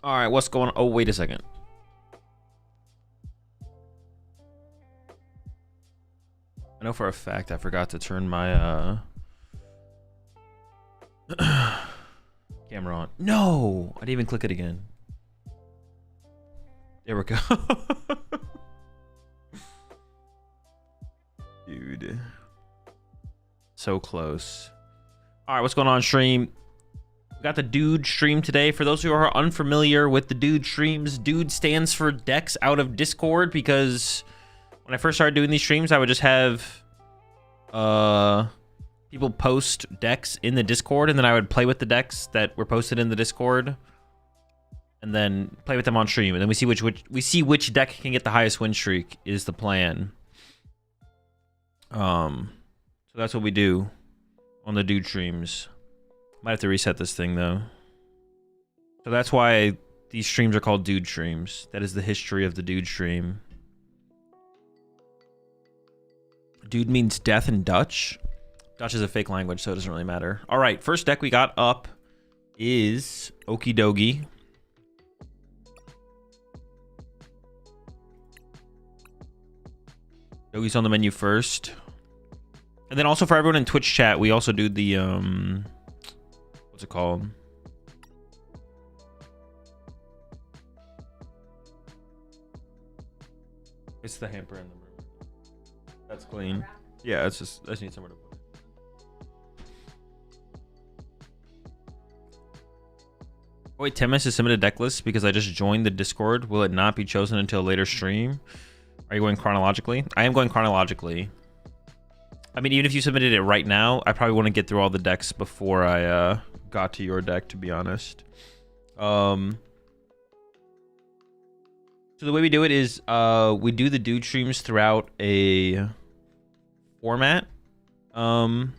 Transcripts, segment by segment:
All right, what's going on? Oh, wait a second. I know for a fact I forgot to turn my camera on. No, I didn't even click it again. There we go. Dude. So close. All right, what's going on, stream? We got the DooD stream today. For those who are unfamiliar with the DooD streams, DooD stands for Decks Out of Discord, because when I first started doing these streams, I would just have people post decks in the Discord, and then I would play with the decks that were posted in the Discord, and then play with them on stream, and then we see which deck can get the highest win streak is the plan. So that's what we do on the DooD streams. Might have to reset this thing though. So that's why these streams are called DooD streams. That is the history of the DooD stream. DooD means death in Dutch. Dutch is a fake language, so it doesn't really matter. All right, first deck we got up is Okidogi. Dogi's on the menu first. And then also for everyone in Twitch chat, we also do the what's it called? It's the hamper in the room. That's clean. Yeah, it's just I just need somewhere to put it. Oh wait, 10 minutes to submit a deck list because I just joined the Discord. Will it not be chosen until a later stream? Are you going chronologically? I am going chronologically. I mean, even if you submitted it right now, I probably want to get through all the decks before I got to your deck, to be honest. So the way we do it is we do the DooD streams throughout a format. We're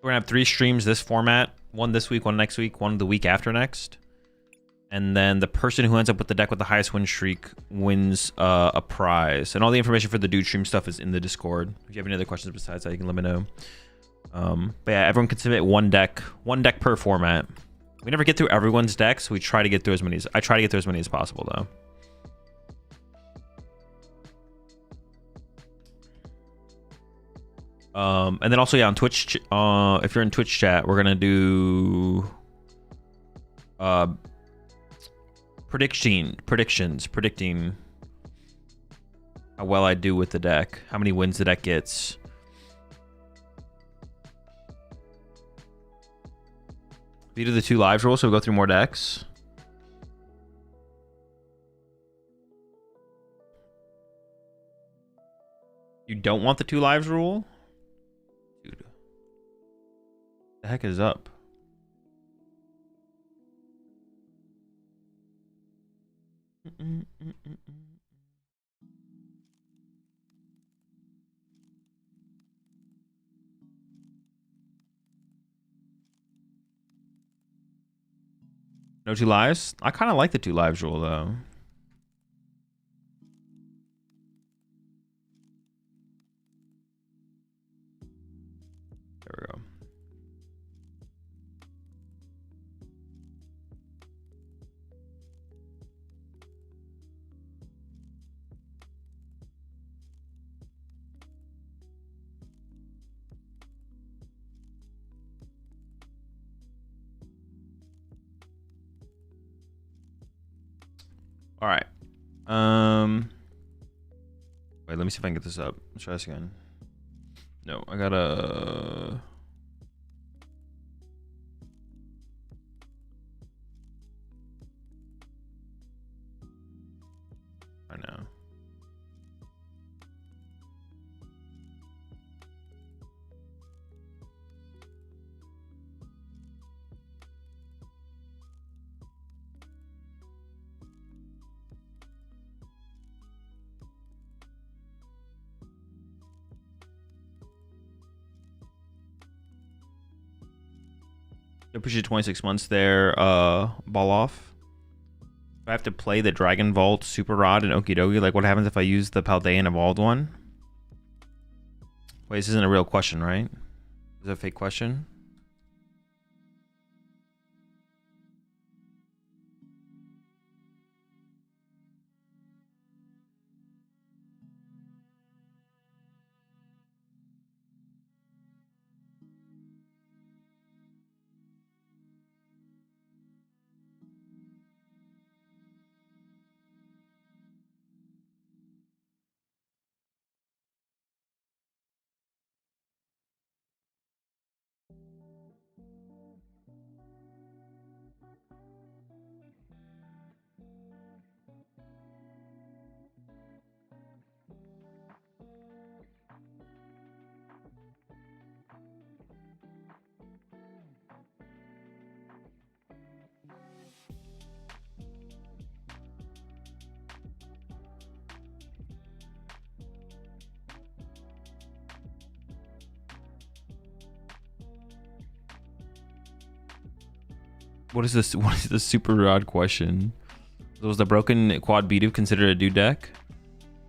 gonna have 3 streams this format. One this week, one next week, one the week after next. And then the person who ends up with the deck with the highest win streak wins a prize. And all the information for the DooD stream stuff is in the Discord. If you have any other questions besides that, you can let me know. But yeah, everyone can submit one deck per format. We never get through everyone's decks. We try to get through as many as I try to get through as many as possible though. And then also, yeah, on Twitch, if you're in Twitch chat, we're gonna do predicting how well I do with the deck, how many wins the deck gets. We do the 2 lives rule, so we go through more decks. You don't want the 2 lives rule? Dude. The heck is up? No 2 lives? I kind of like the 2 lives rule though. There we go. All right. Wait, let me see if I can get this up. Let's try this again. No, I gotta. I know. I appreciate 26 months there, ball off. If I have to play the Dragon Vault, Super Rod, and Okidogi, like what happens if I use the Paldean evolved one? Wait, this isn't a real question, right? Is that a fake question? What is this? What is this super odd question? Was the broken quad Bidoof considered a DooD deck?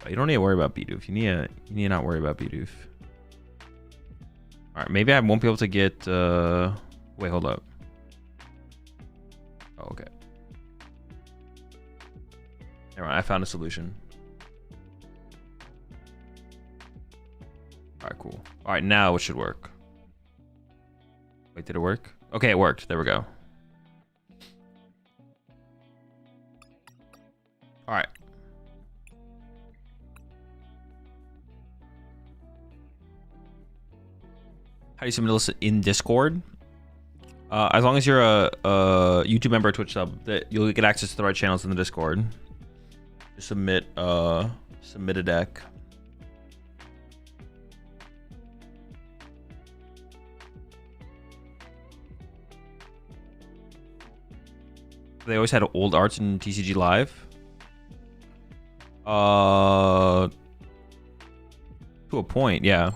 Oh, you don't need to worry about Bidoof. You need to not worry about Bidoof. All right, maybe I won't be able to get. Wait, hold up. Oh, okay. Never mind, I found a solution. All right, cool. All right, now it should work. Wait, did it work? Okay, it worked. There we go. All right. How do you submit a list in Discord? As long as you're a YouTube member or Twitch sub, that you'll get access to the right channels in the Discord. Just submit a deck. They always had old arts in TCG Live. To a point, yeah.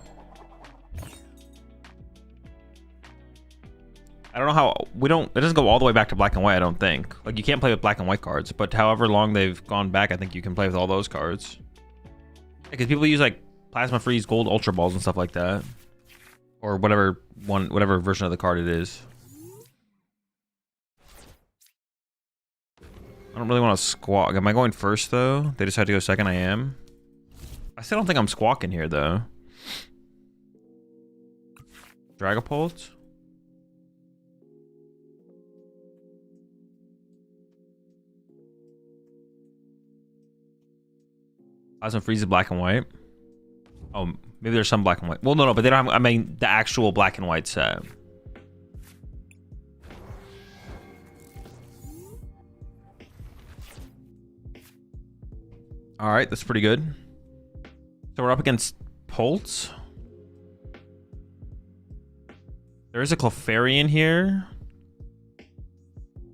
I don't know how it doesn't go all the way back to black and white, I don't think. Like, you can't play with black and white cards, but however long they've gone back, I think you can play with all those cards. Because people use like Plasma Freeze, Gold Ultra Balls and stuff like that. Or whatever version of the card it is. I don't really want to squawk. Am I going first though? They decided to go second. I am. I still don't think I'm squawking here though. Dragapult. Plasma Freeze is black and white. Oh, maybe there's some black and white. Well, no, but they don't have, I mean, the actual black and white set. All right, that's pretty good. So we're up against Pults. There is a Clefairy in here.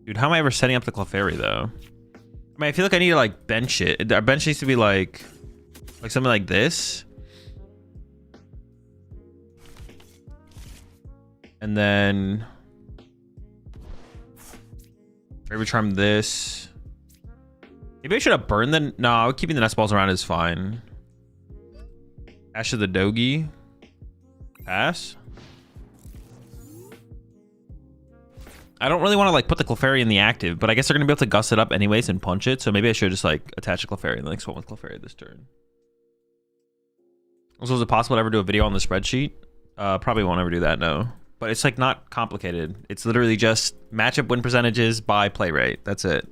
Dude, how am I ever setting up the Clefairy, though? I mean, I feel like I need to, like, bench it. Our bench needs to be, like something like this. And then... Fairy Charm this. Maybe I should have burned the... No, keeping the nest balls around is fine. Ash of the Dogi. Pass. I don't really want to like put the Clefairy in the active, but I guess they're going to be able to gust it up anyways and punch it. So maybe I should just like attach a Clefairy and the next one with Clefairy this turn. Also, is it possible to ever do a video on the spreadsheet? Probably won't ever do that, no. But it's like not complicated. It's literally just matchup win percentages by play rate. That's it.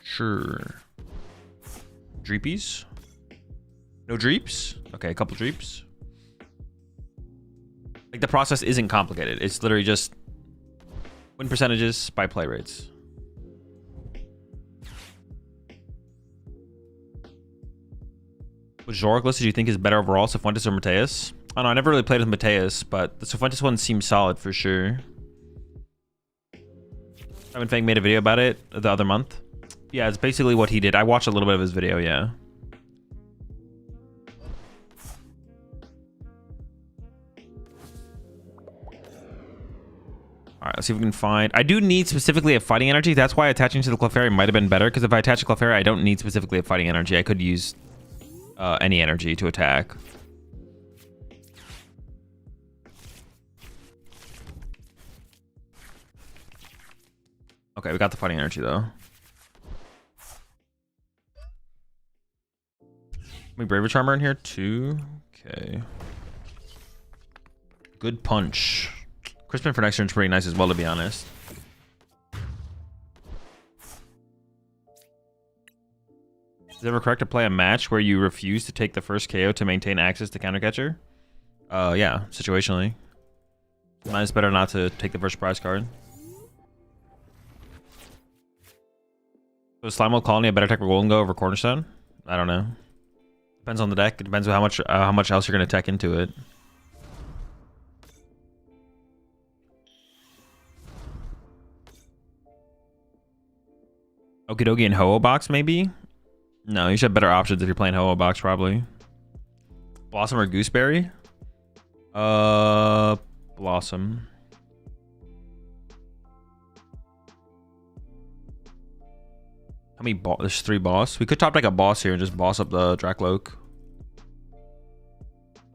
Sure. Dreepies? No Dreeps? Okay, a couple Dreeps. Like, the process isn't complicated. It's literally just win percentages by play rates. Which Zoroark list do you think is better overall, Cifuentes or Mateus? I don't know, I never really played with Mateus, but the Cifuentes one seems solid for sure. Simon Fang made a video about it the other month. Yeah, it's basically what he did. I watched a little bit of his video, yeah. All right, let's see if we can find... I do need specifically a fighting energy. That's why attaching to the Clefairy might have been better, because if I attach a Clefairy, I don't need specifically a fighting energy. I could use any energy to attack. Okay, we got the fighting energy, though. We Braver Charmer in here too. Okay. Good punch. Crispin for next turn is pretty nice as well, to be honest. Is it ever correct to play a match where you refuse to take the first KO to maintain access to counter catcher? Yeah, situationally. Sometimes it's better not to take the first prize card. So is Slime Mold Colony a better tech for Golden Go over Cornerstone? I don't know. Depends on the deck. It depends on how much else you're going to tech into it. Okidogi and Ho-Oh Box, maybe? No, you should have better options if you're playing Ho-Oh Box, probably. Blossom or Gooseberry? Blossom. How many there's 3 boss. We could top like a boss here and just boss up the Dracloak.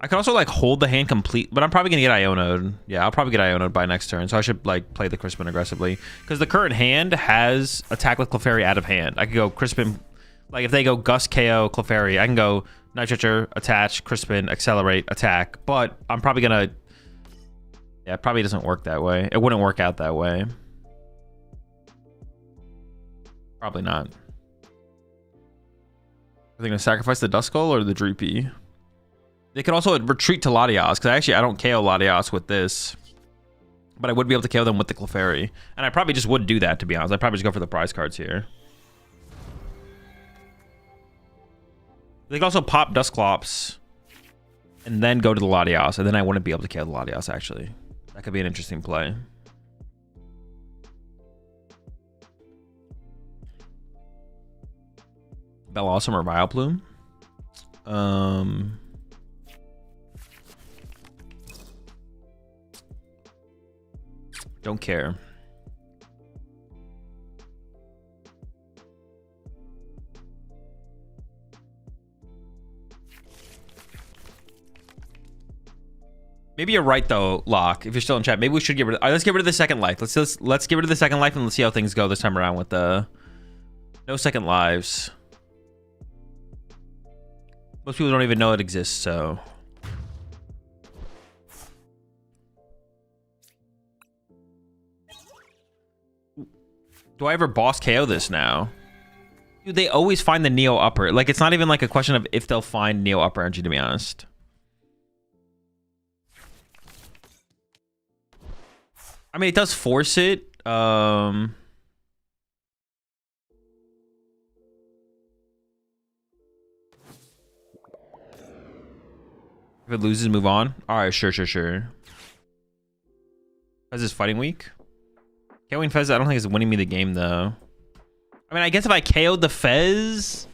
I could also like hold the hand complete, but I'm probably gonna get Iono'd. Yeah, I'll probably get Iono'd by next turn, so I should like play the Crispin aggressively because the current hand has attack with Clefairy out of hand. I could go Crispin, like if they go Gust, KO, Clefairy, I can go Nitrate, attach, Crispin, accelerate, attack. But I'm probably gonna, yeah, it probably doesn't work that way. It wouldn't work out that way. Probably not. Are they gonna sacrifice the Duskull or the Dreepy? They could also retreat to Latias, because I don't KO Latias with this. But I would be able to KO them with the Clefairy. And I probably just would do that, to be honest. I'd probably just go for the prize cards here. They could also pop Dusclops and then go to the Latias, and then I wouldn't be able to KO the Latias, actually. That could be an interesting play. Bellossom or Vileplume? Don't care. Maybe you're right though, Locke. If you're still in chat, maybe we should get rid of. Let's get rid of the second life. Let's get rid of the second life and let's see how things go this time around with the no second lives. Most people don't even know it exists, so. Do I ever boss KO this now? Dude, they always find the Neo upper. Like, it's not even like a question of if they'll find Neo upper energy, to be honest. I mean, it does force it. If it loses, move on. All right, sure. Fez is fighting weak. KOing Fez, I don't think is winning me the game though. I mean, I guess if I KO'd the Fez,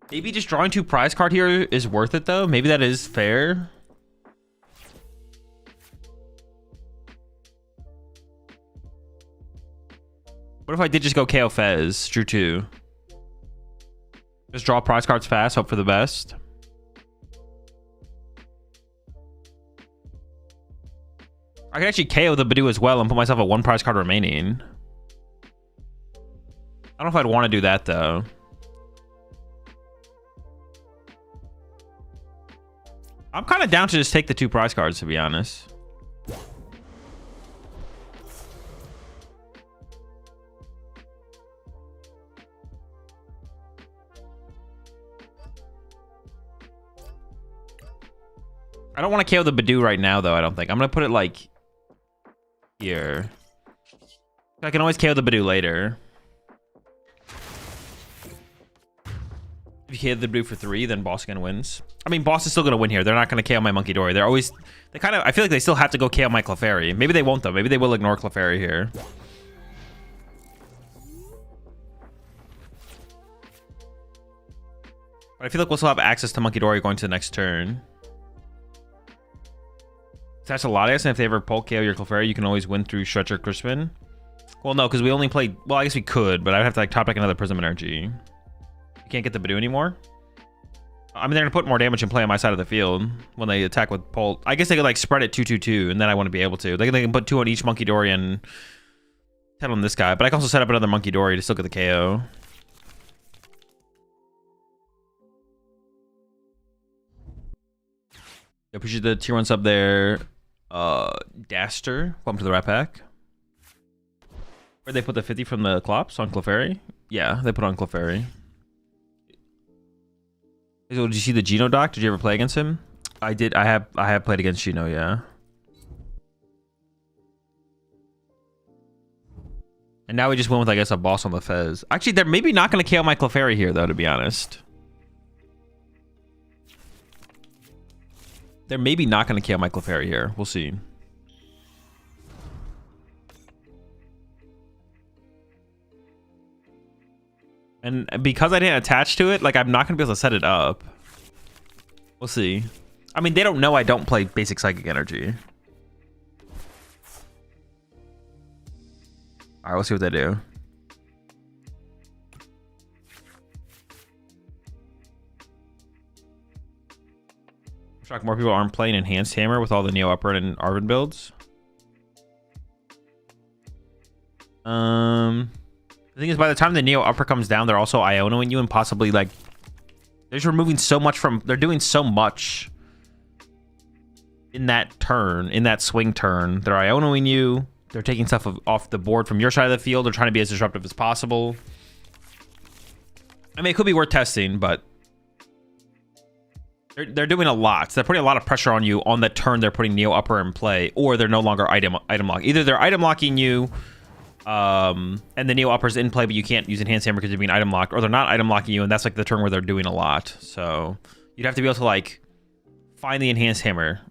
maybe just drawing 2 prize card here is worth it though. Maybe that is fair. What if I did just go KO Fez, drew 2? Just draw prize cards fast, hope for the best. I could actually KO the Badoo as well and put myself at 1 prize card remaining. I don't know if I'd want to do that though. I'm kind of down to just take the 2 prize cards, to be honest. I don't want to KO the Badoo right now, though, I don't think. I'm going to put it, like, here. I can always KO the Badoo later. If you KO the Badoo for 3, then boss again wins. I mean, boss is still going to win here. They're not going to KO my Monkey Dory. They're always... They kind of... I feel like they still have to go KO my Clefairy. Maybe they won't, though. Maybe they will ignore Clefairy here. But I feel like we'll still have access to Monkey Dory going to the next turn. Attach a Latias, and if they ever Poke KO your Clefairy, you can always win through Stretcher Crispin. Well, no, because we only played... Well, I guess we could, but I'd have to like top deck another Prism Energy. You can't get the Badoo anymore. I mean, they're going to put more damage and play on my side of the field when they attack with Pult. I guess they could like spread it 2-2-2, and then I wouldn't be able to. They can put 2 on each Monkey Dory and 10 on this guy. But I can also set up another Monkey Dory to still get the KO. I appreciate the tier 1 sub there. Daster, welcome to the Rat Pack. Where'd they put the 50 from the Clops on Clefairy? Yeah, they put on Clefairy. So did you see the Geno doc? Did you ever play against him? I did. I have played against Geno, yeah. And now we just went with, I guess, a boss on the Fez. Actually, they're maybe not going to KO my Clefairy here, though, to be honest. They're maybe not going to KO my Clefairy here. We'll see. And because I didn't attach to it, like, I'm not going to be able to set it up. We'll see. I mean, they don't know I don't play basic Psychic Energy. All right, we'll see what they do. I'm shocked more people aren't playing Enhanced Hammer with all the Neo Upper and Arven builds. The thing is, by the time the Neo Upper comes down, they're also Ionoing you and possibly like they're just removing so much from. They're doing so much in that turn, in that swing turn. They're Ionoing you. They're taking stuff off the board from your side of the field. They're trying to be as disruptive as possible. I mean, it could be worth testing, but they're doing a lot. So they're putting a lot of pressure on you on the turn. They're putting Neo Upper in play, or they're no longer item lock. Either they're item locking you. And the Neo Upper's in play, but you can't use Enhanced Hammer because you're being item locked, or they're not item locking you, and that's like the turn where they're doing a lot. So you'd have to be able to like find the Enhanced Hammer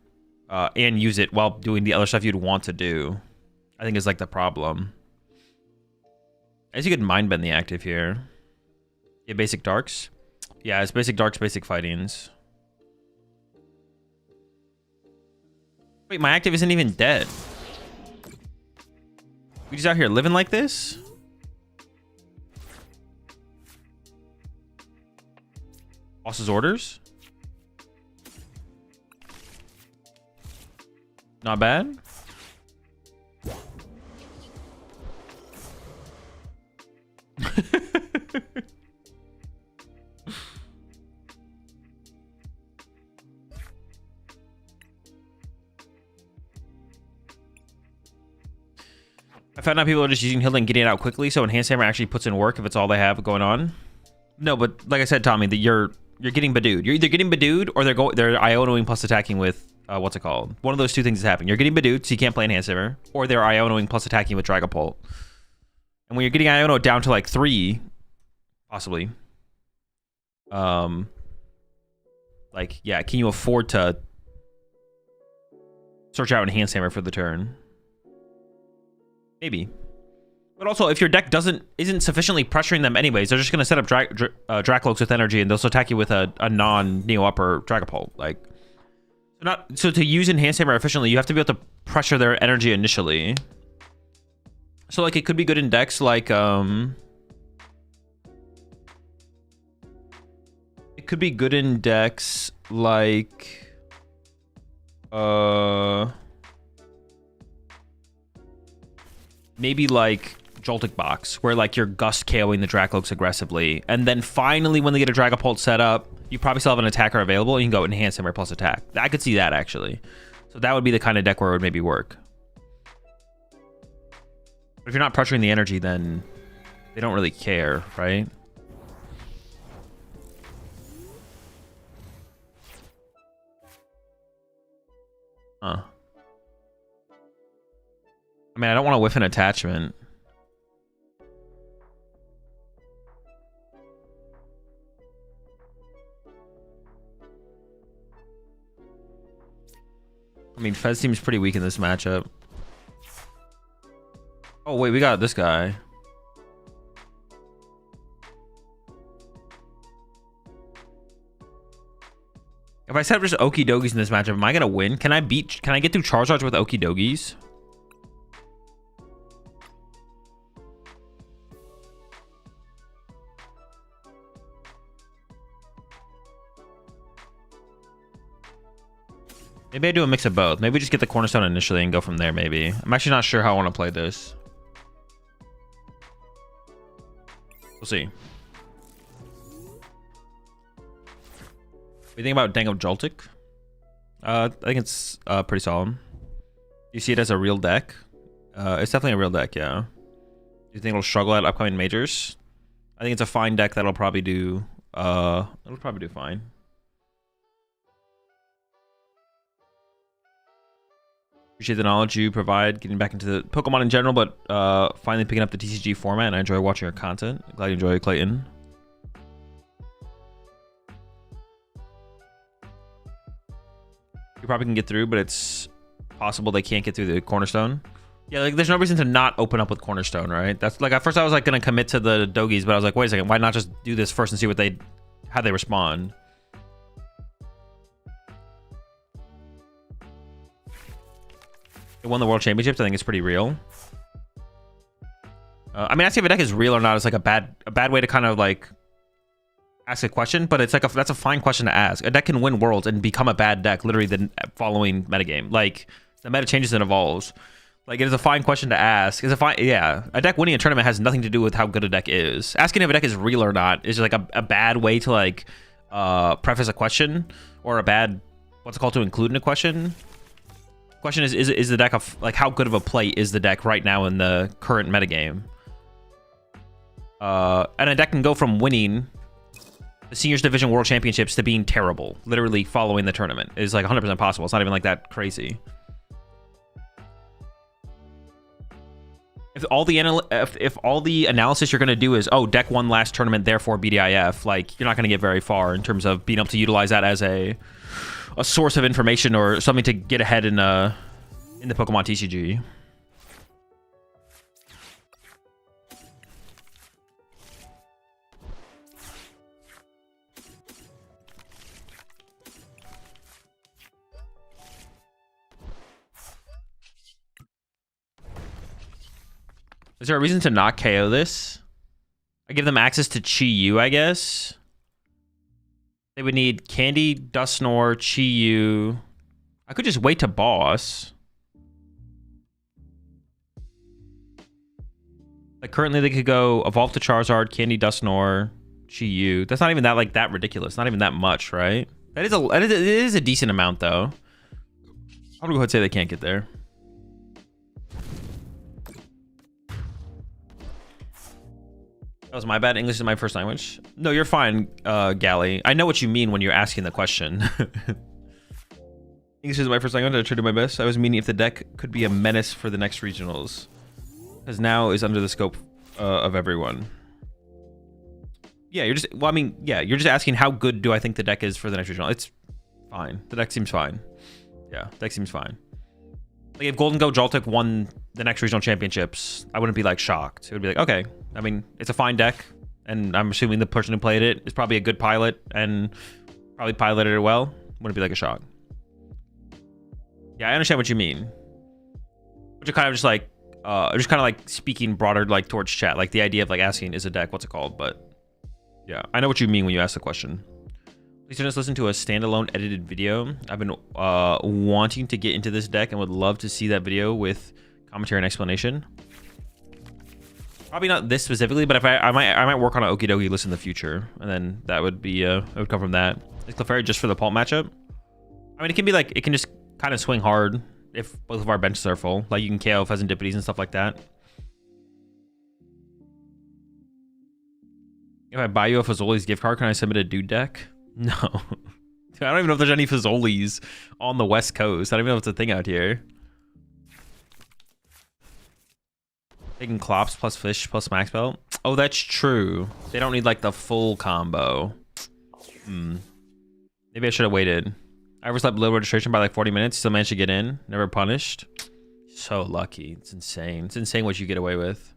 and use it while doing the other stuff you'd want to do. I think is like the problem. I guess you could Mind Bend the active here. Yeah, basic darks. Yeah, it's basic darks, basic fightings. Wait, my active isn't even dead. We just out here living like this? Boss's orders? Not bad. I found out people are just using Hilda and getting it out quickly, so Enhanced Hammer actually puts in work if it's all they have going on. No, but like I said, Tommy, that you're getting Badooed. You're either getting Badooed or they're Ionoing plus attacking with what's it called? One of those two things is happening. You're getting Badooed, so you can't play Enhanced Hammer, or they're Ionoing plus attacking with Dragapult. And when you're getting Iono down to like 3, possibly, like yeah, can you afford to search out Enhanced Hammer for the turn? Maybe. But also, if your deck isn't sufficiently pressuring them anyways, they're just going to set up Dracloaks with energy, and they'll still attack you with a non-Neo Upper Dragapult. Like, so to use Enhanced Hammer efficiently, you have to be able to pressure their energy initially. So, like, it could be good in decks like, it could be good in decks like, maybe like Joltik Box, where like you're Gust KOing the Dracloaks aggressively, and then finally when they get a Dragapult set up, you probably still have an attacker available, and you can go Enhance Hammer plus attack. I could see that actually. So that would be the kind of deck where it would maybe work. But if you're not pressuring the energy, then they don't really care, right? Huh. I mean, I don't want to whiff an attachment. I mean, Fez seems pretty weak in this matchup. Oh, wait, we got this guy. If I set up just Okidogis in this matchup, am I going to win? Can I get through Charizards with Okidogis? Maybe I do a mix of both. Maybe just get the Cornerstone initially and go from there, maybe. I'm actually not sure how I want to play this. We'll see. What do you think about Dango Joltik? I think it's pretty solid. You see it as a real deck? It's definitely a real deck, yeah. Do you think it'll struggle at upcoming majors? I think it's a fine deck that'll probably do fine. Appreciate the knowledge you provide getting back into the Pokemon in general, but finally picking up the TCG format, and I enjoy watching your content. Glad you enjoy it, Clayton. You probably can get through, but it's possible they can't get through the Cornerstone. Yeah, like there's no reason to not open up with Cornerstone, right? That's like at first I was like gonna commit to the Doggies, but I was like, wait a second, why not just do this first and see how they respond? It won the World Championships. I think it's pretty real. I mean, asking if a deck is real or not is like a bad way to kind of like ask a question, but it's like that's a fine question to ask. A deck can win Worlds and become a bad deck literally the following metagame. Like the meta changes and evolves. Like it is a fine question to ask. It's a fine, yeah. A deck winning a tournament has nothing to do with how good a deck is. Asking if a deck is real or not is just like a bad way to like preface a question, or a bad what's it called to include in a question. Question is the deck of like how good of a play is the deck right now in the current metagame? And a deck can go from winning the Seniors Division World Championships to being terrible, literally following the tournament. Is like 100% possible. It's not even like that crazy. If all the analysis you're gonna do is, oh, deck won last tournament, therefore BDIF, like you're not gonna get very far in terms of being able to utilize that as a source of information or something to get ahead in the Pokemon TCG. Is there a reason to not KO this? I give them access to Chi-Yu, I guess. They would need Candy, Dusknoir, Chi-Yu. I could just wait to boss. Like currently they could go Evolve to Charizard, Candy, Dusknoir, Chi-Yu. That's not even that ridiculous. Not even that much, right? It is a decent amount though. I'm gonna go ahead and say they can't get there. That was my bad. English is my first language. No, you're fine, Gally. I know what you mean when you're asking the question. English is my first language. I tried to do my best. I was meaning if the deck could be a menace for the next regionals, because now is under the scope of everyone. Yeah, you're just. Well, I mean, yeah, you're just asking how good do I think the deck is for the next regional. It's fine. The deck seems fine. Yeah, deck seems fine. Like if Golden Go Joltik won the next regional championships, I wouldn't be like shocked. It would be like, okay. I mean, it's a fine deck, and I'm assuming the person who played it is probably a good pilot and probably piloted it well. Wouldn't be like a shock. Yeah, I understand what you mean. But you're kind of just like, speaking broader, like towards chat, like the idea of like asking, is a deck, what's it called? But yeah, I know what you mean when you ask the question. Please just listen to a standalone edited video. I've been wanting to get into this deck and would love to see that video with commentary and explanation. Probably not this specifically, but if I might work on an Okidogi list in the future, and then that would be it would come from that. Is Clefairy just for the Pulp matchup? I mean, it can be like, it can just kind of swing hard if both of our benches are full. Like you can KO Pheasantipides and stuff like that. If I buy you a Fazoli's gift card, can I submit a DooD deck? No. I don't even know if there's any Fazoli's on the West Coast. I don't even know if it's a thing out here. Taking Clops plus Fish plus Max Belt. Oh, that's true. They don't need like the full combo. Maybe I should have waited. I overslept low registration by like 40 minutes. Still managed to get in. Never punished. So lucky. It's insane. It's insane what you get away with.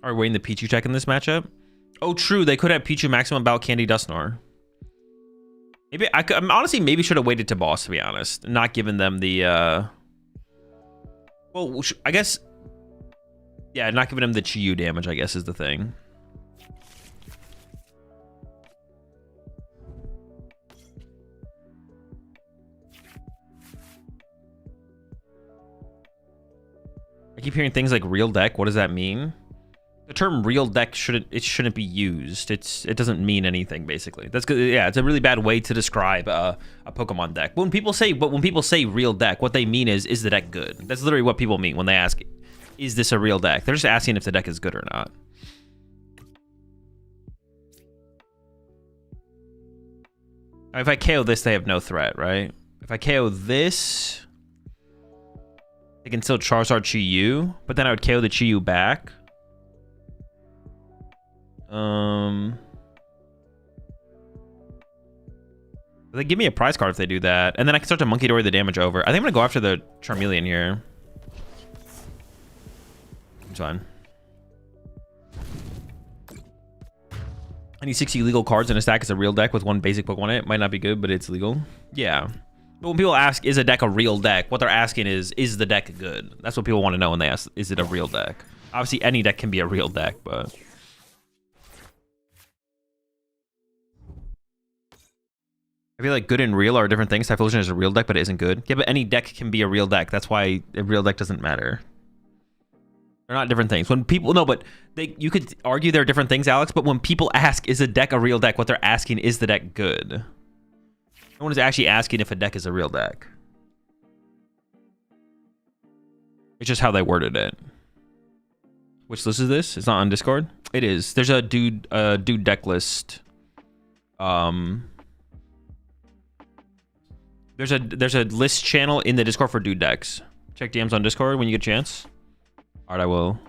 Are we waiting the Pichu tech in this matchup? Oh, true. They could have Pichu Maximum Bout Candy Dusknoir. Maybe I honestly maybe should have waited to boss, to be honest, not given them the well, I guess, yeah, not giving them the Chi-Yu damage, I guess, is the thing. I keep hearing things like real deck. What does that mean? The term real deck shouldn't be used. It doesn't mean anything, basically. That's good. Yeah, it's a really bad way to describe a Pokemon deck. When people say real deck, what they mean is the deck good? That's literally what people mean when they ask, is this a real deck? They're just asking if the deck is good or not. If I KO this, they have no threat, right? If I KO this, they can still Charizard Chi-Yu, but then I would KO the Chi-Yu back. They give me a prize card if they do that, and then I can start to Monkey Dory the damage over. I think I'm gonna go after the Charmeleon here. It's fine. Any 60 legal cards in a stack is a real deck with one basic Pokemon in it. Might not be good, but it's legal. Yeah. But when people ask, is a deck a real deck? What they're asking is the deck good? That's what people want to know when they ask, is it a real deck? Obviously, any deck can be a real deck, but... I feel like good and real are different things. Typhlosion is a real deck, but it isn't good. Yeah, but any deck can be a real deck. That's why a real deck doesn't matter. They're not different things. When people... No, but you could argue they're different things, Alex, but when people ask, is a deck a real deck? What they're asking, is the deck good? No one is actually asking if a deck is a real deck. It's just how they worded it. Which list is this? It's not on Discord? It is. There's a DooD deck list. There's a list channel in the Discord for DooD decks. Check DMs on Discord when you get a chance. All right, I will.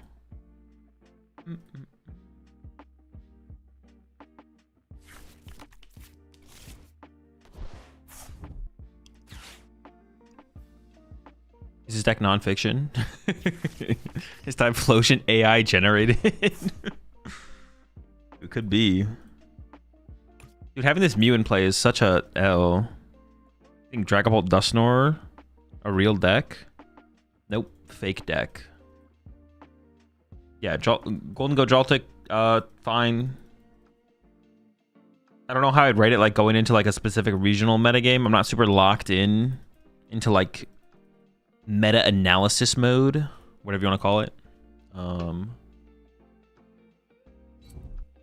Is this deck nonfiction? Is Typhlosion AI generated? It could be. Dude, having this Mew in play is such a L. I think Dragapult Dusknoir, a real deck? Nope, fake deck. Yeah, Golden Go Joltik, fine. I don't know how I'd rate it, like going into like a specific regional metagame. I'm not super locked in into like meta analysis mode, whatever you want to call it.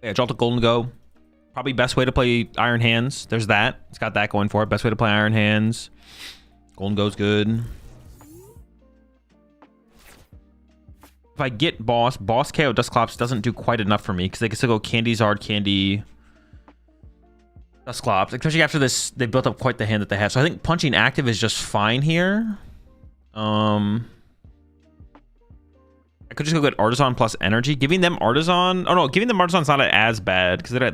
Yeah, Joltik Golden Go. Probably best way to play Iron Hands. There's that. It's got that going for it. Best way to play Iron Hands. Golden Go's good. If I get Boss KO Dusclops doesn't do quite enough for me because they can still go Candy Zard, Candy Dusclops. Especially after this, they built up quite the hand that they have. So I think punching active is just fine here. I could just go get Artisan plus Energy. Giving them Artisan... Oh, no. Giving them Artisan's not as bad. Because I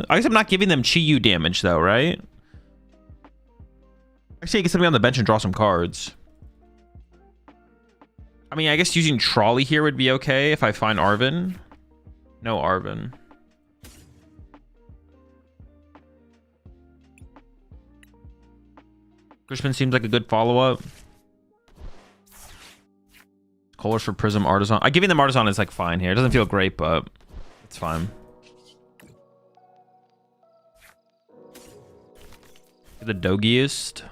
guess I'm not giving them Chi-Yu damage, though, right? Actually, I get something on the bench and draw some cards. I mean, I guess using Trolley here would be okay if I find Arven. No Arven. Crispin seems like a good follow-up. Colors for Prism, Artisan. Giving them Artisan is like fine here. It doesn't feel great, but it's fine. The Dogiest.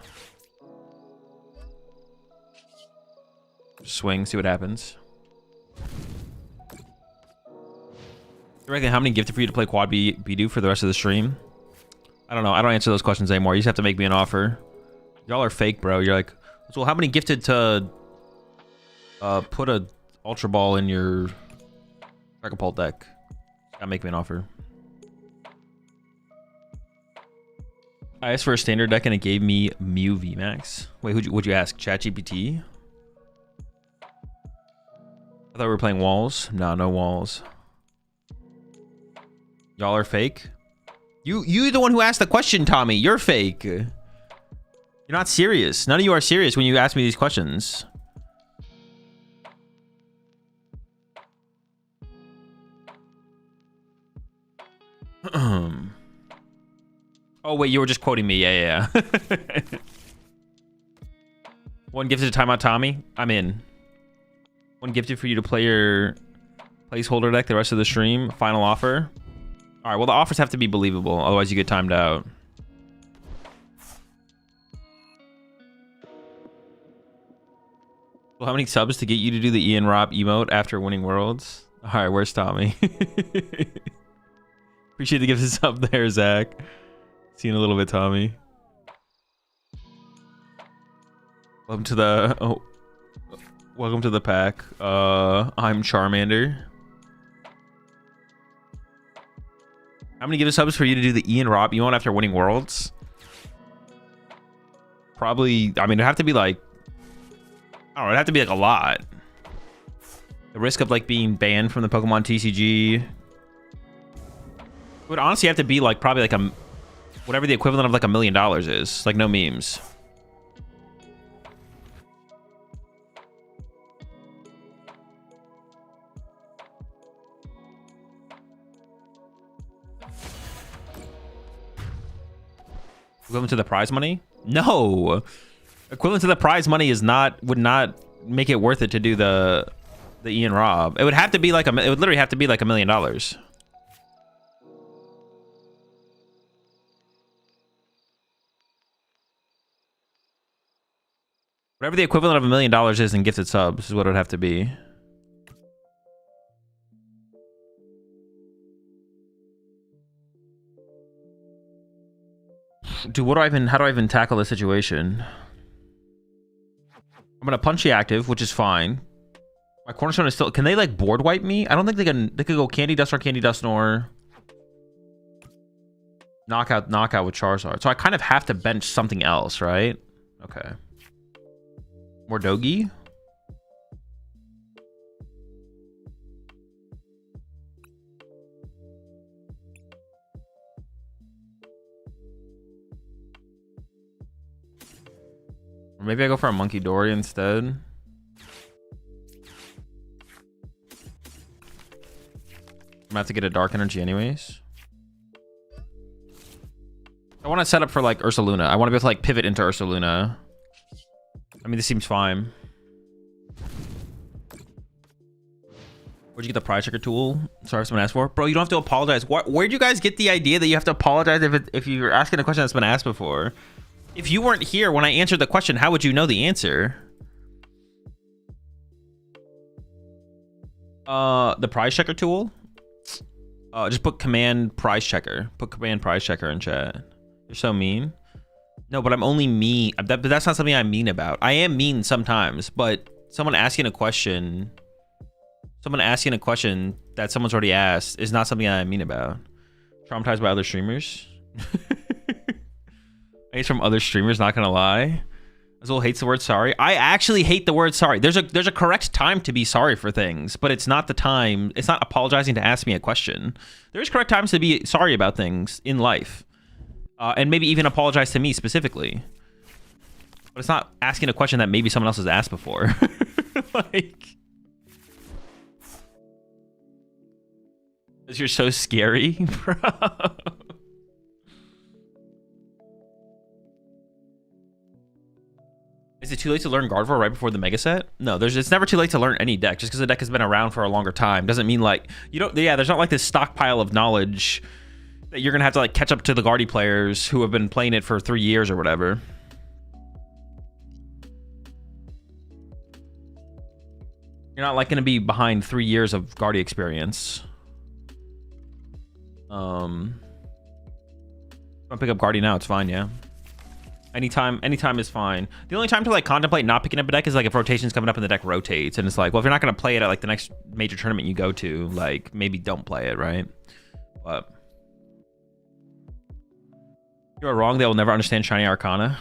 Swing, see what happens. You reckon how many gifted for you to play Quad Bidoof for the rest of the stream? I don't know. I don't answer those questions anymore. You just have to make me an offer. Y'all are fake, bro. You're like, so how many gifted to put a Ultra Ball in your Dragapult deck? Gotta make me an offer. I asked for a standard deck and it gave me Mew VMAX. Wait, who'd you ask? ChatGPT? I thought we were playing walls. No, no walls. Y'all are fake. You're the one who asked the question, Tommy. You're fake. You're not serious. None of you are serious when you ask me these questions. Oh wait, you were just quoting me. Yeah. One gifted to Timeout Tommy. I'm in. One gifted for you to play your placeholder deck the rest of the stream. Final offer. All right. Well, the offers have to be believable, otherwise you get timed out. Well, how many subs to get you to do the Ian Rob emote after winning Worlds? All right. Where's Tommy? Appreciate the gift of sub there, Zach. See you in a little bit, Tommy. Welcome to the welcome to the pack. I'm Charmander. How many gift subs for you to do the Ian Rob emote after winning Worlds? Probably. I mean, it'd have to be like, I don't know. It'd have to be like a lot. The risk of like being banned from the Pokemon TCG. It would honestly have to be like probably like whatever the equivalent of like $1 million is. Like no memes. Equivalent to the prize money? No. Equivalent to the prize money is not, would not make it worth it to do the Ian Robb. It would have to be like it would literally have to be like $1 million. Whatever the equivalent of $1 million is in gifted subs is what it would have to be. Dude, how do I even tackle this situation? I'm gonna Punchy active, which is fine. My Cornerstone is still, can they like board wipe me? I don't think they could go Candy Dust or Candy Dust nor knockout with Charizard. So I kind of have to bench something else, right? Okay. More Dogi? Or maybe I go for a Monkey Dory instead. I'm gonna have to get a Dark Energy anyways. I want to set up for like Ursaluna. I want to be able to like pivot into Ursaluna. I mean, this seems fine. Where'd you get the prize checker tool? Sorry if someone asked for. Bro, you don't have to apologize. Where'd you guys get the idea that you have to apologize if you're asking a question that's been asked before? If you weren't here when I answered the question, how would you know the answer? The prize checker tool? Just put command prize checker. Put command prize checker in chat. You're so mean. No, but I'm only mean. But that's not something I'm mean about. I am mean sometimes, but someone asking a question that someone's already asked is not something I'm mean about. Traumatized by other streamers. I hate from other streamers, not gonna lie. Azul hates the word sorry. I actually hate the word sorry. There's a correct time to be sorry for things, but it's not the time. It's not apologizing to ask me a question. There's correct times to be sorry about things in life. And maybe even apologize to me specifically. But it's not asking a question that maybe someone else has asked before. Like, because you're so scary, bro. Is it too late to learn Gardevoir right before the Mega Set? No, it's never too late to learn any deck. Just because the deck has been around for a longer time doesn't mean like you don't. Yeah, there's not like this stockpile of knowledge that you're gonna have to like catch up to the Guardy players who have been playing it for 3 years or whatever. You're not like gonna be behind 3 years of Guardy experience. I'll pick up Guardy now. It's fine, yeah. Anytime is fine. The only time to like contemplate not picking up a deck is like if rotation's coming up and the deck rotates, and it's like, well, if you're not gonna play it at like the next major tournament you go to, like maybe don't play it, right? But you are wrong. They will never understand Shiny Arcana.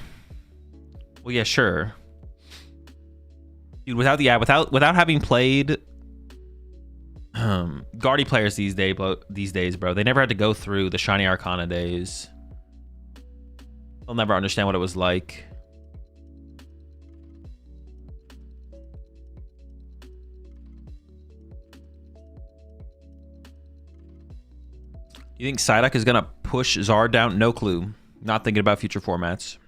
Well, yeah, sure, dude. Without having played Guardy players these days, bro, they never had to go through the Shiny Arcana days. They'll never understand what it was like. You think Psyduck is gonna push Zard down? No clue. Not thinking about future formats.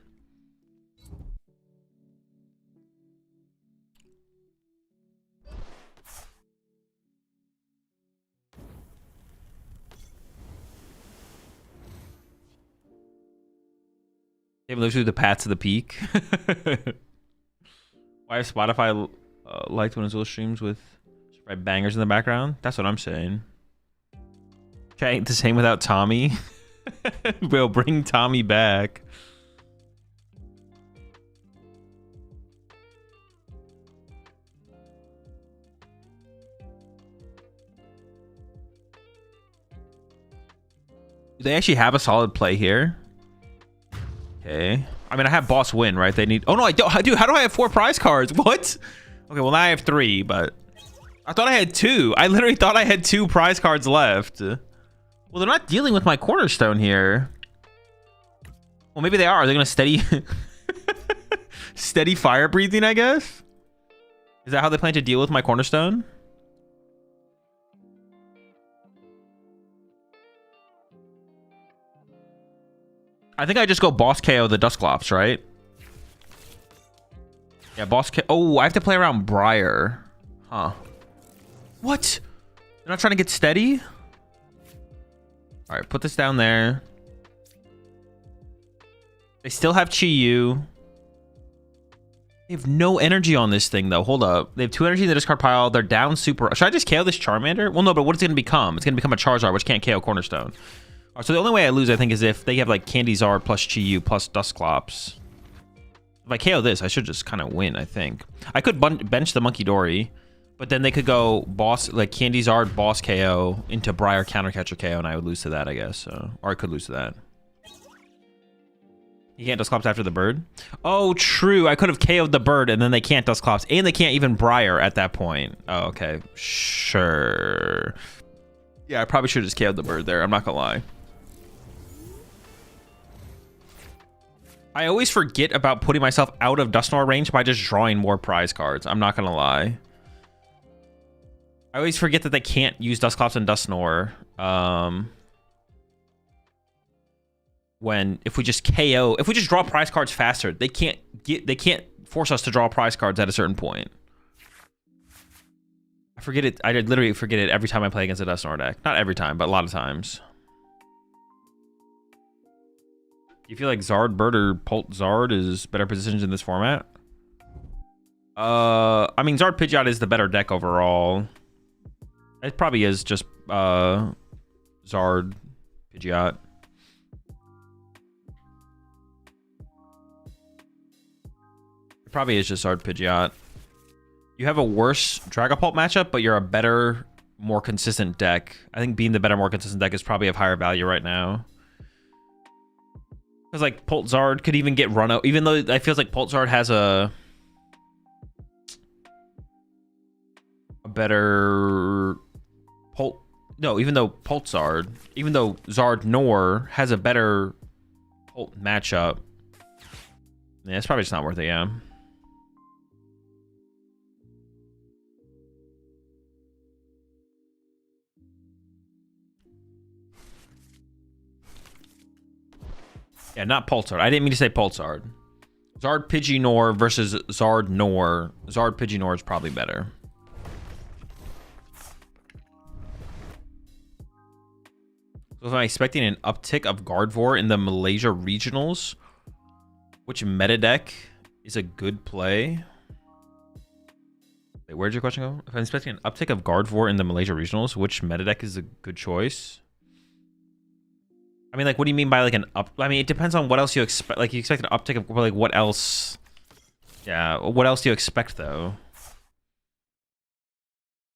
David lives through the paths of the peak. Why have Spotify liked when Azul streams with bangers in the background? That's what I'm saying. Okay, ain't the same without Tommy. We'll bring Tommy back. Do they actually have a solid play here? Okay. I mean, I have boss win, right? They need... Oh, no, I don't. Dude, how do I have 4 prize cards? What? Okay, well, now I have 3, but... I thought I had 2. I literally thought I had 2 prize cards left. Well, they're not dealing with my cornerstone here. Well, maybe they are. Are they going to steady... steady fire breathing, I guess? Is that how they plan to deal with my cornerstone? I think I just go boss KO the Dusclops, right? Yeah, boss KO. Oh, I have to play around Briar. Huh. What? They're not trying to get steady? All right, put this down there. They still have Chi-Yu. They have no energy on this thing, though. Hold up. They have 2 energy in the discard pile. They're down super... Should I just KO this Charmander? Well, no, but what is it going to become? It's going to become a Charizard, which can't KO Cornerstone. All right, so the only way I lose, I think, is if they have, like, Candy Zard plus Chi-Yu plus Dusclops. If I KO this, I should just kind of win, I think. I could bench the Monkey Dory, but then they could go boss, like, Candy Zard, boss KO into Briar Countercatcher KO, and I would lose to that, I guess. Or I could lose to that. You can't Dusclops after the bird? Oh, true. I could have KO'd the bird, and then they can't Dusclops, and they can't even Briar at that point. Oh, okay. Sure. Yeah, I probably should have just KO'd the bird there. I'm not gonna lie. I always forget about putting myself out of Dusknoir range by just drawing more prize cards. I'm not gonna lie. I always forget that they can't use Dusclops and Dusknoir. If we just KO, if we just draw prize cards faster, they can't force us to draw prize cards at a certain point. I forget it. I literally forget it every time I play against a Dusknoir deck. Not every time, but a lot of times. Do you feel like Zard Bird or Pult Zard is better positioned in this format? I mean, Zard Pidgeot is the better deck overall. It probably is just Zard Pidgeot. It probably is just Zard Pidgeot. You have a worse Dragapult matchup, but you're a better, more consistent deck. I think being the better, more consistent deck is probably of higher value right now. Because like Pultzard could even get run out, even though I feel like Pultzard has a better even though Zard-Nor has a better Pult matchup. Yeah, it's probably just not worth it, yeah. Yeah, not Pulsar. I didn't mean to say Pulsar. Zard Pidgeynor versus Zard-Nor. Zard Pidgeynor is probably better. So if I'm expecting an uptick of Gardevoir in the Malaysia regionals, which meta deck is a good play? Wait, where'd your question go? If I'm expecting an uptick of Gardevoir in the Malaysia regionals, which meta deck is a good choice? I mean, like, what do you mean by, like, an up... I mean, it depends on what else you expect. Like, you expect an uptick of, like, what else... Yeah, what else do you expect, though?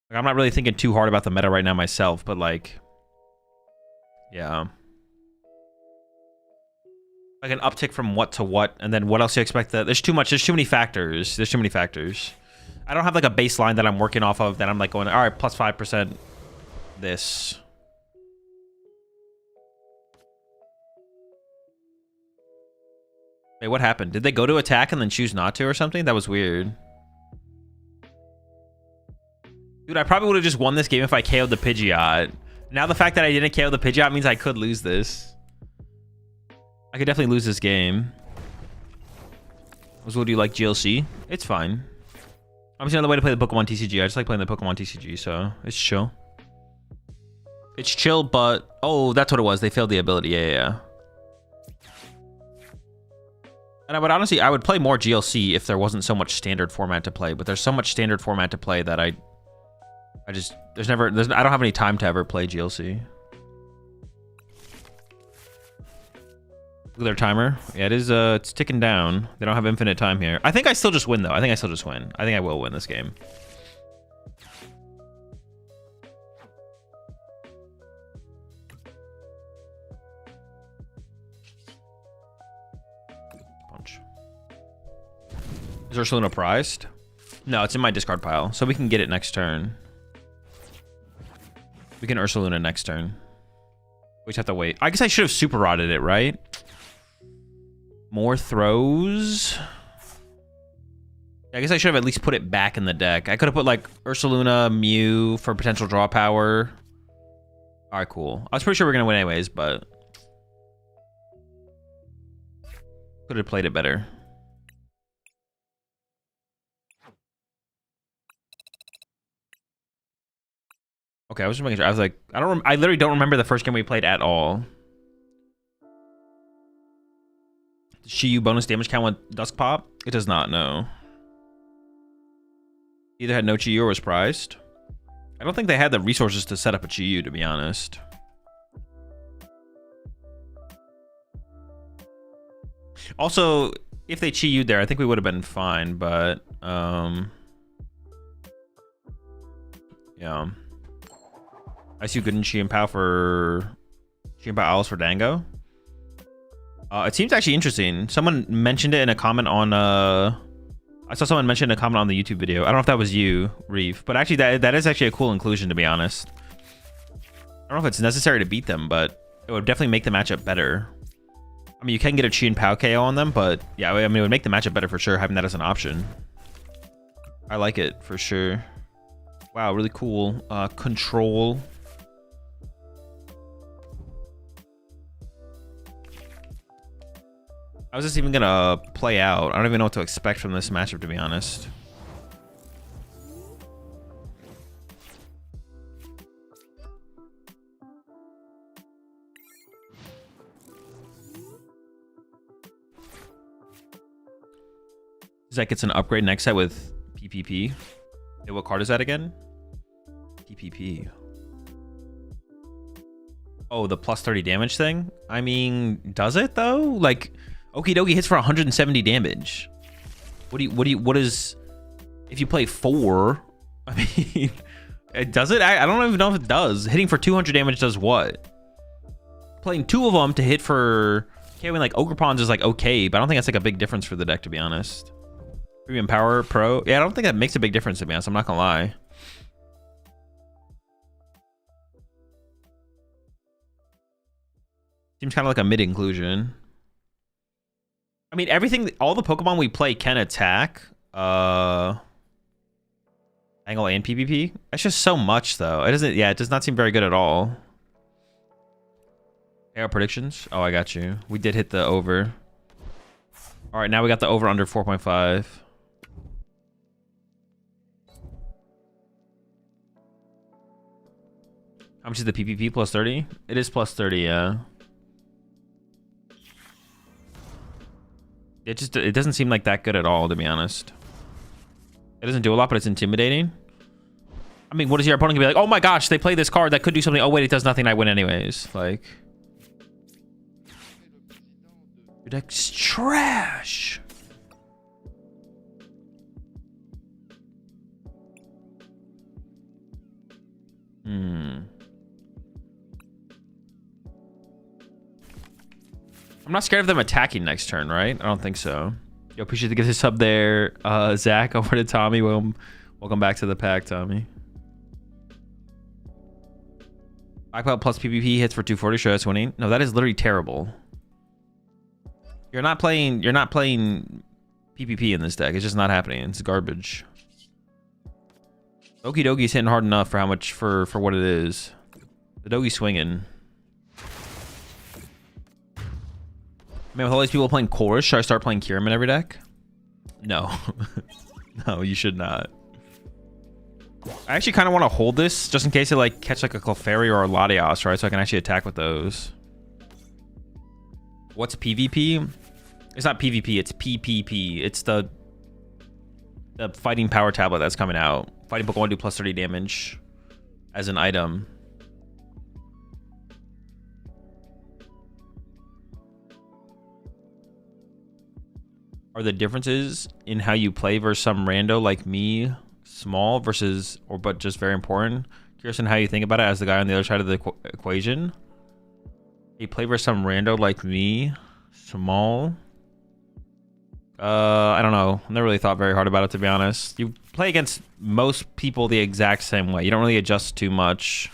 Like, I'm not really thinking too hard about the meta right now myself, but, like... Yeah. Like, an uptick from what to what, and then what else do you expect? There's too many factors. There's too many factors. I don't have, like, a baseline that I'm working off of that I'm, like, going, all right, plus 5% this... Wait, what happened? Did they go to attack and then choose not to or something? That was weird. Dude, I probably would have just won this game if I KO'd the Pidgeot. Now the fact that I didn't KO the Pidgeot means I could lose this. I could definitely lose this game. What do you like, GLC? It's fine. I'm just another way to play the PokemonTCG. I just like playing the PokemonTCG, so it's chill. It's chill, but... Oh, that's what it was. They failed the ability. Yeah. And I would play more GLC if there wasn't so much standard format to play, but there's so much standard format to play that I don't have any time to ever play GLC. Look at their timer. Yeah, it is, it's ticking down. They don't have infinite time here. I think I still just win, though. I think I will win this game. Is Ursaluna prized? No, it's in my discard pile, so we can get it next turn. We can Ursaluna next turn. We just have to wait. I guess I should have super rotted it, right? More throws. I guess I should have at least put it back in the deck. I could have put like Ursaluna, Mew for potential draw power. All right, cool. I was pretty sure we were gonna win anyways, but Could have played it better. Okay, I was just making sure. I was like, I literally don't remember the first game we played at all. Does Shiyu bonus damage count with Dusk Pop? It does not, no. Either had no Chiyu or was prized. I don't think they had the resources to set up a Chiyu, to be honest. Also, if they Chiyu'd there, I think we would have been fine, but yeah. I see good in Chi and Pao for Owls for Dango. It seems actually interesting. Someone mentioned it in a comment on I saw someone mention a comment on the YouTube video. I don't know if that was you, Reeve, but actually that is actually a cool inclusion, to be honest. I don't know if it's necessary to beat them, but it would definitely make the matchup better. I mean, you can get a Chi and Pao KO on them, but yeah, I mean, it would make the matchup better for sure, having that as an option. I like it for sure. Wow, really cool. Control. I was just even gonna play out. I don't even know what to expect from this matchup, to be honest. Zach gets an upgrade next set with PPP. Hey, what card is that again? PPP. Oh, the plus 30 damage thing? I mean, does it though? Like, Okidogi hits for 170 damage. What is, if you play 4, I mean, does it? I don't even know if it does. Hitting for 200 damage does what? Playing 2 of them to hit for, KOing like Ogerpons is like okay, but I don't think that's like a big difference for the deck, to be honest. Premium Power Pro. Yeah, I don't think that makes a big difference, to be honest. I'm not gonna lie. Seems kind of like a mid-inclusion. I mean, everything, all the Pokemon we play can attack. Angle and PvP. That's just so much, though. It doesn't, yeah, it does not seem very good at all. Air predictions? Oh, I got you. We did hit the over. All right, now we got the over under 4.5. How much is the PPP? Plus 30? It is plus 30, yeah. It doesn't seem like that good at all, to be honest. It doesn't do a lot, but it's intimidating. I mean, what is your opponent gonna be like? Oh my gosh, they play this card that could do something. Oh wait, it does nothing. I win anyways. Like, your deck's trash. I'm not scared of them attacking next turn, right? I don't think so. Yo, appreciate to get this sub there. Zach, over to Tommy. Welcome back to the pack, Tommy. Blackbelt plus PvP hits for 240. Sure, that's winning. No, that is literally terrible. You're not playing PvP in this deck. It's just not happening. It's garbage. Okidogi's hitting hard enough for how much for what it is. The Dogi's swinging. Man, with all these people playing Chorus, should I start playing Kieran in every deck? No. No, you should not. I actually kind of want to hold this just in case it like catch like a Clefairy or a Latios, right? So I can actually attack with those. What's PvP? It's not PvP, it's PPP. It's the fighting power tablet that's coming out. Fighting Pokemon do plus 30 damage as an item. Are the differences in how you play versus some rando like me small versus but just very important? Curious on how you think about it as the guy on the other side of the equation. You play versus some rando like me small. I don't know. I never really thought very hard about it, to be honest. You play against most people the exact same way. You don't really adjust too much.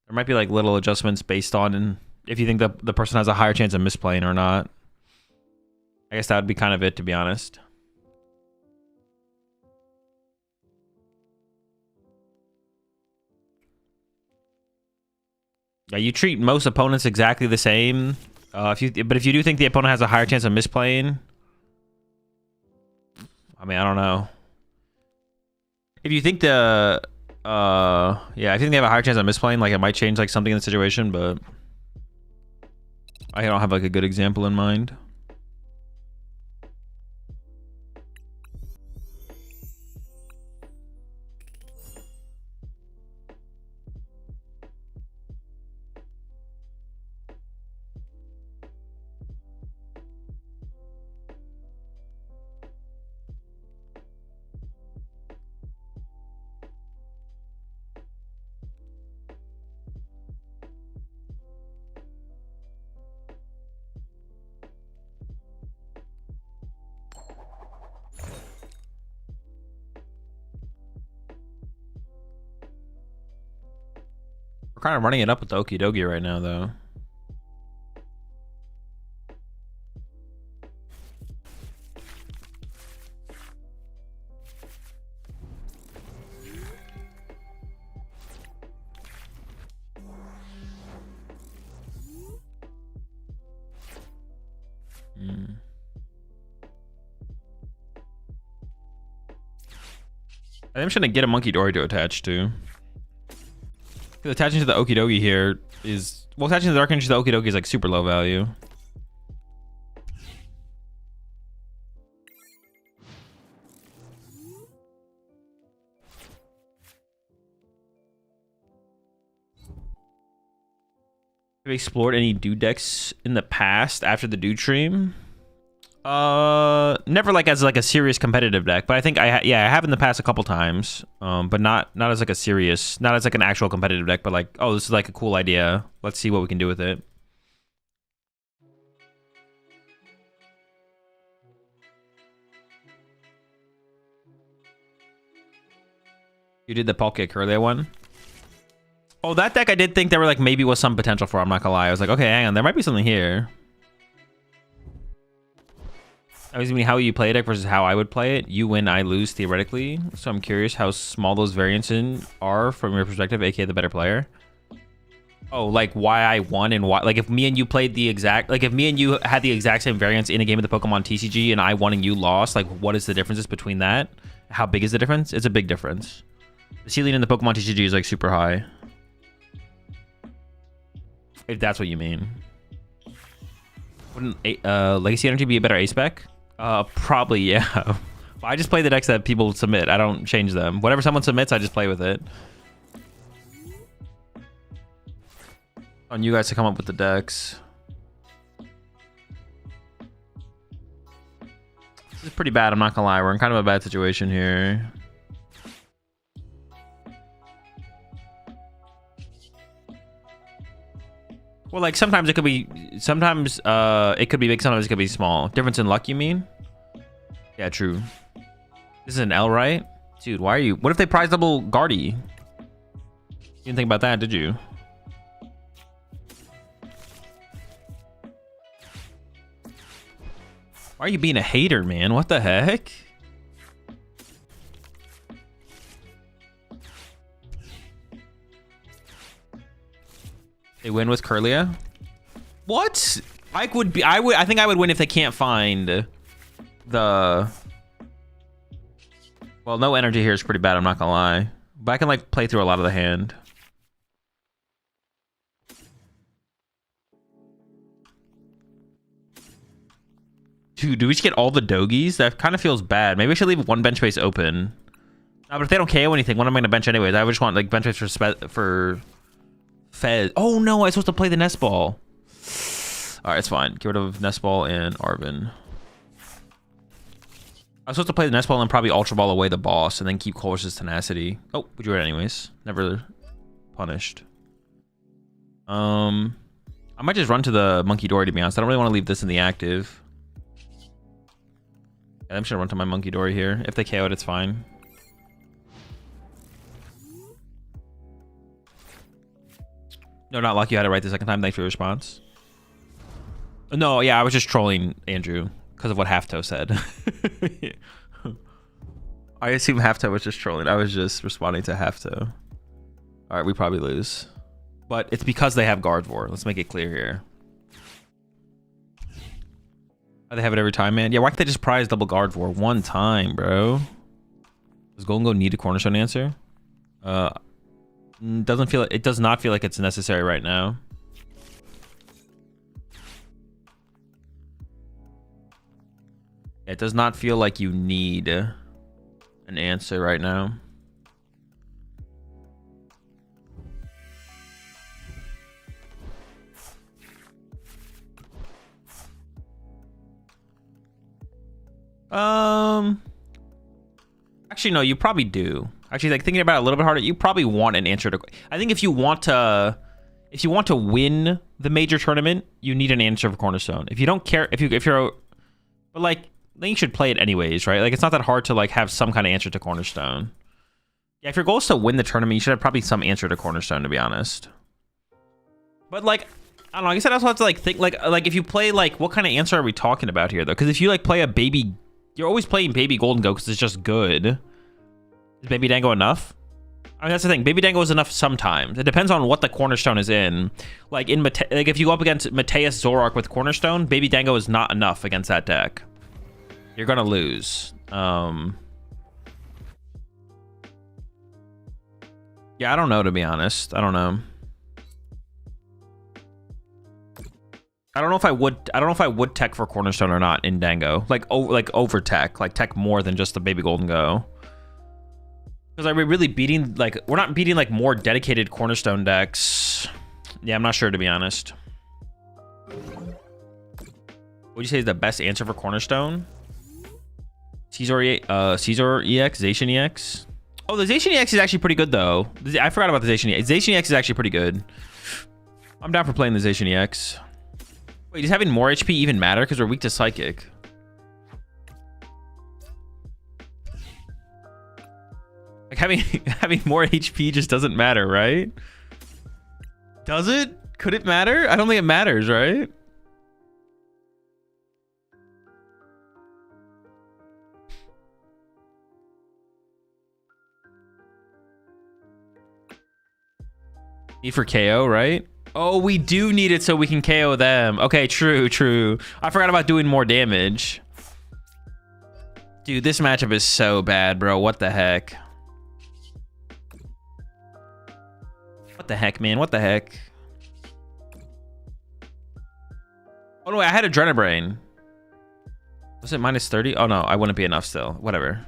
There might be like little adjustments based on if you think the person has a higher chance of misplaying or not. I guess that would be kind of it, to be honest. Yeah, you treat most opponents exactly the same. If you do think the opponent has a higher chance of misplaying, I mean, I don't know. If you think the yeah, I think they have a higher chance of misplaying, like it might change like something in the situation, but I don't have like a good example in mind. We're kind of running it up with the Okidogi right now, though. I'm just gonna get a Monkey-Dory to attach to. Because attaching to the Okidogi here is... Well, attaching to the Dark Energy to the Okidogi is like super low value. Have you explored any DooD decks in the past after the DooD stream? Never like as like a serious competitive deck, but I think I have in the past a couple times. But not as like a serious, not as like an actual competitive deck, but like, oh, this is like a cool idea. Let's see what we can do with it. You did the Palkia Curly one? Oh, that deck I did think there were like maybe was some potential for. I'm not gonna lie. I was like, okay, hang on, there might be something here. I was mean, how you play a deck versus how I would play it. You win, I lose theoretically. So I'm curious how small those variances are from your perspective, aka the better player. Oh, like why I won and why, like if me and you played the exact, like if me and you had the exact same variance in a game of the Pokemon TCG and I won and you lost, like what is the differences between that? How big is the difference? It's a big difference. The ceiling in the Pokemon TCG is like super high. If that's what you mean. Wouldn't Legacy Energy be a better ace spec? Probably, yeah. I just play the decks that people submit. I don't change them. Whatever someone submits, I just play with it. On you guys to come up with the decks. This is pretty bad, I'm not gonna lie. We're in kind of a bad situation here. Well, like sometimes it could be, sometimes it could be big, sometimes it could be small. Difference in luck, you mean? Yeah, true. This is an L, right? Dude, why are you? What if they prize double Guardy? You didn't think about that, did you? Why are you being a hater, man? What the heck? They win with Curlia? What? I think I would win if they can't find the... Well, no energy here is pretty bad, I'm not gonna lie. But I can like play through a lot of the hand. Dude, do we just get all the Doggies? That kind of feels bad. Maybe we should leave one bench space open. No, but if they don't KO anything, what am I gonna bench anyways? I would just want like bench space for Fez. Oh no, I'm supposed to play the Nest Ball. Alright, it's fine. Get rid of Nest Ball and Arvin. I was supposed to play the Nest Ball and probably Ultra Ball away the boss and then keep Colress's Tenacity. Oh, we drew it anyways. Never punished. I might just run to the Monkey-Dory, to be honest. I don't really want to leave this in the active. Yeah, I'm just gonna run to my Monkey-Dory here. If they KO it, it's fine. No, not lucky. You had it right the second time. Thanks for your response. No, yeah, I was just trolling Andrew because of what Halftoe said. I assume Halftoe was just trolling. I was just responding to Halftoe. All right, we probably lose. But it's because they have Gardevoir. Let's make it clear here. They have it every time, man. Yeah, why can't they just prize double guard for one time, bro? Does Golden Go need a cornerstone answer? It does not feel like it's necessary right now. It does not feel like you need an answer right now. Actually, no, you probably do. Actually, like thinking about it a little bit harder, you probably want an answer to. I think if you want to win the major tournament, you need an answer for Cornerstone. If you don't care, if you're, but like, then you should play it anyways, right? Like, it's not that hard to like have some kind of answer to Cornerstone. Yeah, if your goal is to win the tournament, you should have probably some answer to Cornerstone, to be honest. But like, I don't know. I guess I also have to like think like if you play like, what kind of answer are we talking about here though? Because if you like play a baby, you're always playing Baby Golden Go because it's just good. Is Baby Dango enough? I mean, that's the thing. Baby Dango is enough sometimes. It depends on what the Cornerstone is in. Like if you go up against Mateus Zoroark with Cornerstone, Baby Dango is not enough against that deck. You're gonna lose. Yeah, I don't know, to be honest. I don't know. I don't know if I would tech for Cornerstone or not in Dango. Like over tech, like tech more than just the Baby Golden Go. Because are we really beating, like, we're not beating like more dedicated Cornerstone decks. Yeah, I'm not sure, to be honest. What would you say is the best answer for Cornerstone? Caesar EX, Zacian EX. Oh, the Zacian EX is actually pretty good though. I forgot about the Zacian EX. Zacian EX is actually pretty good. I'm down for playing the Zacian EX. Wait, does having more HP even matter? Because we're weak to Psychic. Like having more HP just doesn't matter, right? Does it? Could it matter? I don't think it matters, right? Need for KO, right? Oh, we do need it so we can KO them. Okay, true. I forgot about doing more damage. Dude, this matchup is so bad, bro. What the heck? What the heck, man? What the heck? Oh, no, I had a Adrenabrain. Was it minus 30? Oh, no, I wouldn't be enough still. Whatever.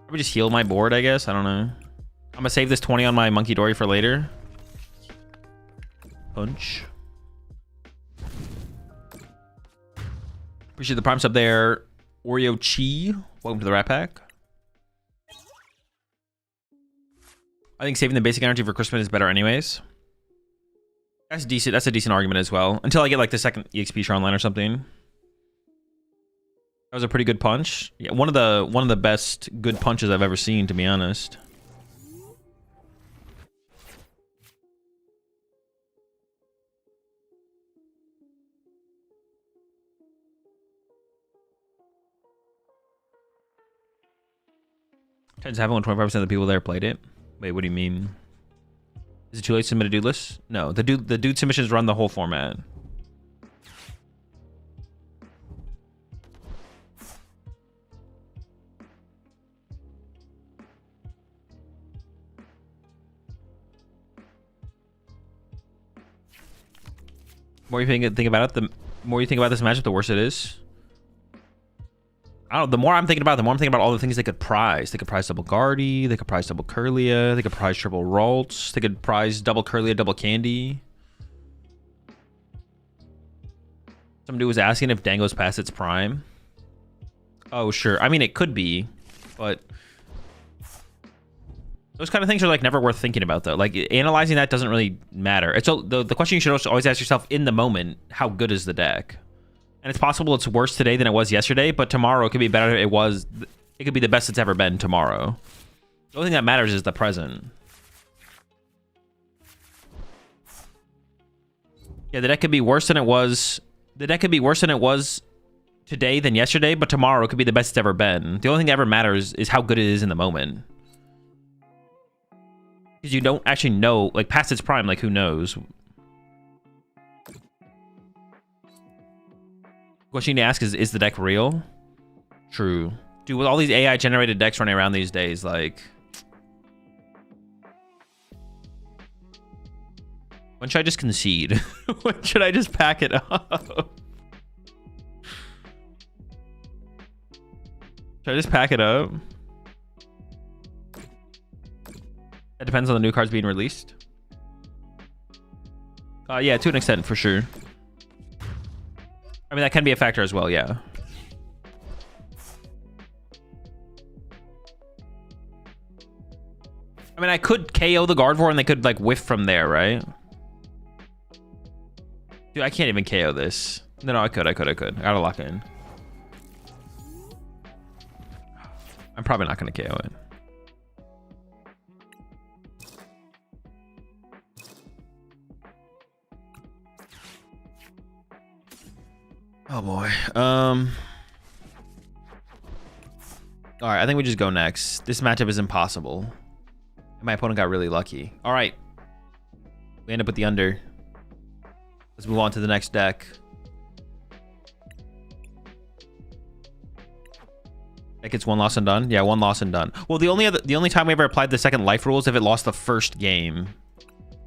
Probably just heal my board, I guess. I don't know. I'm gonna save this 20 on my Monkey Dory for later. Punch. Appreciate the prime sub there. Oreo Chi. Welcome to the Rat Pack. I think saving the basic energy for Christmas is better anyways. That's decent. That's a decent argument as well. Until I get like the second EXP shard online or something. That was a pretty good punch. Yeah, one of the best good punches I've ever seen, to be honest. Tends to happen when 25% of the people there played it. Wait, what do you mean? Is it too late to submit a dude list? No, the dude submissions run the whole format. The more you think about it, the more you think about this matchup, the worse it is. I don't know, the more I'm thinking about it, the more I'm thinking about all the things they could prize. They could prize double Guardy, they could prize double Curlia, they could prize triple Ralts, they could prize double Curlia, double Candy. Somebody was asking if Dango's past its prime. Oh, sure. I mean, it could be, but those kind of things are like never worth thinking about though. Like analyzing that doesn't really matter. It's the question you should always ask yourself in the moment, how good is the deck? And it's possible it's worse today than it was yesterday, but tomorrow it could be better. It could be the best it's ever been tomorrow. The only thing that matters is the present. Yeah, the deck could be worse than it was. The deck could be worse than it was today than yesterday, but tomorrow it could be the best it's ever been. The only thing that ever matters is how good it is in the moment. Because you don't actually know, like past its prime, like who knows? Question you need to ask is the deck real? True. Dude, with all these AI generated decks running around these days, like... When should I just concede? When should I just pack it up? Should I just pack it up? That depends on the new cards being released. Yeah, to an extent, for sure. I mean, that can be a factor as well, yeah. I mean, I could KO the Gardevoir and they could, like, whiff from there, right? Dude, I can't even KO this. No, I could. I gotta lock in. I'm probably not gonna KO it. Oh boy. All right, I think we just go next. This matchup is impossible. My opponent got really lucky. All right. We end up with the under. Let's move on to the next deck. Deck gets 1 loss and done. Yeah, 1 loss and done. Well, the only time we ever applied the second life rule is if it lost the first game.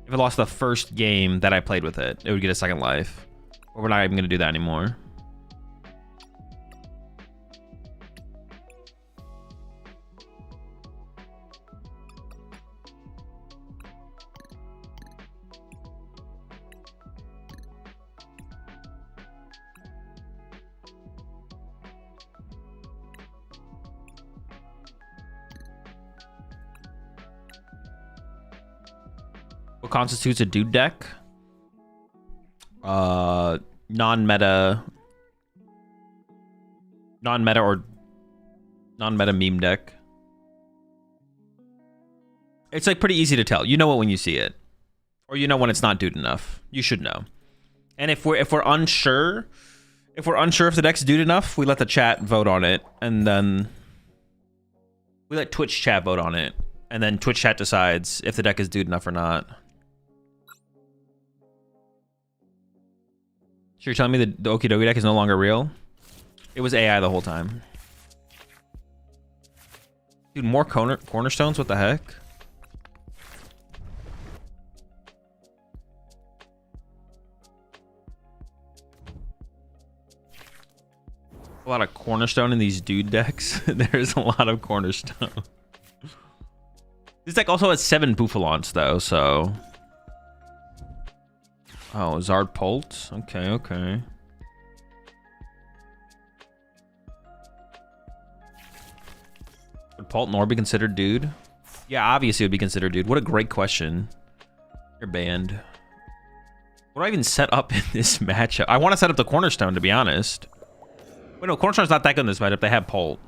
If it lost the first game that I played with it, it would get a second life. But we're not even gonna do that anymore. What constitutes a DooD deck? Non-meta or non-meta meme deck. It's like pretty easy to tell. You know it when you see it, or you know when it's not DooD enough. You should know. And if we're unsure if the deck's DooD enough, we let the chat vote on it, and then we let Twitch chat vote on it, and then Twitch chat decides if the deck is DooD enough or not. So you're telling me the Okidogi deck is no longer real? It was AI the whole time. Dude, more cornerstones? What the heck? A lot of cornerstone in these DooD decks. There's a lot of cornerstone. This deck also has 7 Bouffalants though, so... Oh, Dragapult. Okay. Would Paltnor be considered DooD? Yeah, obviously it would be considered DooD. What a great question. You're banned. What do I even set up in this matchup? I want to set up the Cornerstone, to be honest. Wait, no, Cornerstone's not that good in this matchup. They have Pult.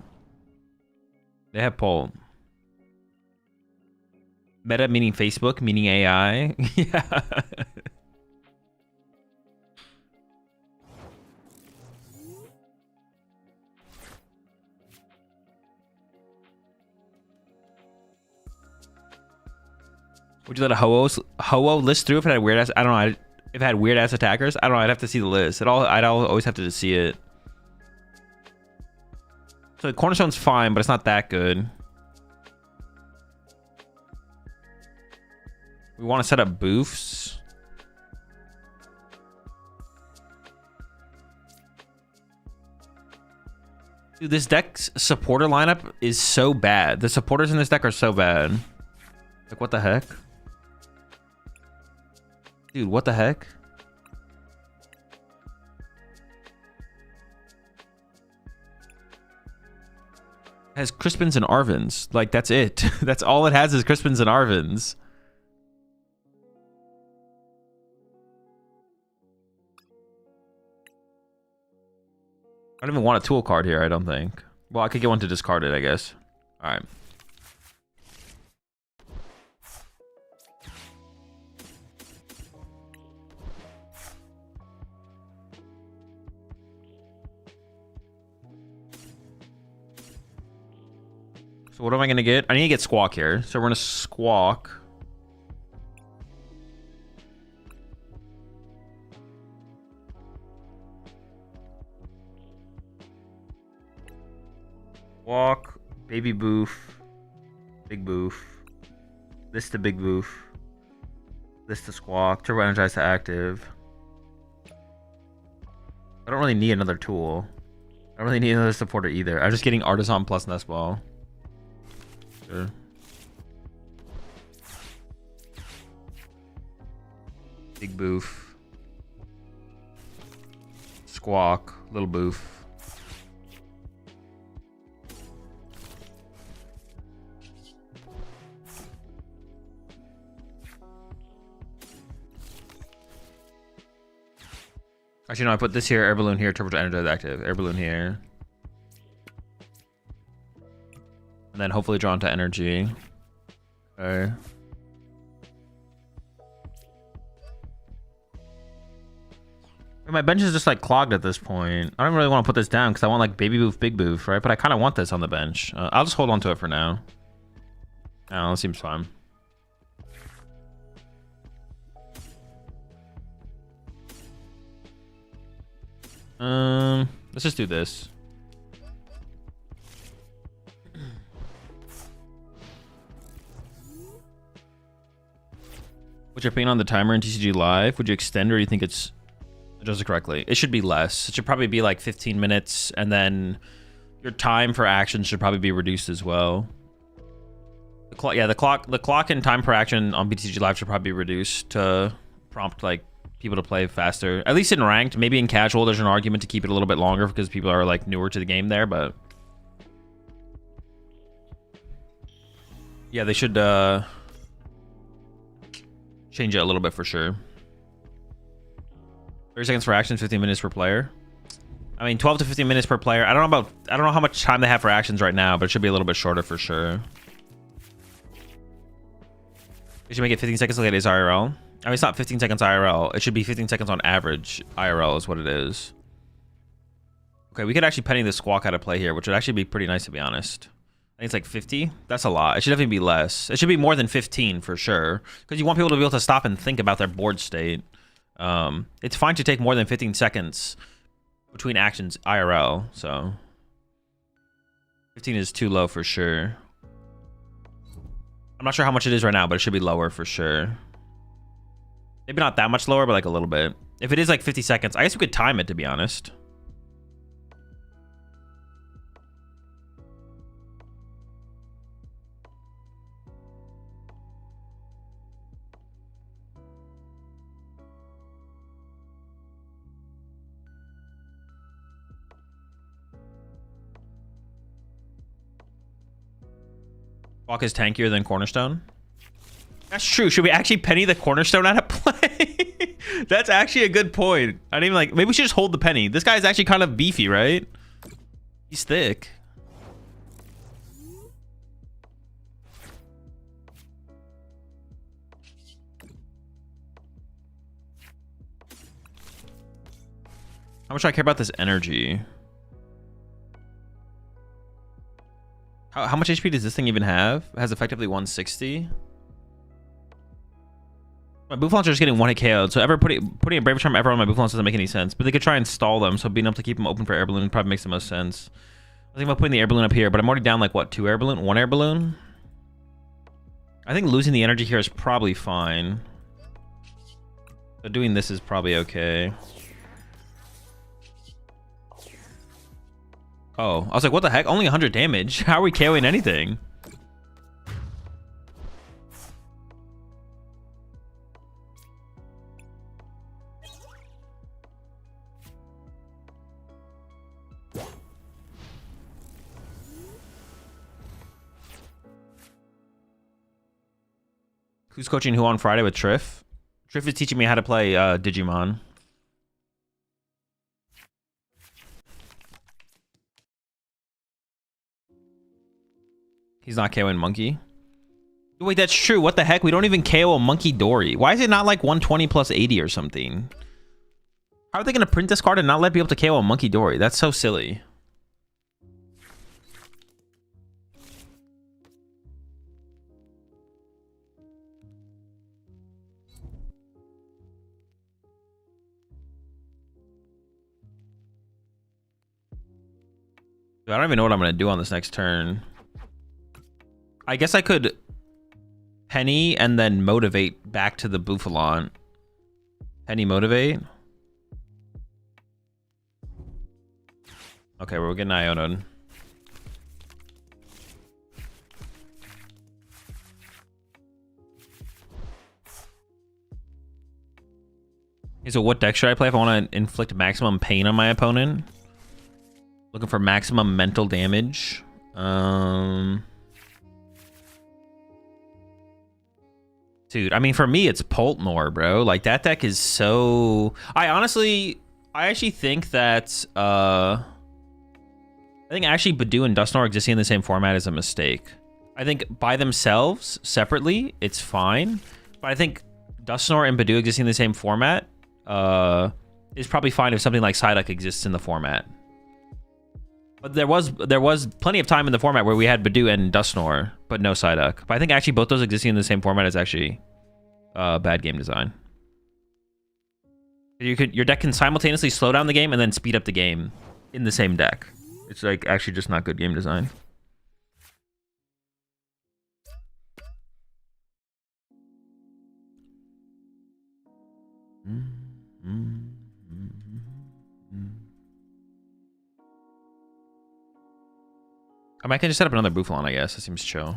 Meta meaning Facebook, meaning AI. Yeah. Would you let a Ho-Oh list through if it had weird ass? I don't know. If it had weird ass attackers, I don't know. I'd have to see the list. I'd always have to just see it. So the Cornerstone's fine, but it's not that good. We want to set up boofs. Dude, this deck's supporter lineup is so bad. The supporters in this deck are so bad. Like, what the heck? Dude, what the heck? It has Crispins and Arvins. Like, that's it. That's all it has is Crispins and Arvins. I don't even want a tool card here, I don't think. Well, I could get one to discard it, I guess. All right. So what am I going to get? I need to get Squawk here. So we're going to Squawk. Walk, baby boof, big boof. This to big boof. This to squawk. Turbo energize to active. I don't really need another tool. I don't really need another supporter either. I'm just getting Artisan plus Nest Ball. Sure. Big boof. Squawk. Little boof. Actually, no, I put this here, air balloon here, turbo to energize active, air balloon here. And then hopefully draw into energy. Okay. My bench is just like clogged at this point. I don't really want to put this down because I want like baby boof, big boof, right? But I kind of want this on the bench. I'll just hold on to it for now. Oh, that seems fine. Let's just do this. What's your opinion on the timer in TCG Live? Would you extend or do you think it does it correctly? It should be less. It should probably be like 15 minutes, and then your time for action should probably be reduced as well. The clock and time per action on BTG Live should probably be reduced to prompt like people to play faster. At least in ranked. Maybe in casual there's an argument to keep it a little bit longer because people are like newer to the game there, but yeah, they should change it a little bit for sure. 30 seconds for actions, 15 minutes per player. I mean 12 to 15 minutes per player. I don't know how much time they have for actions right now, but it should be a little bit shorter for sure. We should make it 15 seconds like it is IRL. I mean, it's not 15 seconds IRL. It should be 15 seconds on average IRL is what it is. Okay, we could actually penny the squawk out of play here, which would actually be pretty nice to be honest. I think it's like 50. That's a lot. It should definitely be less. It should be more than 15 for sure, because you want people to be able to stop and think about their board state. It's fine to take more than 15 seconds between actions IRL, so 15 is too low for sure. I'm not sure how much it is right now, but it should be lower for sure. Maybe not that much lower, but like a little bit. If it is like 50 seconds, I guess we could time it to be honest. Walk is tankier than Cornerstone. That's true. Should we actually penny the Cornerstone out of play? That's actually a good point. I didn't even like. Maybe we should just hold the penny. This guy's actually kind of beefy, right? He's thick. How much do I care about this energy? How much HP does this thing even have? It has effectively 160. My Boof Launcher is getting 1 hit KO'd, so ever putting a Brave Charm ever on my Boof Launcher doesn't make any sense. But they could try and stall them, so being able to keep them open for Air Balloon probably makes the most sense. I think about putting the Air Balloon up here, but I'm already down like what, 2 Air Balloon? 1 Air Balloon? I think losing the energy here is probably fine. So doing this is probably okay. Oh, I was like, what the heck? Only 100 damage? How are we KOing anything? Who's coaching who on Friday with Triff? Triff is teaching me how to play Digimon. He's not KOing Monkey. Wait, that's true. What the heck? We don't even KO a Monkey Dory. Why is it not like 120 plus 80 or something? How are they going to print this card and not let me able to KO a Monkey Dory? That's so silly. I don't even know what I'm going to do on this next turn. I guess I could Penny and then Motivate back to the Bouffalon. Penny Motivate. Okay, we're getting Iono'd. So what deck should I play if I want to inflict maximum pain on my opponent? Looking for maximum mental damage. Dude, I mean, for me, it's Poltnor, bro. Like, that deck is so... I actually think that... I think actually Badoo and Dusknoir existing in the same format is a mistake. I think by themselves, separately, it's fine. But I think Dusknoir and Badoo existing in the same format is probably fine if something like Psyduck exists in the format. But there was plenty of time in the format where we had Badoo and Dusknoir, but no Psyduck. But I think actually both those existing in the same format is actually bad game design. Your deck can simultaneously slow down the game and then speed up the game in the same deck. It's like actually just not good game design. I mean, I can just set up another Bouffalon, I guess. That seems chill.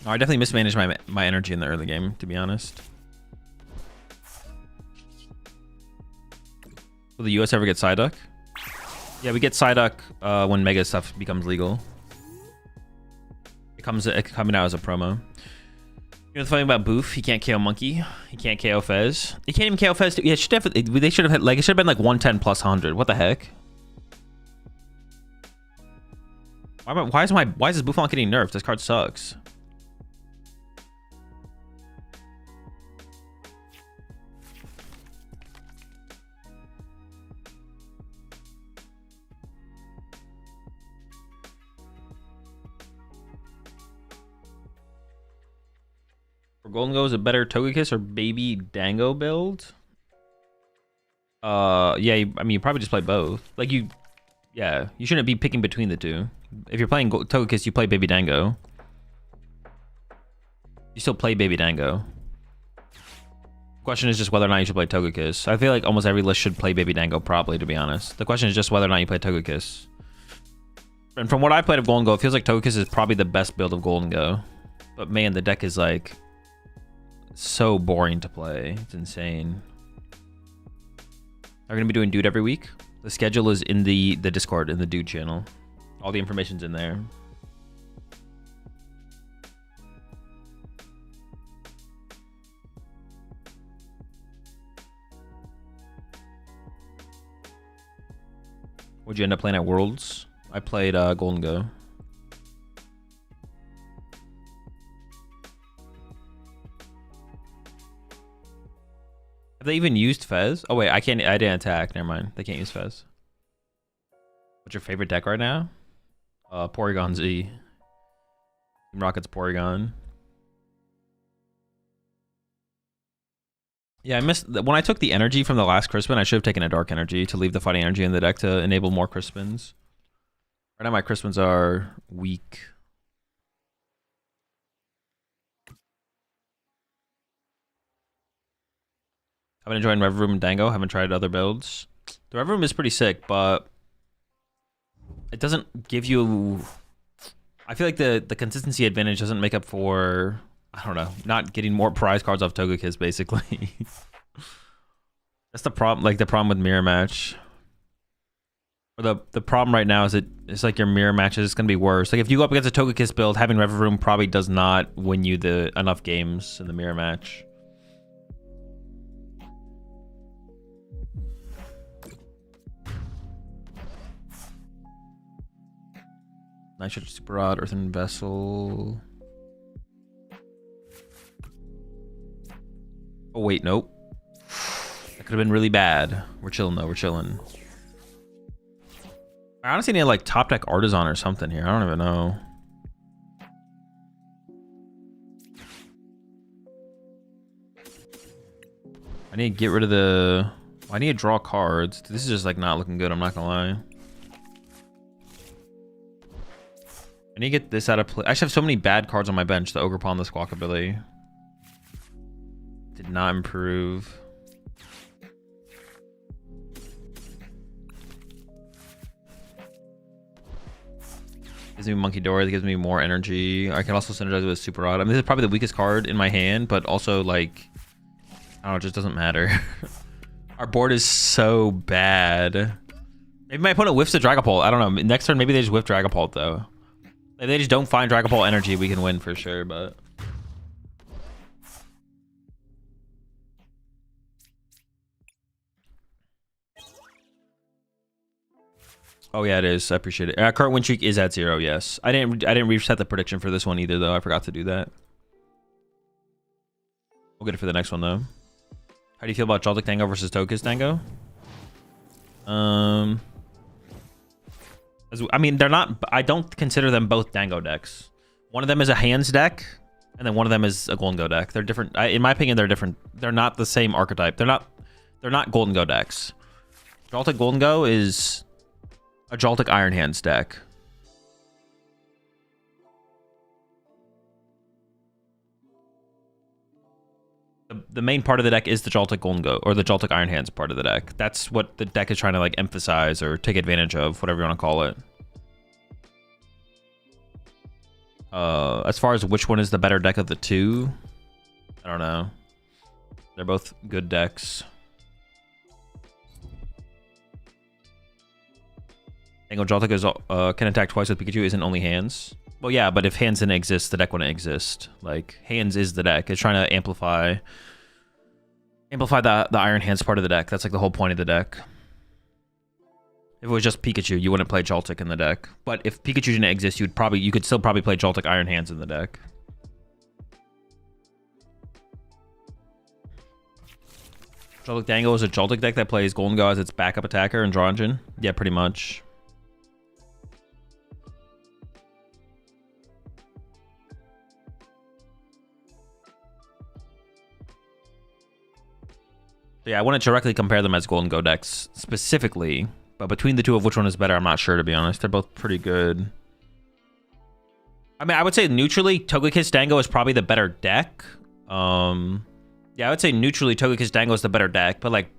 Oh, I definitely mismanaged my energy in the early game, to be honest. Will the US ever get Psyduck? Yeah, we get Psyduck when Mega stuff becomes legal. It comes coming out as a promo. You know the funny about Boof? He can't KO Monkey. He can't KO Fez. He can't even KO Fez. Yeah, it should definitely. They should have had like it should have been like 110 plus 100. What the heck? Why is this Bouffalon getting nerfed? This card sucks. Golden Go is a better Togekiss or Baby Dango build? Yeah, I mean, you probably just play both. Like, you shouldn't be picking between the two. If you're playing Togekiss, you play Baby Dango. You still play Baby Dango. The question is just whether or not you should play Togekiss. I feel like almost every list should play Baby Dango, probably, to be honest. The question is just whether or not you play Togekiss. And from what I played of Golden Go, it feels like Togekiss is probably the best build of Golden Go. But man, the deck is like... so boring to play. It's insane. Are we gonna be doing DooD every week? The schedule is in the Discord, in the DooD channel. All the information's in there. What'd you end up playing at Worlds? I played Golden Go. Have they even used Fez? Oh wait, I didn't attack. Never mind. They can't use Fez. What's your favorite deck right now? Porygon Z. Team Rocket's Porygon. Yeah, I missed when I took the energy from the last Crispin. I should have taken a Dark Energy to leave the fighting energy in the deck to enable more Crispins. Right now my Crispins are weak. I've been enjoying Rev Room and Dango. Haven't tried other builds. The Rev Room is pretty sick, but it doesn't give you... I feel like the consistency advantage doesn't make up for, I don't know, not getting more prize cards off Togekiss, basically. That's the problem, like the problem with Mirror Match. Or the problem right now is it's like your Mirror Match is going to be worse. Like if you go up against a Togekiss build, having Rev Room probably does not win you enough games in the Mirror Match. Nitrogen Super Rod, Earthen Vessel. Oh wait, nope. That could have been really bad. We're chilling though, we're chilling. I honestly need like top deck Artisan or something here. I don't even know. I need to get rid of the... I need to draw cards. This is just like not looking good, I'm not gonna lie. I need to get this out of play. I actually have so many bad cards on my bench. The Ogre Paw and the Squawkabilly did not improve. Gives me Monkey Doors, it gives me more energy. I can also synergize with Super Rod. I mean, this is probably the weakest card in my hand, but also like, I don't know, it just doesn't matter. Our board is so bad. Maybe my opponent whiffs the Dragapult. I don't know. Next turn, maybe they just whiff Dragapult though. If they just don't find Dragapult energy, we can win for sure, but... Oh yeah, it is. I appreciate it. Current win streak is at 0. Yes, I didn't reset the prediction for this one either, though. I forgot to do that. We'll get it for the next one though. How do you feel about Joltik Dango versus Togekiss Dango? I mean, they're not. I don't consider them both Dango decks. One of them is a hands deck, and then one of them is a Golden Go deck. They're different. In my opinion, they're different. They're not the same archetype. They're not Golden Go decks. Joltik Golden Go is a Joltik Iron Hands deck. The main part of the deck is the Joltik Golden Go, or the Joltik Iron Hands part of the deck. That's what the deck is trying to like emphasize or take advantage of, whatever you want to call it. As far as which one is the better deck of the two, I don't know. They're both good decks. Dango Joltik is, can attack twice with Pikachu, isn't only hands. Well, yeah, but if hands didn't exist, the deck wouldn't exist. Like, hands is the deck. It's trying to amplify the Iron Hands part of the deck. That's like the whole point of the deck. If it was just Pikachu, you wouldn't play Joltik in the deck. But if Pikachu didn't exist, you could still probably play Joltik Iron Hands in the deck. Joltik Dango is a Joltik deck that plays Golden Go as its backup attacker and draw engine. Yeah, pretty much. Yeah, I wouldn't directly compare them as Golden Go decks specifically, but between the two of which one is better, I'm not sure, to be honest. They're both pretty good. I mean, I would say neutrally, Togekiss Dango is probably the better deck. Yeah, I would say neutrally, Togekiss Dango is the better deck, but like,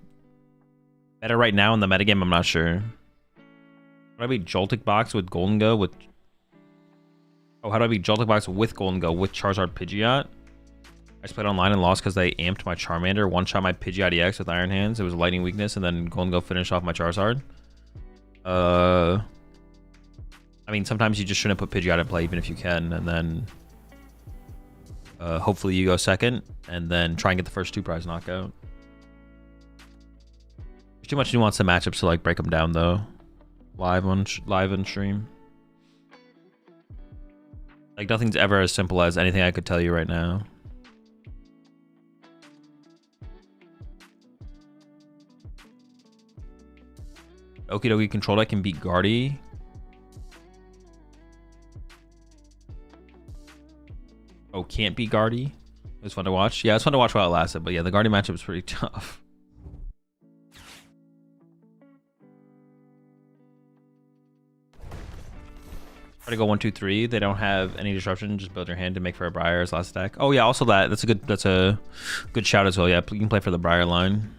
better right now in the metagame, I'm not sure. How do I beat Joltik Box with Golden Go with... Oh, how do I beat Joltik Box with Golden Go with Charizard Pidgeot? I just played online and lost because they amped my Charmander, one-shot my Pidgeot EX with Iron Hands. It was a lightning weakness, and then Golden Go finished off my Charizard. I mean, sometimes you just shouldn't put Pidgeot in play, even if you can, and then hopefully you go second, and then try and get the first 2 prize knockout. There's too much nuance to matchups to like break them down though, live on stream. Like nothing's ever as simple as anything I could tell you right now. Okidogi control deck can beat Guardy. Oh, can't beat Guardy. It was fun to watch. Yeah, it was fun to watch while it lasted, but yeah, the Guardy matchup was pretty tough. Try to go 1, 2, 3. They don't have any disruption. Just build your hand to make for a Briar as last attack. Oh yeah, also that's a good shout as well. Yeah, you can play for the Briar line.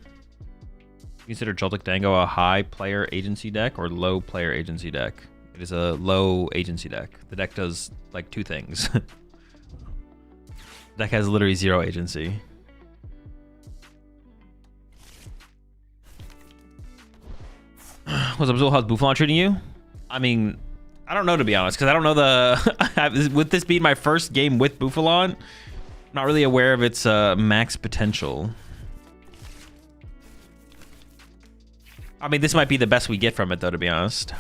Consider Joltik Dango a high player agency deck or low player agency deck? It is a low agency deck. The deck does like 2 things. The deck has literally 0 agency. What's up, Zul? How's Buffalon treating you? I mean, I don't know, to be honest, because I don't know the... with this being my first game with Buffalon, I'm not really aware of its max potential. I mean, this might be the best we get from it, though, to be honest.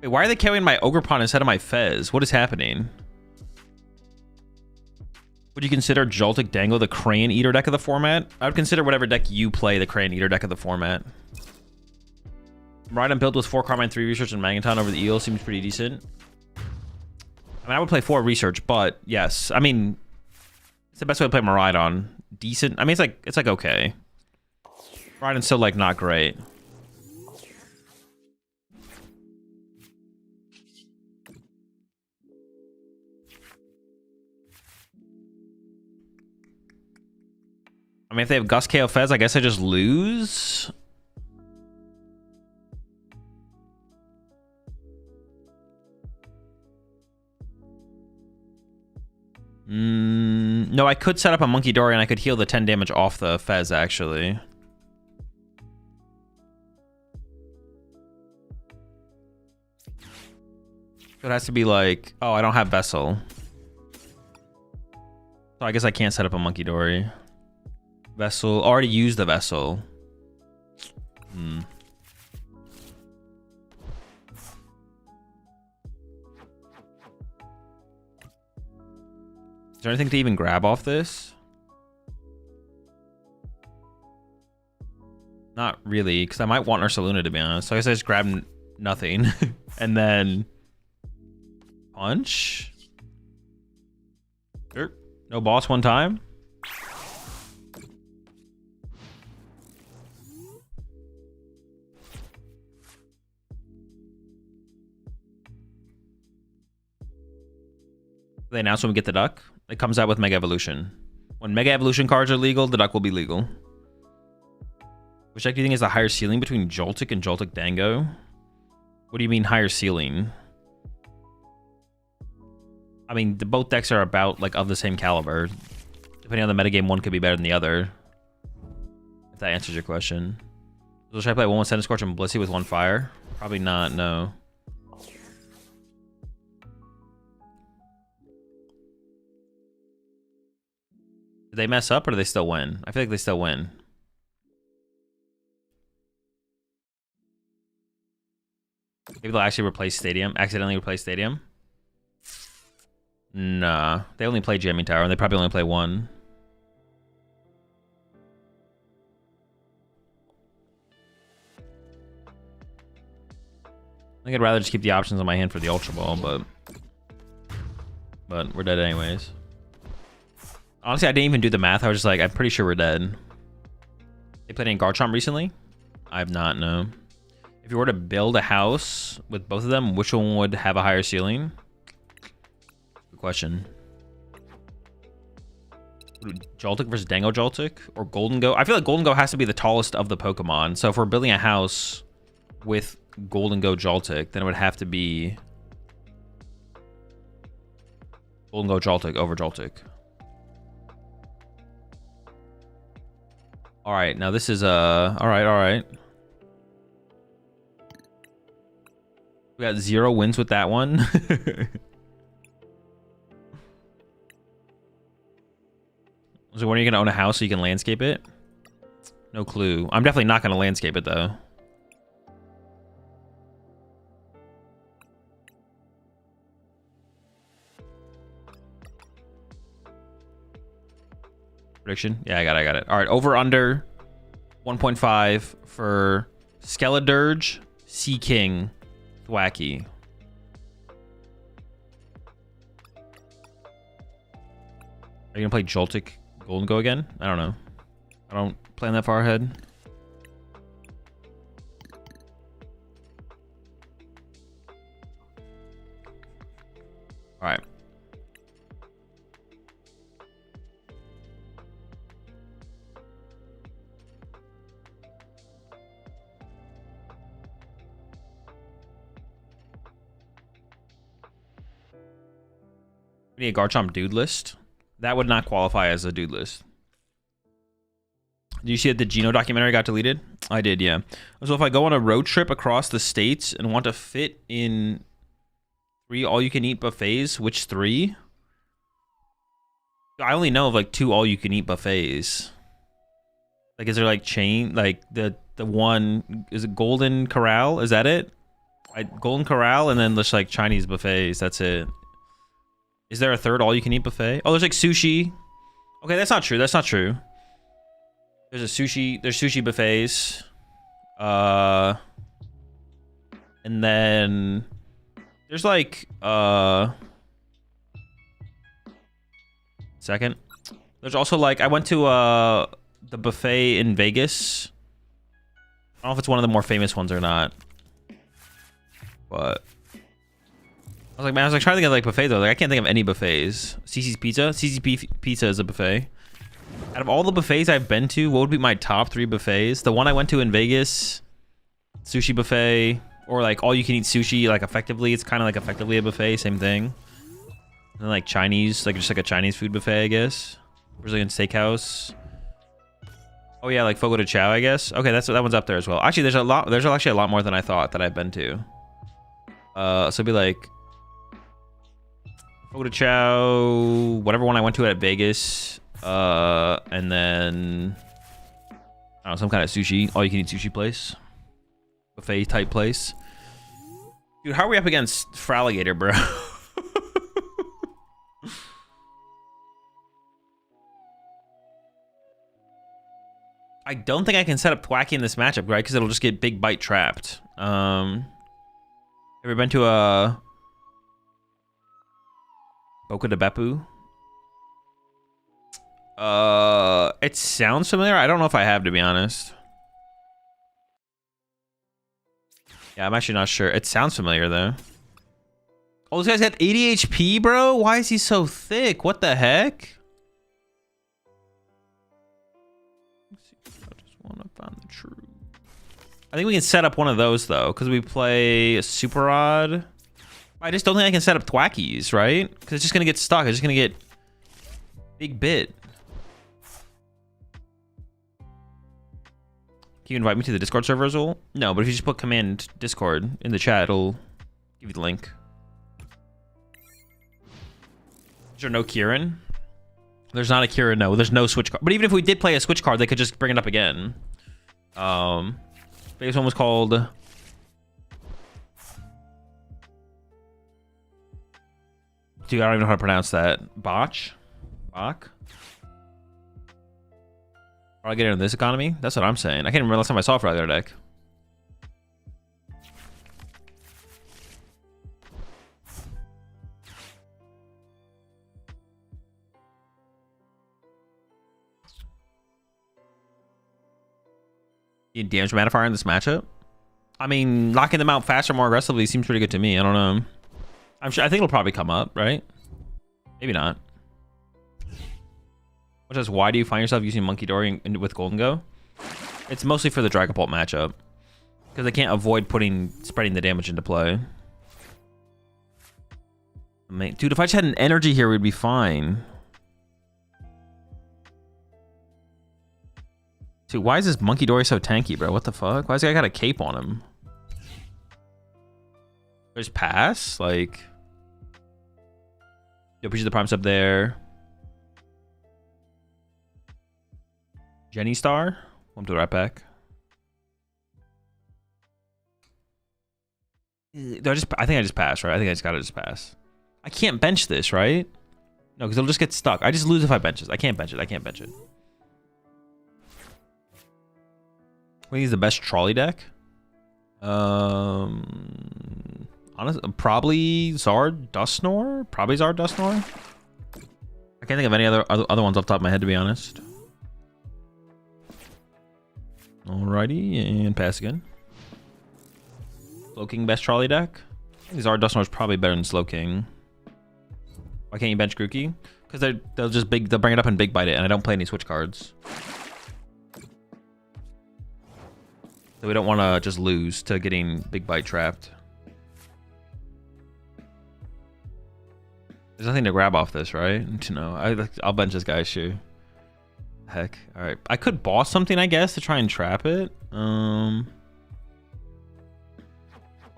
Wait, why are they carrying my Ogerpon instead of my Fez? What is happening? Would you consider Joltik Dango the Crayon Eater deck of the format? I would consider whatever deck you play the Crayon Eater deck of the format. Right, I'm built with 4 Carmine, 3 Research, and Magneton over the Eel. Seems pretty decent. I mean, I would play 4 Research, but yes. I mean, it's the best way to play Miraidon. Decent. I mean, it's like okay. Rhydon's still like not great. I mean, if they have Gust KO Fez, I guess I just lose. No, I could set up a Monkey Dory and I could heal the 10 damage off the Fez, actually. So it has to be like... Oh, I don't have Vessel. So I guess I can't set up a Monkey Dory. Vessel. Already used the Vessel. Is there anything to even grab off this? Not really, because I might want Ursaluna, to be honest. So I guess I just grab nothing. And then... Punch? Sure. No boss one time? They announce when we get the duck. It comes out with Mega Evolution. When Mega Evolution cards are legal, the duck will be legal. Which deck do you think is the higher ceiling between Joltik and Joltik Dango? What do you mean higher ceiling? I mean, both decks are about like of the same caliber. Depending on the metagame, one could be better than the other. If that answers your question. So should I play one with Centiskorch and Blissey with one fire? Probably not, no. Did they mess up or do they still win? I feel like they still win. Maybe they'll actually replace Stadium. Accidentally replace Stadium. Nah. They only play Jamming Tower and they probably only play one. I think I'd rather just keep the options on my hand for the Ultra Ball, but we're dead anyways. Honestly, I didn't even do the math. I was just like, I'm pretty sure we're dead. They played any Garchomp recently? I have not, no. If you were to build a house with both of them, which one would have a higher ceiling? Good question. Joltik versus Dango Joltik? Or Golden Go? I feel like Golden Go has to be the tallest of the Pokemon. So if we're building a house with Golden Go Joltik, then it would have to be Golden Go Joltik over Joltik. All right, now this is all right. We got 0 wins with that one. So when are you gonna own a house so you can landscape it? No clue. I'm definitely not gonna landscape it though. Prediction? Yeah, I got it. All right, over under 1.5 for Skeledirge, Seaking, Thwacky. Are you gonna play Joltik Golden Go again? I don't know. I don't plan that far ahead. All right. We need a Garchomp dude list. That would not qualify as a dude list. Did you see that the Geno documentary got deleted? I did, yeah. So if I go on a road trip across the states and want to fit in 3 all-you-can-eat buffets, which 3? I only know of like 2 all-you-can-eat buffets. Like, is there like chain? Like the one, is it Golden Corral? Is that it? Golden Corral and then there's like Chinese buffets. That's it. Is there a 3rd all-you-can-eat buffet? Oh, there's like sushi. Okay, that's not true. That's not true. There's sushi buffets. And then there's like second. There's also like I went to the buffet in Vegas don't know if it's one of the more famous ones or not. But I was like, man, I was like trying to think of like buffet though. Like I can't think of any buffets. Cece's Pizza. Pizza is a buffet. Out of all the buffets I've been to, what would be my top 3 buffets? The one I went to in Vegas, sushi buffet, or like all you can eat sushi. Like effectively, it's kind of like effectively a buffet, same thing. And then like Chinese, like just like a Chinese food buffet, I guess. Brazilian steakhouse. Oh yeah, like Fogo de Chao, I guess. Okay, that one's up there as well. Actually, there's actually a lot more than I thought that I've been to. So it'd be like Fogo de Chao, whatever one I went to at Vegas, and then I don't know, some kind of sushi, all you can eat sushi place, buffet type place. Dude, how are we up against Fraligator, bro? I don't think I can set up Thwacky in this matchup, right? Because it'll just get Big Bite trapped. Ever been to a Boca de Beppu? It sounds familiar. I don't know if I have, to be honest. Yeah, I'm actually not sure. It sounds familiar though. Oh, this guy's got 80 HP, bro. Why is he so thick? What the heck? True. I think we can set up one of those though, because we play a Super Rod. I just don't think I can set up Thwackies, right? Because it's just gonna get stuck. It's just gonna get big bit. Can you invite me to the Discord server, Azul? No, but if you just put command Discord in the chat, it'll give you the link. Is there no Kieran? There's not a Kieran, no. There's no switch card. But even if we did play a switch card, they could just bring it up again. Biggest one was called dude, I don't even know how to pronounce that. Bach? I'll get it in this economy? That's what I'm saying. I can't remember the last time I saw a Fraligator deck. You damage Manafire in this matchup? I mean, knocking them out faster, more aggressively seems pretty good to me. I don't know. I'm sure. I think it'll probably come up, right? Maybe not. Which is, why do you find yourself using Monkey Dory with Golden Go? It's mostly for the Dragapult matchup, because they can't avoid spreading the damage into play. Dude, if I just had an energy here, we'd be fine. Dude, why is this Monkey Dory so tanky, bro? What the fuck? Why is this guy got a cape on him? There's pass? Like... Yo, appreciate the prime sub there. Jenny Star? Welcome to the right back. I think I just passed, right? I think I just gotta just pass. I can't bench this, right? No, because it'll just get stuck. I just lose if I bench this. I can't bench it. I can't bench it. I think he's the best trolley deck. Honestly, probably Zard Dusknoir. Probably Zard Dusknoir. I can't think of any other ones off the top of my head, to be honest. Alrighty, and pass again. Slowking best trolley deck. I think Zard Dusknoir is probably better than Slowking. Why can't you bench Grookey? Because they'll bring it up and big bite it, and I don't play any switch cards. So we don't want to just lose to getting big bite trapped. There's nothing to grab off this, right? No, I'll bench this guy's shoe. Heck. All right. I could boss something, I guess, to try and trap it. Or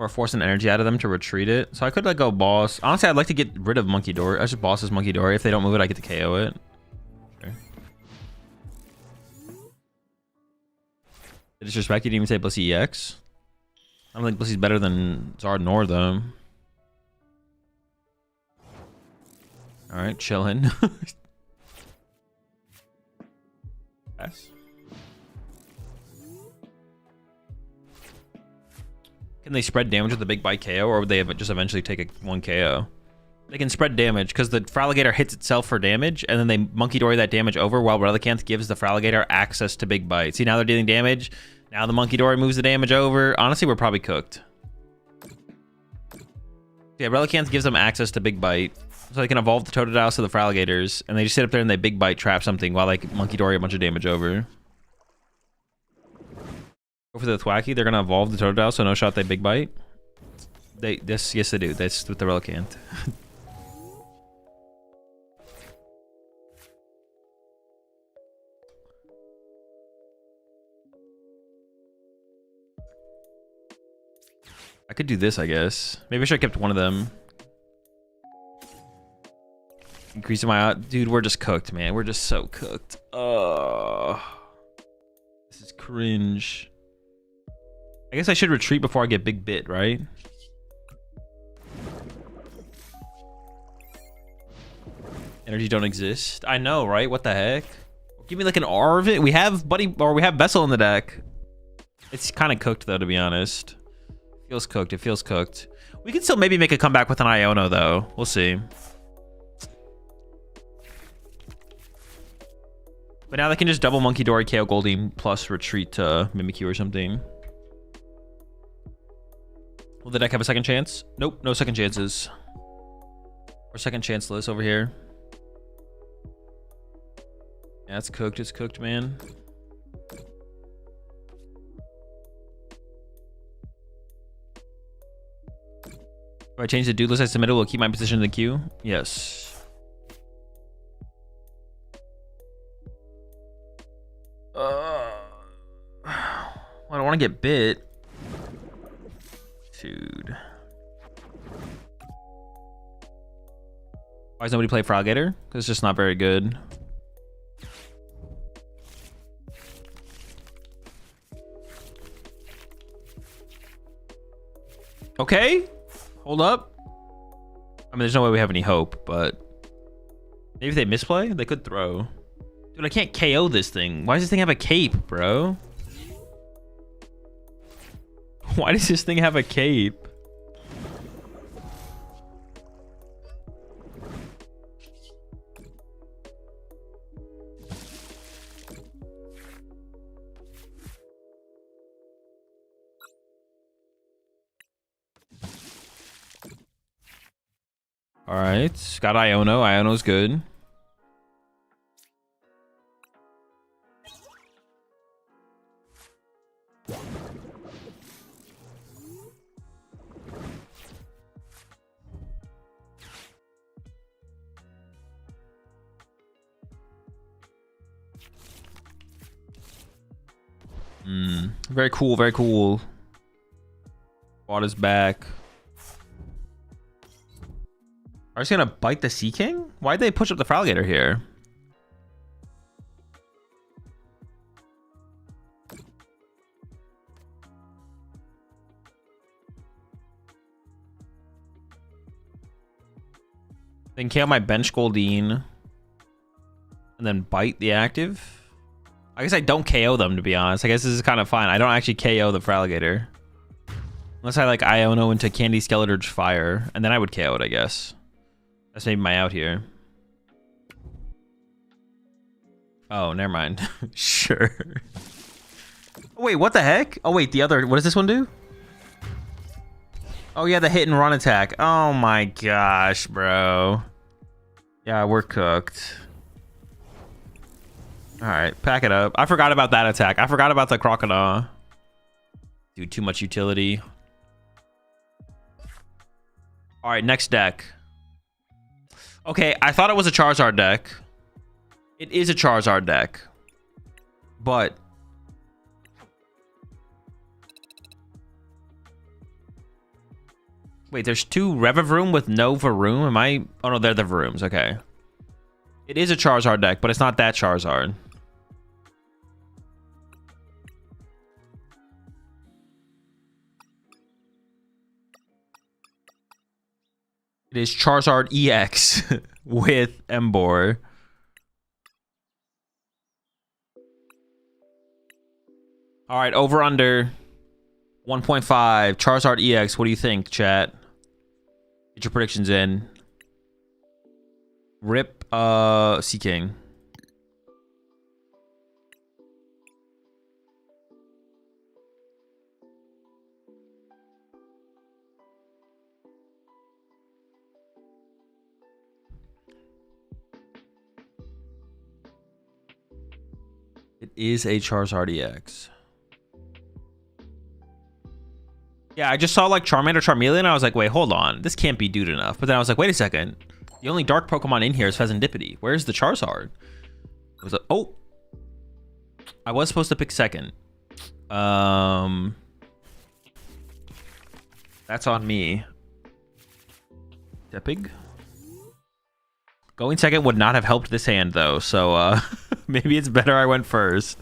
force an energy out of them to retreat it. So I could go boss. Honestly, I'd like to get rid of Monkey Dory. I should boss this Monkey Dory. If they don't move it, I get to KO it. Sure. Disrespect, you didn't even say Blissey EX. I don't think Blissey's better than Zard Nor, though. Alright, chillin'. Pass. Can they spread damage with the big bite KO, or would they just eventually take one KO? They can spread damage because the Fraligator hits itself for damage, and then they Monkey Dory that damage over while Relicanth gives the Fraligator access to big bite. See, now they're dealing damage. Now the Monkey Dory moves the damage over. Honestly, we're probably cooked. Yeah, Relicanth gives them access to Big Bite. So they can evolve the Totodiles to the Fraligators. And they just sit up there and they Big Bite trap something while like Monkey Dory a bunch of damage over. Go for the Thwacky. They're going to evolve the Totodile, so no shot they Big Bite. Yes, they do. That's with the Relicanth. I could do this, I guess. Maybe I should have kept one of them. Increasing my... Dude, we're just cooked, man. We're just so cooked. This is cringe. I guess I should retreat before I get big bit, right? Energy don't exist. I know, right? What the heck? Give me like an R of it. We have Buddy... Or we have Vessel in the deck. It's kind of cooked, though, to be honest. Feels cooked. It feels cooked. We can still maybe make a comeback with an Iono, though. We'll see. But now they can just double Monkey Dory, KO Goldeen, plus retreat to Mimikyu or something. Will the deck have a second chance? Nope, no second chances. Or second chanceless over here. Yeah, it's cooked. It's cooked, man. If I change the dude list I submitted, will it keep my position in the queue? Yes. I don't want to get bit. Dude. Why does nobody play Froggator? Because it's just not very good. Okay. Hold up. I mean, there's no way we have any hope, but maybe if they misplay, they could throw. Dude, I can't KO this thing. Why does this thing have a cape, bro? Why does this thing have a cape? All right, got Iono. Iono's good. Very cool, very cool. Water's back. Are they gonna bite the Seaking? Why'd they push up the Fraligator here? Then KO my bench Goldeen. And then bite the active. I guess I don't KO them, to be honest. I guess this is kind of fine. I don't actually KO the Fraligator. Unless I like Iono into Candy Skeledirge Fire. And then I would KO it, I guess. That's maybe my out here. Oh, never mind. Sure. Oh, wait, what the heck? Oh, wait, the other... What does this one do? Oh, yeah, the hit and run attack. Oh, my gosh, bro. Yeah, we're cooked. All right, pack it up. I forgot about that attack. I forgot about the Crocodile. Dude, too much utility. All right, next deck. Okay, I thought it was a Charizard deck. It is a Charizard deck. But... Wait, there's two Revavroom with no Varoom? Am I... Oh, no, they're the Varooms. Okay. It is a Charizard deck, but it's not that Charizard. It is Charizard EX with Emboar. All right, over under 1.5 Charizard EX. What do you think, chat? Get your predictions in. Rip Seaking. It is a Charizard EX. Yeah, I just saw like Charmander, Charmeleon, and I was like, wait, hold on. This can't be DooD enough. But then I was like, wait a second. The only dark Pokemon in here is Pheasantipity. Where's the Charizard? It was oh. I was supposed to pick second. That's on me. Tepig. Going second would not have helped this hand though, so maybe it's better I went first.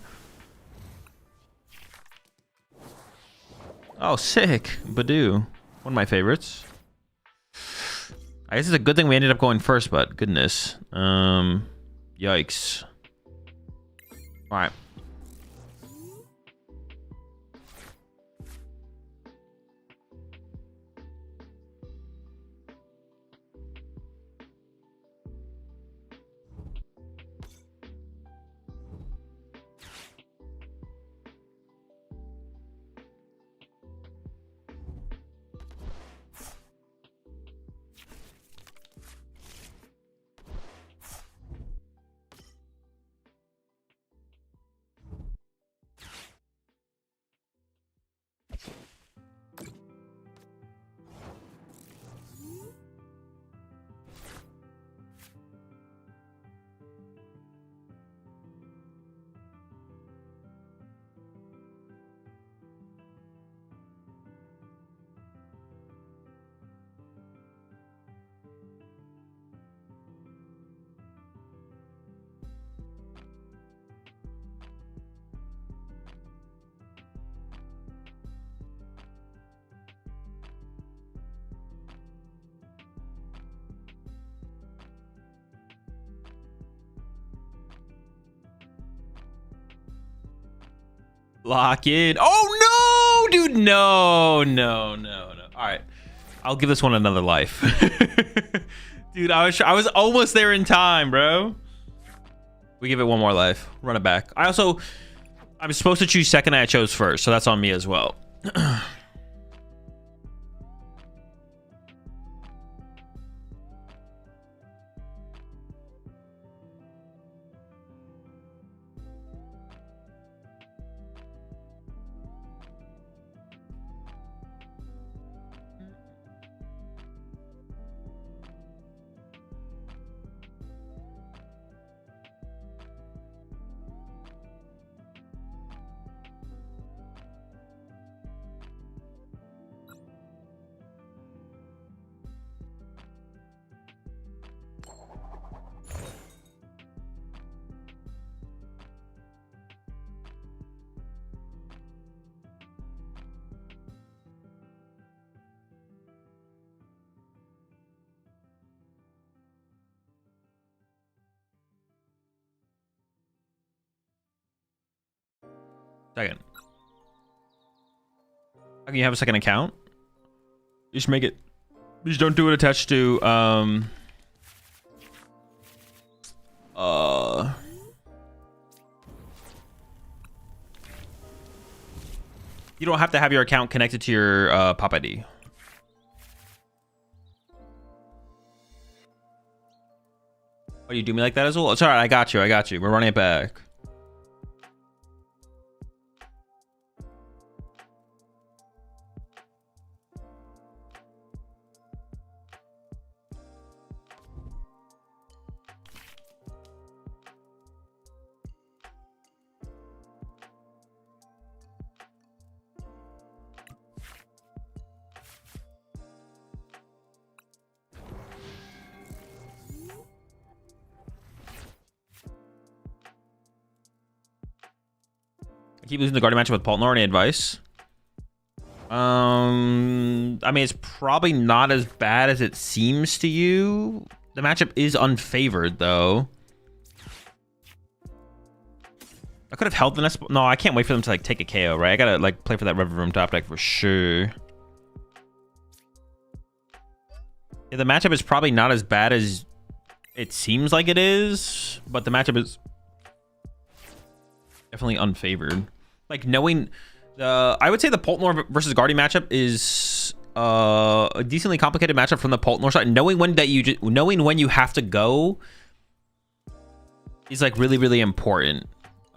Oh, sick. Badoo. One of my favorites. I guess it's a good thing we ended up going first, but goodness. Yikes. Alright. Lock in. Oh no, dude. No. All right. I'll give this one another life. Dude, I was almost there in time, bro. We give it one more life. Run it back. I'm supposed to choose second and I chose first, so that's on me as well. Second. How can you have a second account? You just make it. You just don't do it attached to you don't have to have your account connected to your Pop ID. Oh, you do me like that as well? It's all right. I got you. We're running it back. Keep losing the Guardian matchup with Paltnor. Any advice? I mean, it's probably not as bad as it seems to you. The matchup is unfavored, though. I could have held the next. No, I can't wait for them to like take a KO, right? I gotta like play for that Rev Room top deck for sure. Yeah, the matchup is probably not as bad as it seems like it is, but the matchup is definitely unfavored. Like knowing I would say the Paltnor versus Guardian matchup is a decently complicated matchup from the Paltnor side. Knowing when you have to go is like really, really important.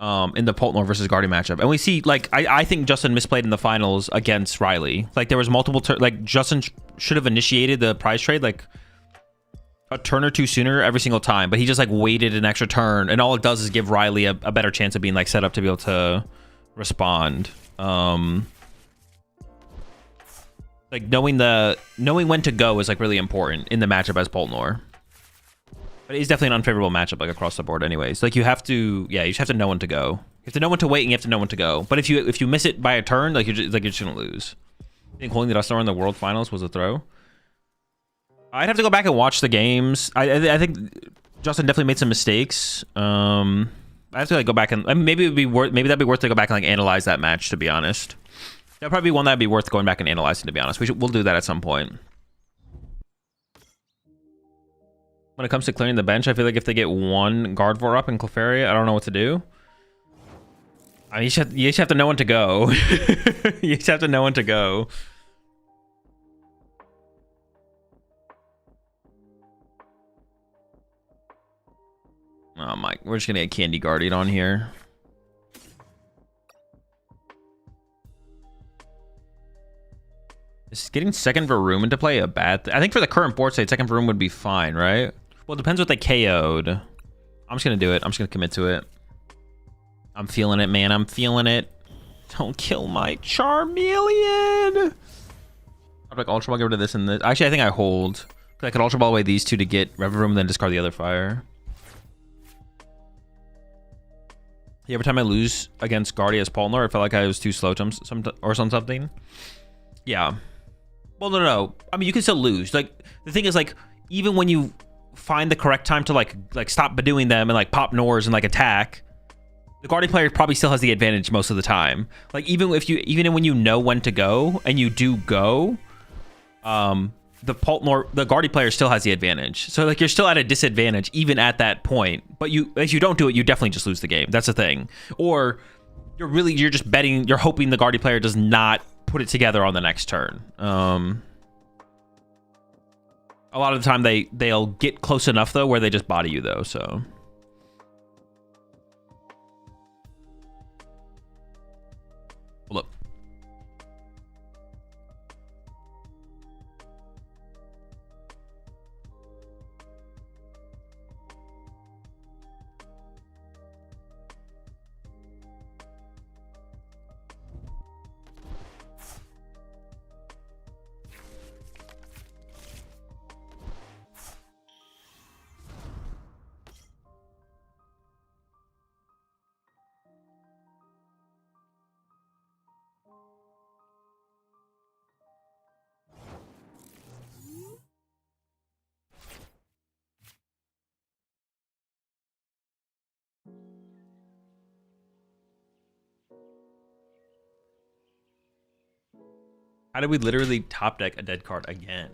in the Poltnor versus Guardian matchup. And we see, like, I think Justin misplayed in the finals against Riley. Like, there was multiple, like, Justin should have initiated the prize trade, like, a turn or two sooner every single time. But he just, like, waited an extra turn. And all it does is give Riley a better chance of being, like, set up to be able to respond. Like, knowing when to go is, like, really important in the matchup as Poltnor. But it's definitely an unfavorable matchup, like, across the board anyways. Like, you have to, yeah, you just have to know when to go. You have to know when to wait, and you have to know when to go. But if you miss it by a turn, like, you're just gonna lose. I think holding the Duster in the World Finals was a throw. I'd have to go back and watch the games. I think Justin definitely made some mistakes. I have to, like, go back and, I mean, maybe that'd be worth to go back and, like, analyze that match, to be honest. That'd probably be one that'd be worth going back and analyzing, to be honest. We'll do that at some point. When it comes to clearing the bench, I feel like if they get one Gardevoir up in Clefairy, I don't know what to do. I mean, you just have to know when to go. You just have to know when to go. Oh my, we're just gonna get Candy Guardian on here. Is getting second Varoom into play a bad thing? I think for the current board state, second Varoom would be fine, right? Well, it depends what they KO'd. I'm just gonna do it. I'm just gonna commit to it. I'm feeling it, man. I'm feeling it. Don't kill my Charmeleon. I'd like Ultra Ball, get rid of this and this. Actually, I think I hold. I could Ultra Ball away these two to get Revavroom, then discard the other fire. Yeah, every time I lose against Guardian as Poltnor, I felt like I was too slow to something. Yeah. Well, no. I mean, you can still lose. Like, the thing is, like, even when you find the correct time to like stop doing them and, like, pop Nors and, like, attack, the Guardian player probably still has the advantage most of the time. Like, even when you know when to go and you do go, the Guardian player still has the advantage. So, like, you're still at a disadvantage even at that point. But if you don't do it, you definitely just lose the game. That's the thing. Or you're just betting, you're hoping the Guardian player does not put it together on the next turn. A lot of the time they'll get close enough though where they just body you though, so. Hold up. How did we literally top deck a dead card again?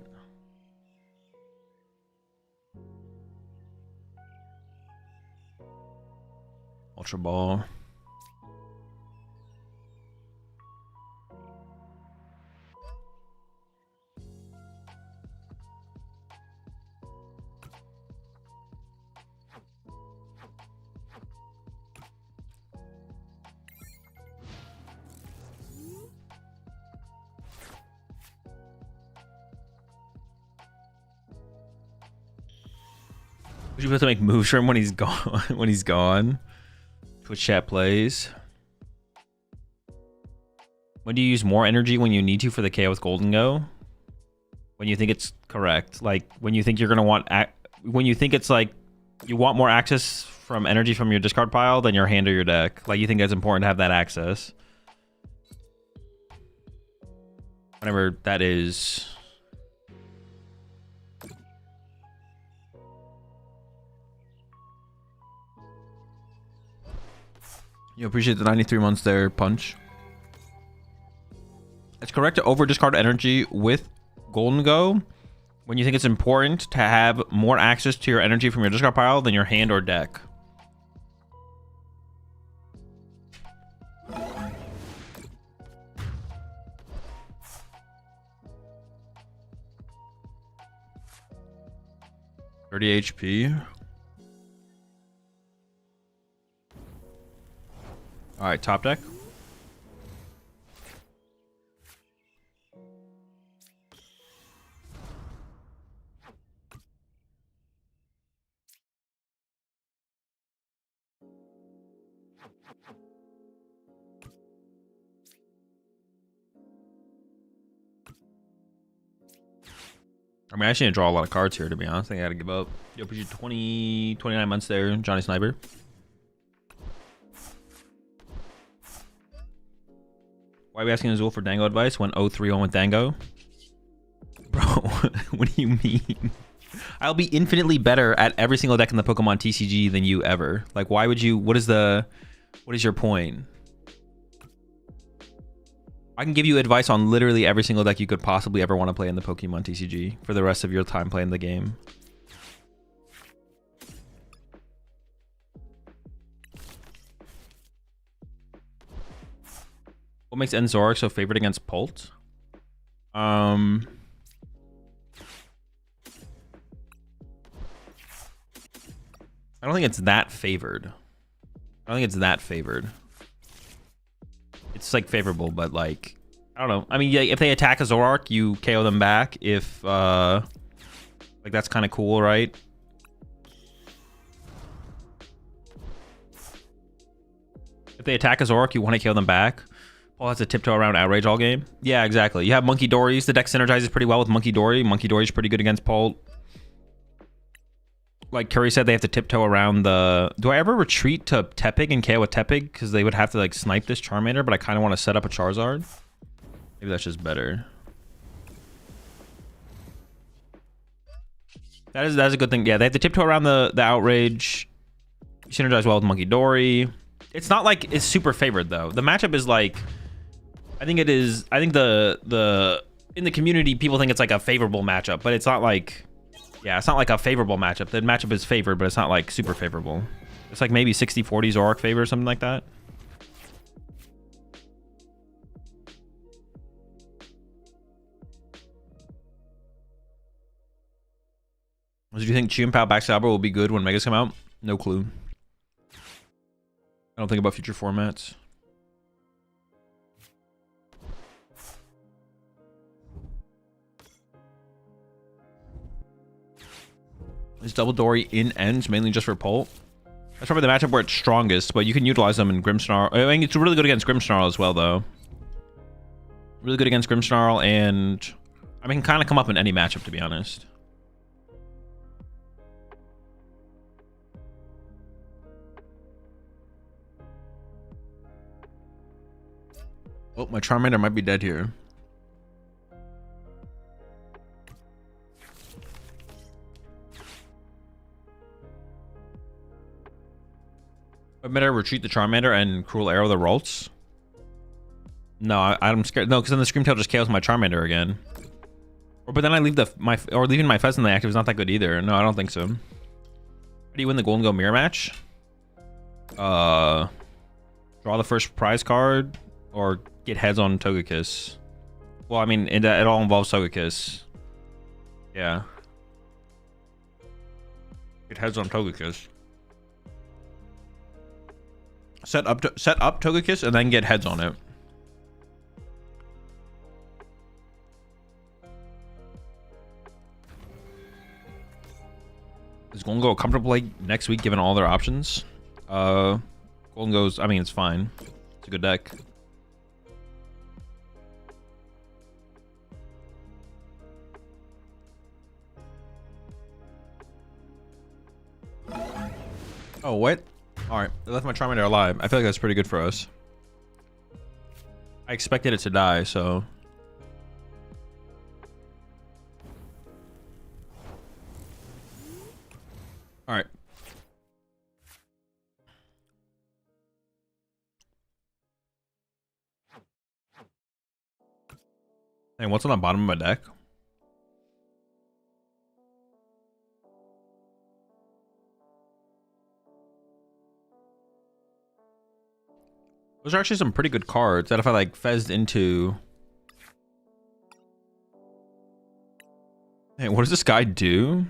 Ultra Ball. Would you be able to make moves for him when he's gone? When he's gone? Twitch chat plays. When do you use more energy when you need to for the KO with Golden Go? When you think it's correct. Like, when you think you're going to want... When you think it's like... You want more access from energy from your discard pile than your hand or your deck. Like, you think that's important to have that access. Whenever that is... You appreciate the 93 months there, Punch. It's correct to over-discard energy with Golden Go when you think it's important to have more access to your energy from your discard pile than your hand or deck. $30 HP. All right, top deck. I mean, I actually need to draw a lot of cards here, to be honest. I think I gotta give up. Yo, put you 29 months there, Johnny Sniper. Why are we asking Azul for Dango advice when 0-3-0 with Dango? Bro, what do you mean? I'll be infinitely better at every single deck in the Pokemon TCG than you ever. Like, why would you... What is your point? I can give you advice on literally every single deck you could possibly ever want to play in the Pokemon TCG for the rest of your time playing the game. What makes Enzoric so favored against Pult? I don't think it's that favored. It's like favorable, but like, I don't know. I mean, yeah, if they attack a Zoroark, you KO them back. If like, that's kind of cool, right? If they attack a Zoroark, you want to KO them back. Paul has to tiptoe around Outrage all game. Yeah, exactly. You have Monkey Dories. The deck synergizes pretty well with Monkey Dory. Monkey Dory's pretty good against Pult. Like Curry said, they have to tiptoe around the... Do I ever retreat to Tepig and KO with Tepig? Because they would have to like snipe this Charmander, but I kind of want to set up a Charizard. Maybe that's just better. That is a good thing. Yeah, they have to tiptoe around the Outrage. Synergize well with Monkey Dory. It's not like it's super favored though. The matchup is like... I think it is... I think the in the community, people think it's like a favorable matchup, but it's not like... Yeah, it's not like a favorable matchup. The matchup is favored, but it's not like super favorable. It's like maybe 60-40 Zoroark favor or something like that. Do you think Chimpao Baxalber will be good when Megas come out? No clue. I don't think about future formats. Is Double Dory in ends mainly just for Pult? That's probably the matchup where it's strongest, but you can utilize them in Grimmsnarl. I mean, it's really good against Grimmsnarl as well, though. Really good against Grimmsnarl, and I mean, kind of come up in any matchup, to be honest. Oh, my Charmander might be dead here. I better retreat the Charmander and Cruel Arrow the Ralts. No, I'm scared. No, because then the Screamtail just KOs my Charmander again. But then I leave leaving my Pheasant active is not that good either. No, I don't think so. How do you win the Golden Go Mirror match? Draw the first prize card or get heads on Togekiss. Well, I mean, it all involves Togekiss. Yeah. Get heads on Togekiss. Set up Togekiss and then get heads on it. Is Golden Go a comfortable play next week given all their options? Golden Go's, I mean, it's fine. It's a good deck. Oh, what? Alright, I left my Charmander alive. I feel like that's pretty good for us. I expected it to die, so... Alright. Hey, what's on the bottom of my deck? Those are actually some pretty good cards that if I like fezzed into... Hey, what does this guy do?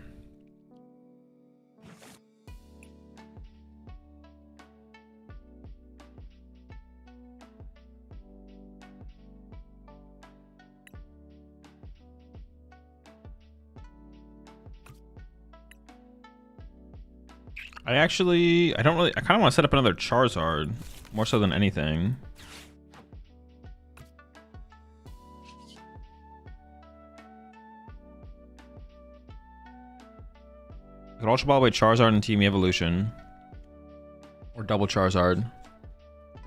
I don't really, I kind of want to set up another Charizard more so than anything. I could Ultra Ball away Charizard and Team Evolution. Or double Charizard.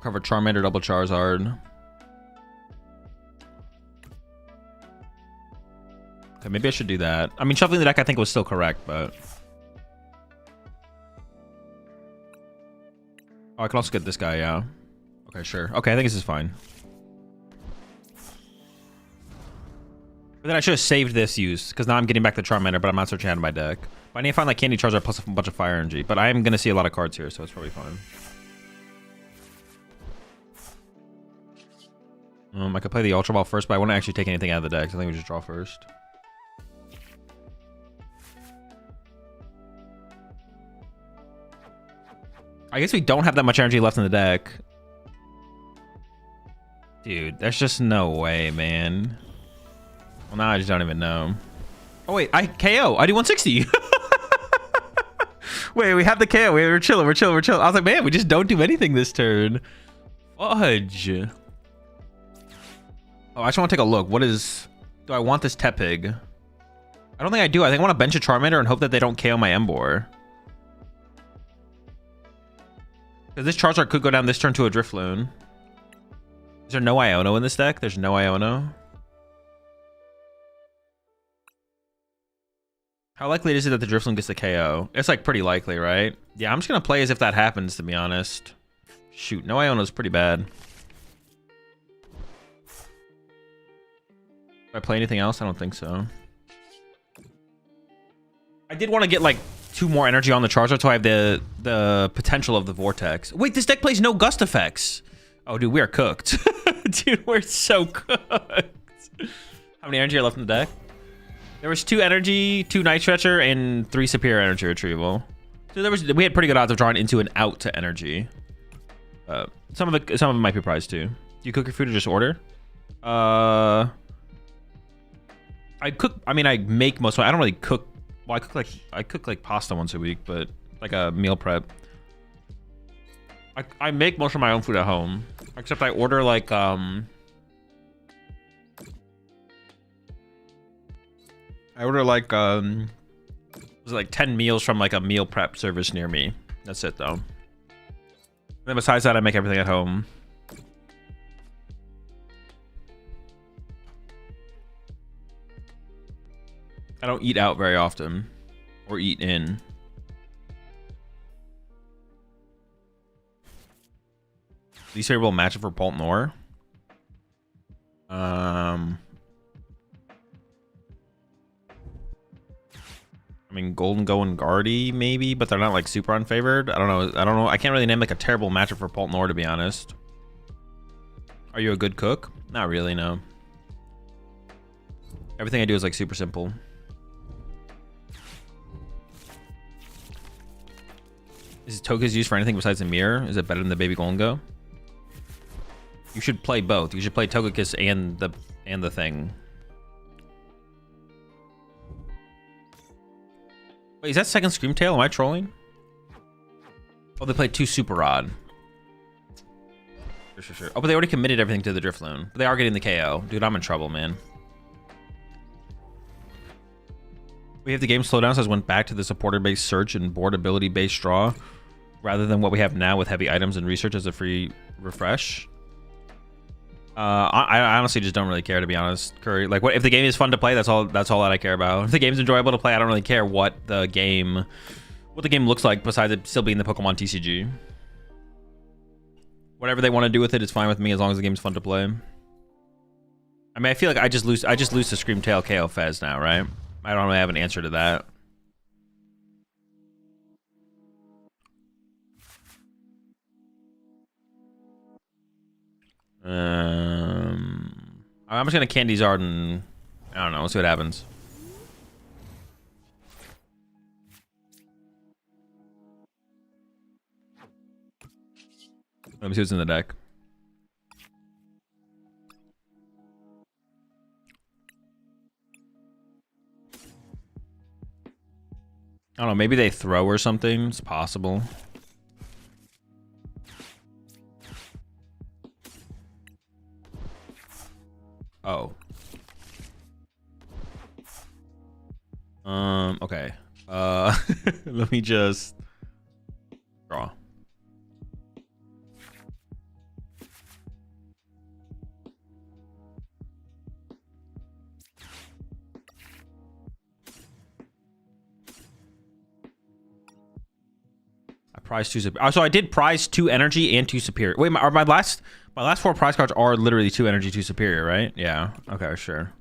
Cover Charmander, double Charizard. Okay, maybe I should do that. I mean, shuffling the deck I think was still correct, but... Oh, I can also get this guy, yeah. Okay, sure. Okay, I think this is fine. But then I should have saved this use, because now I'm getting back the Charmander, but I'm not searching out of my deck. But I need to find like Candy Charizard plus a bunch of Fire Energy. But I am going to see a lot of cards here, so it's probably fine. I could play the Ultra Ball first, but I wouldn't actually take anything out of the deck, so I think we just draw first. I guess we don't have that much energy left in the deck. Dude, there's just no way, man. Well, now I just don't even know. Oh, wait, I KO. I do 160. Wait, we have the KO. We're chilling. I was like, man, we just don't do anything this turn. Fudge. Oh, I just want to take a look. What is... Do I want this Tepig? I don't think I do. I think I want to bench a Charmander and hope that they don't KO my Emboar. Because this Charizard could go down this turn to a Drifloon. Is there no Iono in this deck? There's no Iono. How likely is it that the Drifloon gets the KO? It's like pretty likely, right? Yeah, I'm just going to play as if that happens, to be honest. Shoot, no Iono is pretty bad. Do I play anything else? I don't think so. I did want to get like 2 more energy on the Charizard, so I have the potential of the Vortex. Wait, this deck plays no Gust effects. Oh, dude, we are cooked. Dude, we're so cooked. How many energy are left in the deck? There was 2 energy, 2 Night Stretcher, and 3 superior energy retrieval. So we had pretty good odds of drawing into and out to energy. Some of it might be prized too. Do you cook your food or just order? I cook. I mean, I make most of it. I don't really cook. Well, I cook like pasta once a week, but like a meal prep. I make most of my own food at home, except I order like I order like was it like 10 meals from like a meal prep service near me. That's it though. And then besides that, I make everything at home. I don't eat out very often, or eat in. Least favorable matchup for Paltnor. I mean, Golden Go and Guardy maybe, but they're not like super unfavored. I don't know. I can't really name like a terrible matchup for Paltnor, to be honest. Are you a good cook? Not really, no. Everything I do is like super simple. Is Togekiss used for anything besides the mirror? Is it better than the Baby Golden Go? You should play both. You should play Togekiss and the thing. Wait, is that second Screamtail? Am I trolling? Oh, they played 2 Super Rod. Sure. Oh, but they already committed everything to the Drifloon. But they are getting the KO. Dude, I'm in trouble, man. We have the game slow down, so I went back to the supporter-based search and board ability-based draw, rather than what we have now with heavy items and research as a free refresh. I honestly just don't really care, to be honest, Curry. Like, what if the game is fun to play? That's all that I care about. If the game's enjoyable to play, I don't really care what the game looks like, besides it still being the PokemonTCG. Whatever they want to do with it is fine with me, as long as the game's fun to play. I mean, I feel like I just lose to Screamtail KO Fez now, right? I don't really have an answer to that. I'm just gonna Candy Zard and I don't know. Let's see what happens. Let me see what's in the deck. I don't know, maybe they throw or something. It's possible. Oh. Okay. Let me just draw. I prized 2 superior. So I did prize 2 energy and 2 superior. Wait, my last 4 prize cards are literally 2 energy, 2 superior, right? Yeah. Okay, sure.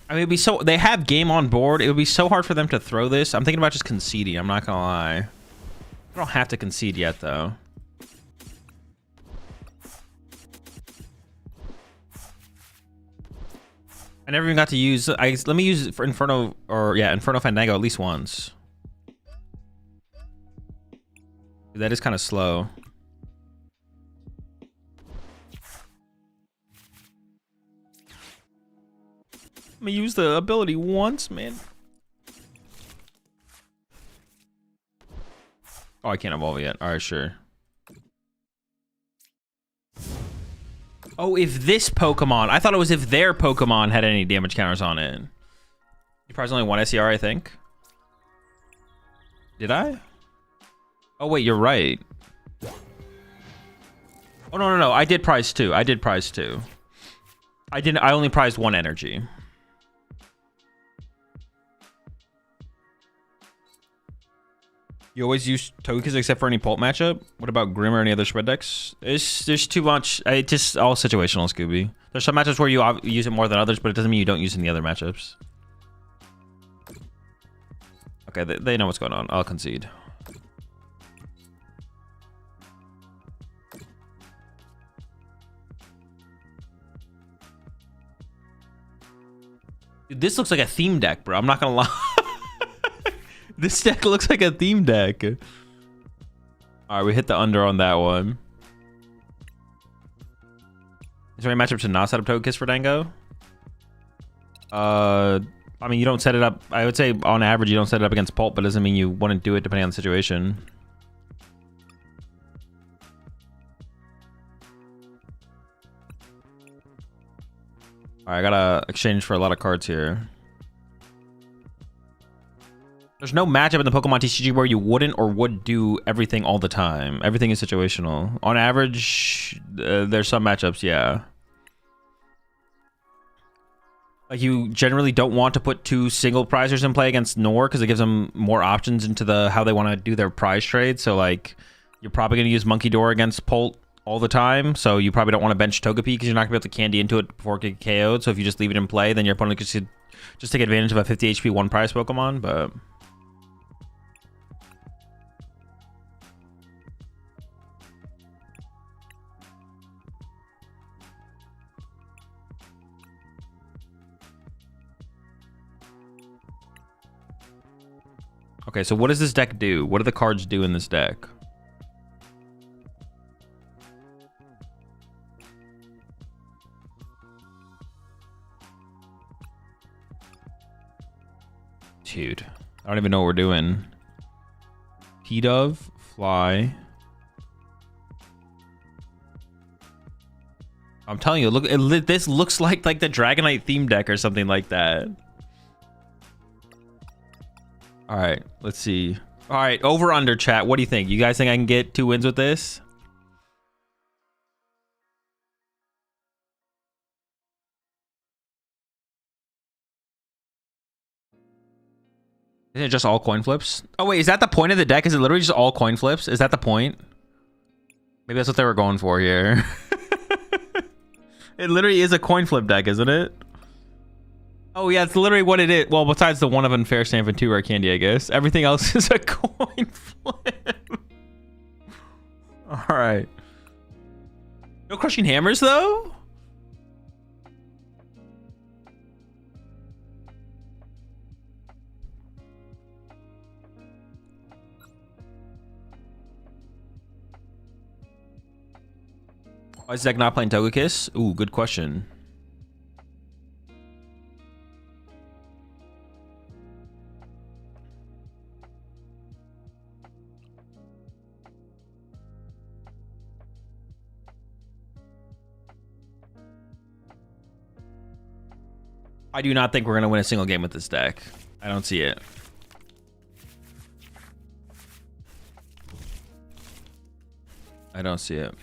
I mean, it'd be so, they have game on board. It would be so hard for them to throw this. I'm thinking about just conceding. I'm not gonna lie. I don't have to concede yet, though. I never even got to use. Let me use it for Inferno, or yeah, Inferno Fandango at least once. That is kind of slow. Let me use the ability once, man. Oh, I can't evolve it yet. All right, sure. Oh, if this Pokemon... I thought it was if their Pokemon had any damage counters on it. You prized only 1 SER, I think. Did I? Oh, wait, you're right. Oh, no. I did prize 2. I only prized 1 energy. You always use Togekiss except for any Pult matchup? What about Grim or any other spread decks? There's too much. It's just all situational, Scooby. There's some matchups where you use it more than others, but it doesn't mean you don't use it in the other matchups. Okay, they know what's going on. I'll concede. Dude, this looks like a theme deck, bro. I'm not gonna lie. This deck looks like a theme deck. All right, we hit the under on that one. Is there any matchup to not set up Togekiss for Dango? I mean, you don't set it up. I would say on average, you don't set it up against Pulp, but it doesn't mean you wouldn't do it depending on the situation. All right, I gotta exchange for a lot of cards here. There's no matchup in the PokemonTCG where you wouldn't or would do everything all the time. Everything is situational. On average, there's some matchups, yeah. Like, you generally don't want to put 2 single prizers in play against Nor because it gives them more options into how they want to do their prize trade. So, like, you're probably going to use Monkey Door against Pult all the time. So you probably don't want to bench Togepi because you're not going to be able to candy into it before it gets KO'd. So if you just leave it in play, then your opponent could just take advantage of a 50 HP 1 prize Pokemon, but... Okay, so what does this deck do? What do the cards do in this deck? Dude, I don't even know what we're doing. P-Dove, Fly. I'm telling you, look, this looks like the Dragonite theme deck or something like that. All right, let's see. All right, over under chat. What do you think? You guys think I can get 2 wins with this? Isn't it just all coin flips? Oh wait, is that the point of the deck? Is it literally just all coin flips? Is that the point? Maybe that's what they were going for here. It literally is a coin flip deck, isn't it? Oh yeah, it's literally what it is. Well, besides the 1 of Unfair Stamp and 2 Rare Candy, I guess. Everything else is a coin flip. All right. No Crushing Hammers, though? Why is Zach not playing Togekiss? Ooh, good question. I do not think we're gonna win a single game with this deck. I don't see it. I don't see it.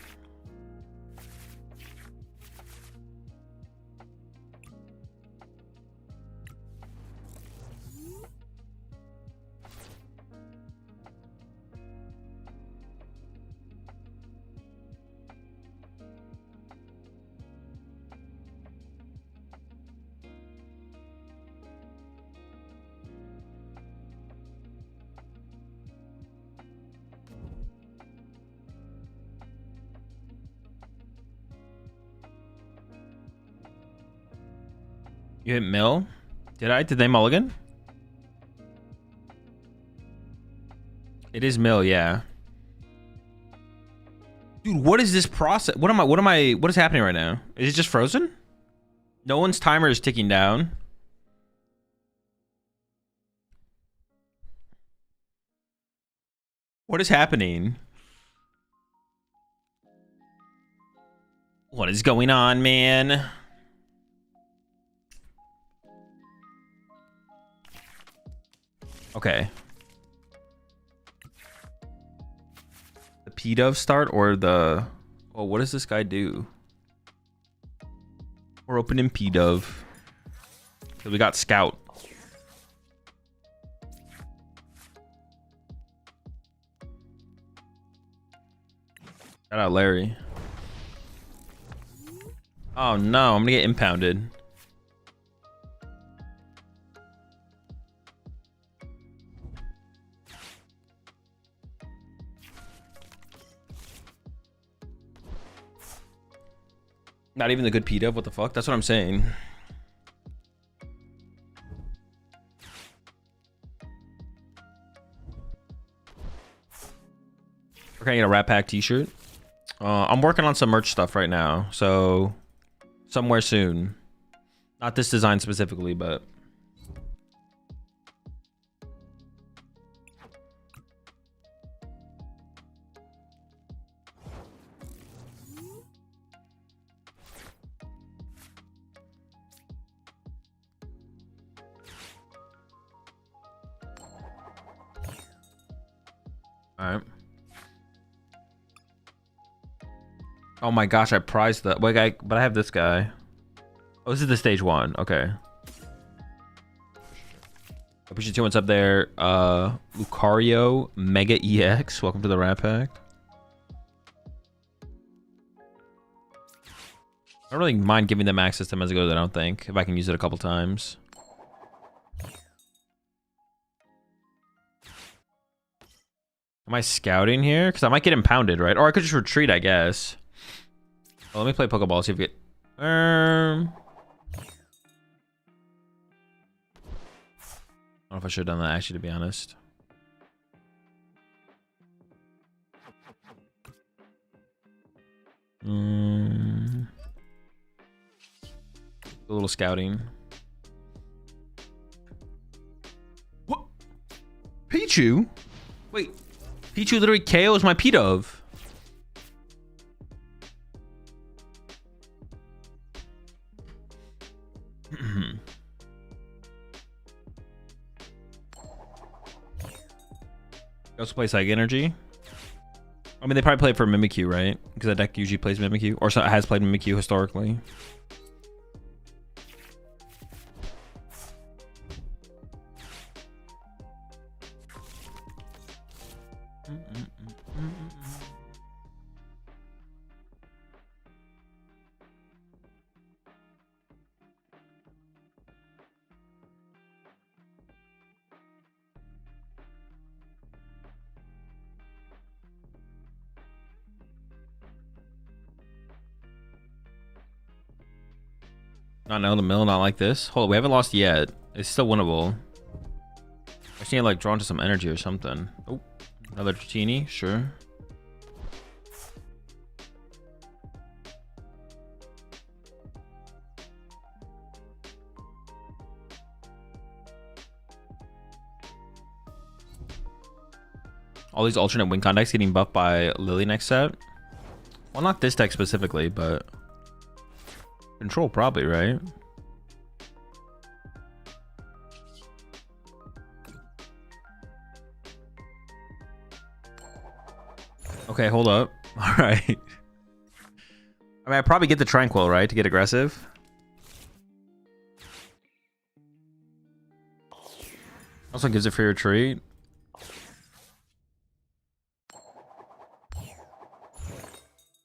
You hit mill? Did I? Did they mulligan? It is mill, yeah. Dude, what is this process? What is happening right now? Is it just frozen? No one's timer is ticking down. What is happening? What is going on, man? Okay. The P-Dove start or the... Oh, what does this guy do? We're opening P-Dove. So we got Scout. Shout out Larry. Oh no, I'm gonna get impounded. Not even the good P-Dove, what the fuck? That's what I'm saying. We're gonna get a Rat Pack t-shirt. I'm working on some merch stuff right now, so somewhere soon. Not this design specifically, but all right. Oh my gosh, I prized that. Wait, but I have this guy. Oh, this is the stage 1. Okay. I appreciate 2 months up there. Lucario Mega EX. Welcome to the Rat Pack. I don't really mind giving them access to Mezzo, I don't think. If I can use it a couple times. Am I scouting here? Because I might get impounded, right? Or I could just retreat, I guess. Well, let me play Pokeball, see if we get... I don't know if I should have done that, actually, to be honest. A little scouting. What? Pichu? Wait. Pichu literally KOs my P-Dove. Also play Psychic Energy. I mean, they probably play it for Mimikyu, right? Because that deck usually plays Mimikyu, or has played Mimikyu historically. Not now the mill, not like this. Hold on, we haven't lost yet. It's still winnable. I just need to like draw into some energy or something. Oh, another Dratini, sure. All these alternate win decks getting buffed by Lily next set. Well, not this deck specifically, but Control probably, right? Okay, hold up. All right. I mean, I probably get the Tranquil, right, to get aggressive. Also gives it free retreat.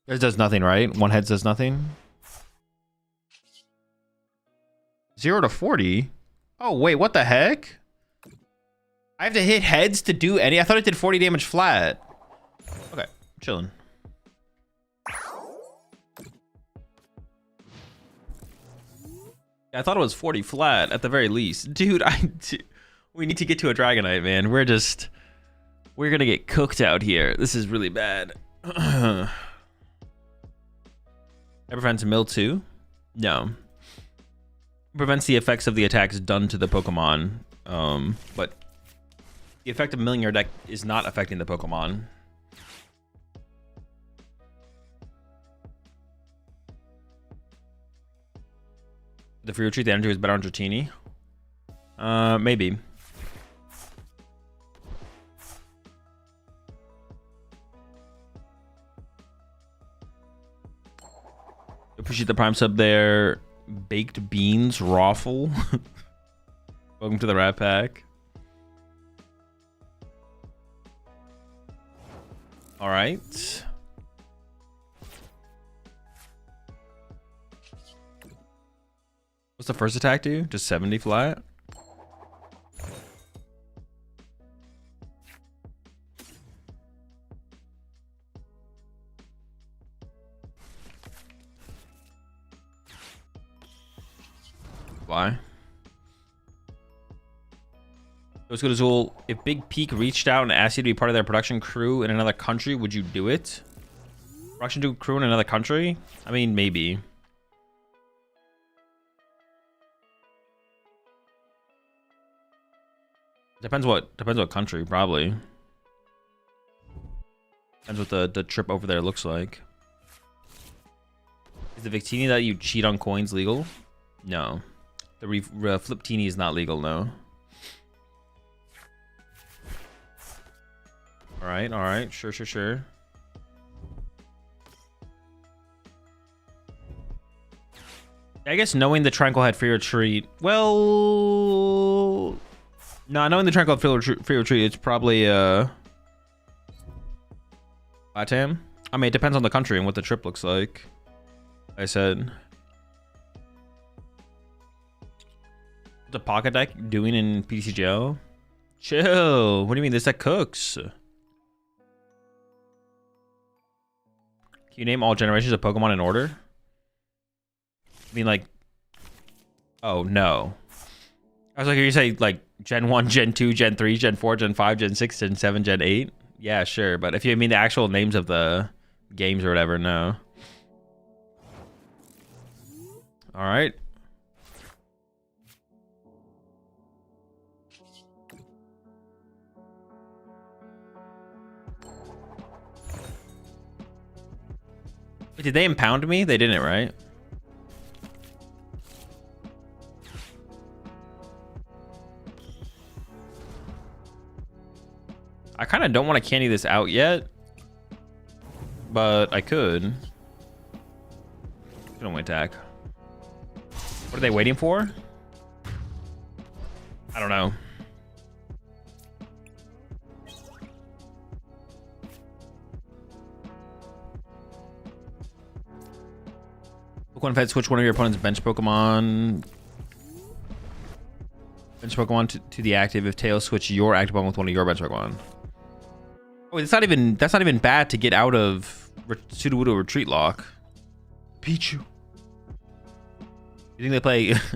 It does nothing, right? One heads does nothing. 0 to 40? Oh, wait, what the heck? I have to hit heads to do any? I thought it did 40 damage flat. Okay, chilling. I thought it was 40 flat at the very least. Dude, we need to get to a Dragonite, man. We're gonna get cooked out here. This is really bad. It prevents mill 2? No. Prevents the effects of the attacks done to the Pokemon. But the effect of milling your deck is not affecting the Pokemon. The free retreat, the energy was better on Dratini. Maybe. Appreciate the prime sub there. Baked beans, Raffle. Welcome to the Rat Pack. All right. What's the first attack do? Just 70 flat? Why? Let's go to Azul. If Big Peak reached out and asked you to be part of their production crew in another country, would you do it? Production crew in another country? I mean, maybe. Depends what country, probably. Depends what the trip over there looks like. Is the Victini that you cheat on coins legal? No. The Fliptini is not legal, no. Alright. Sure. I guess knowing the Tranquil had free retreat, well... No, knowing the Tranquil had free retreat, it's probably, Latam? I mean, it depends on the country and what the trip looks like. I said... The pocket deck doing in PTCGO? Chill. What do you mean? This deck cooks. Can you name all generations of Pokemon in order? I mean, like... Oh, no. I was like, you say, like, Gen 1, Gen 2, Gen 3, Gen 4, Gen 5, Gen 6, Gen 7, Gen 8? Yeah, sure. But if you mean the actual names of the games or whatever, no. Alright. Did they impound me? They didn't, right? I kind of don't want to candy this out yet, but I could. Don't attack. What are they waiting for? I don't know. Pokemon Fed, switch one of your opponent's bench Pokemon. Bench Pokemon to the active. If Tails, switch your active Pokemon with one of your bench Pokemon. Oh, that's not even bad to get out of Sudowoodo Retreat Lock. Pichu. You think they play? You think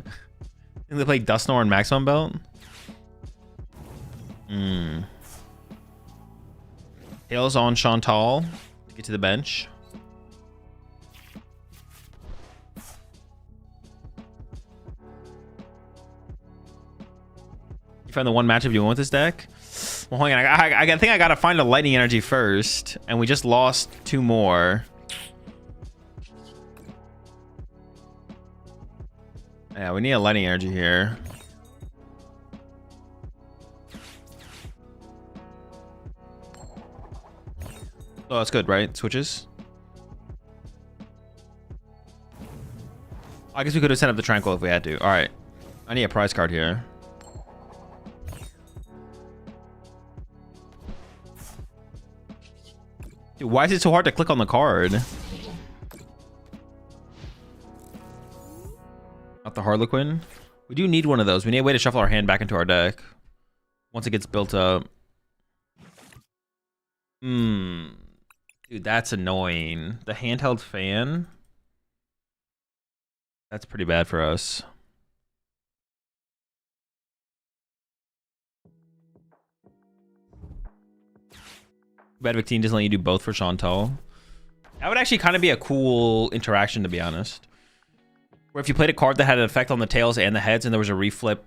they play Dusknoir and Maximum Belt? Tails on Chantal to get to the bench. You find the one matchup you want with this deck? Well, hold on. I think I gotta find a lightning energy first, and we just lost 2 more. Yeah, we need a lightning energy here. Oh, that's good, right? Switches. I guess we could have set up the Tranquil if we had to. All right. I need a prize card here. Dude, why is it so hard to click on the card? Not the Harlequin. We do need one of those. We need a way to shuffle our hand back into our deck once it gets built up. Dude, that's annoying. The handheld fan. That's pretty bad for us. Bad Victine doesn't let you do both for Chantal. That would actually kind of be a cool interaction, to be honest. Where if you played a card that had an effect on the tails and the heads, and there was a reflip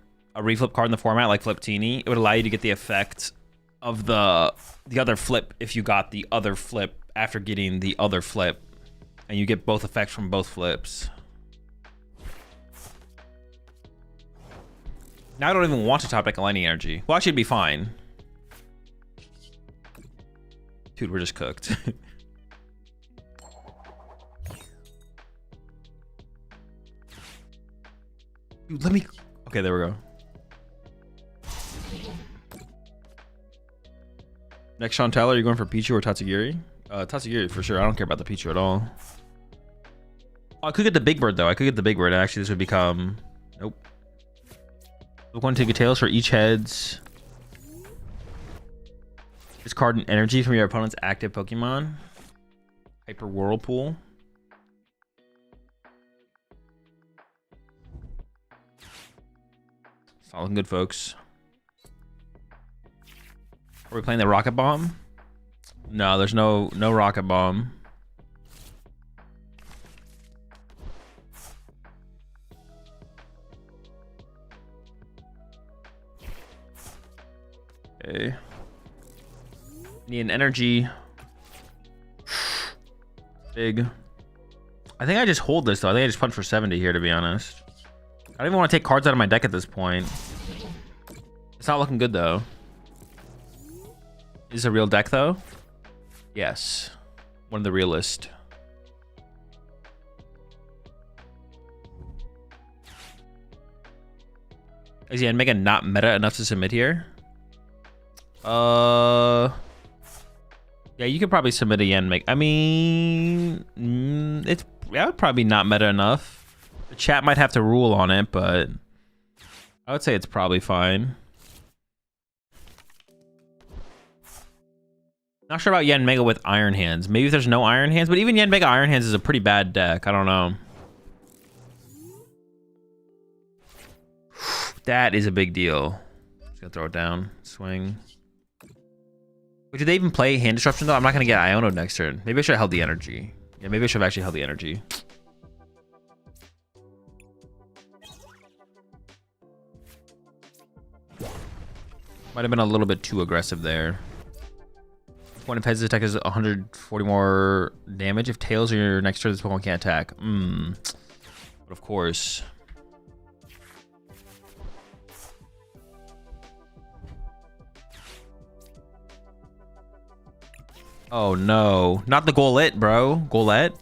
card in the format like Flip Teeny, it would allow you to get the effect of the other flip if you got the other flip after getting the other flip, and you get both effects from both flips. Now I don't even want to top deck a Lightning Energy. Well, actually, it'd be fine. Dude, we're just cooked. Dude, let me... Okay, there we go. Next Chantal, are you going for Pichu or Tatsugiri? Tatsugiri for sure. I don't care about the Pichu at all. Oh, I could get the Big Bird though. I could get the Big Bird. Actually, this would become... Nope. Look, one take a tails for each heads. Discard an energy from your opponent's active Pokemon. Hyper Whirlpool. It's all good, folks. Are we playing the Rocket Bomb? No, there's no Rocket Bomb. Okay. Need an energy. Big. I think I just hold this though. I think I just punch for 70 here, to be honest. I don't even want to take cards out of my deck at this point. It's not looking good though. Is this a real deck though? Yes. One of the realest. Is he Mega not meta enough to submit here? Yeah, you could probably submit a Yanmega. I mean, that would probably be not meta enough. The chat might have to rule on it, but I would say it's probably fine. Not sure about Yanmega with Iron Hands. Maybe if there's no Iron Hands, but even Yanmega Iron Hands is a pretty bad deck. I don't know. That is a big deal. Just gonna throw it down. Swing. Wait, did they even play Hand Disruption though? I'm not gonna get Iono next turn. Maybe I should have held the energy. Yeah, maybe I should have actually held the energy. Might have been a little bit too aggressive there. Point of heads attack is 140 more damage. If tails are your next turn, this Pokemon can't attack. But of course. Oh no, not the Golett, bro. Golett.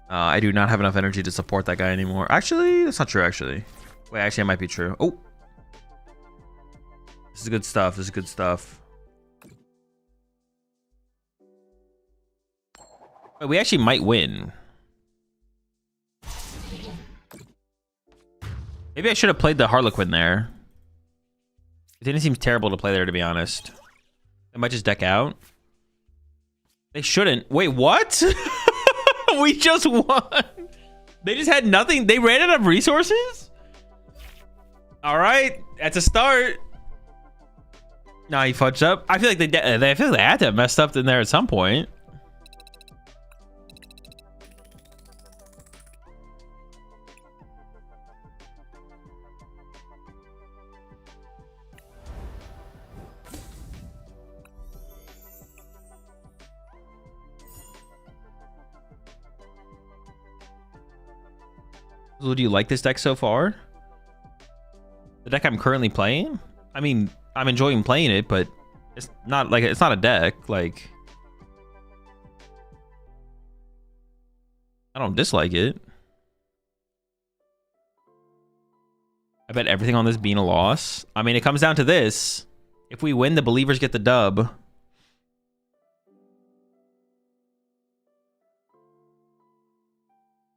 I do not have enough energy to support that guy anymore. Actually, that's not true, actually. Wait, actually, it might be true. Oh. This is good stuff. This is good stuff. Wait, we actually might win. Maybe I should have played the Harlequin there. It didn't seem terrible to play there, to be honest. I might just deck out. They shouldn't. Wait, what? We just won. They just had nothing. They ran out of resources? All right. That's a start. Nah, he fudged up. I feel like I feel like they had to have messed up in there at some point. Do you like this deck so far? The deck I'm currently playing? I mean, I'm enjoying playing it, but It's not like it's not a deck. Like I don't dislike it. I bet everything on this being a loss. I mean, it comes down to this. If we win, the believers get the dub.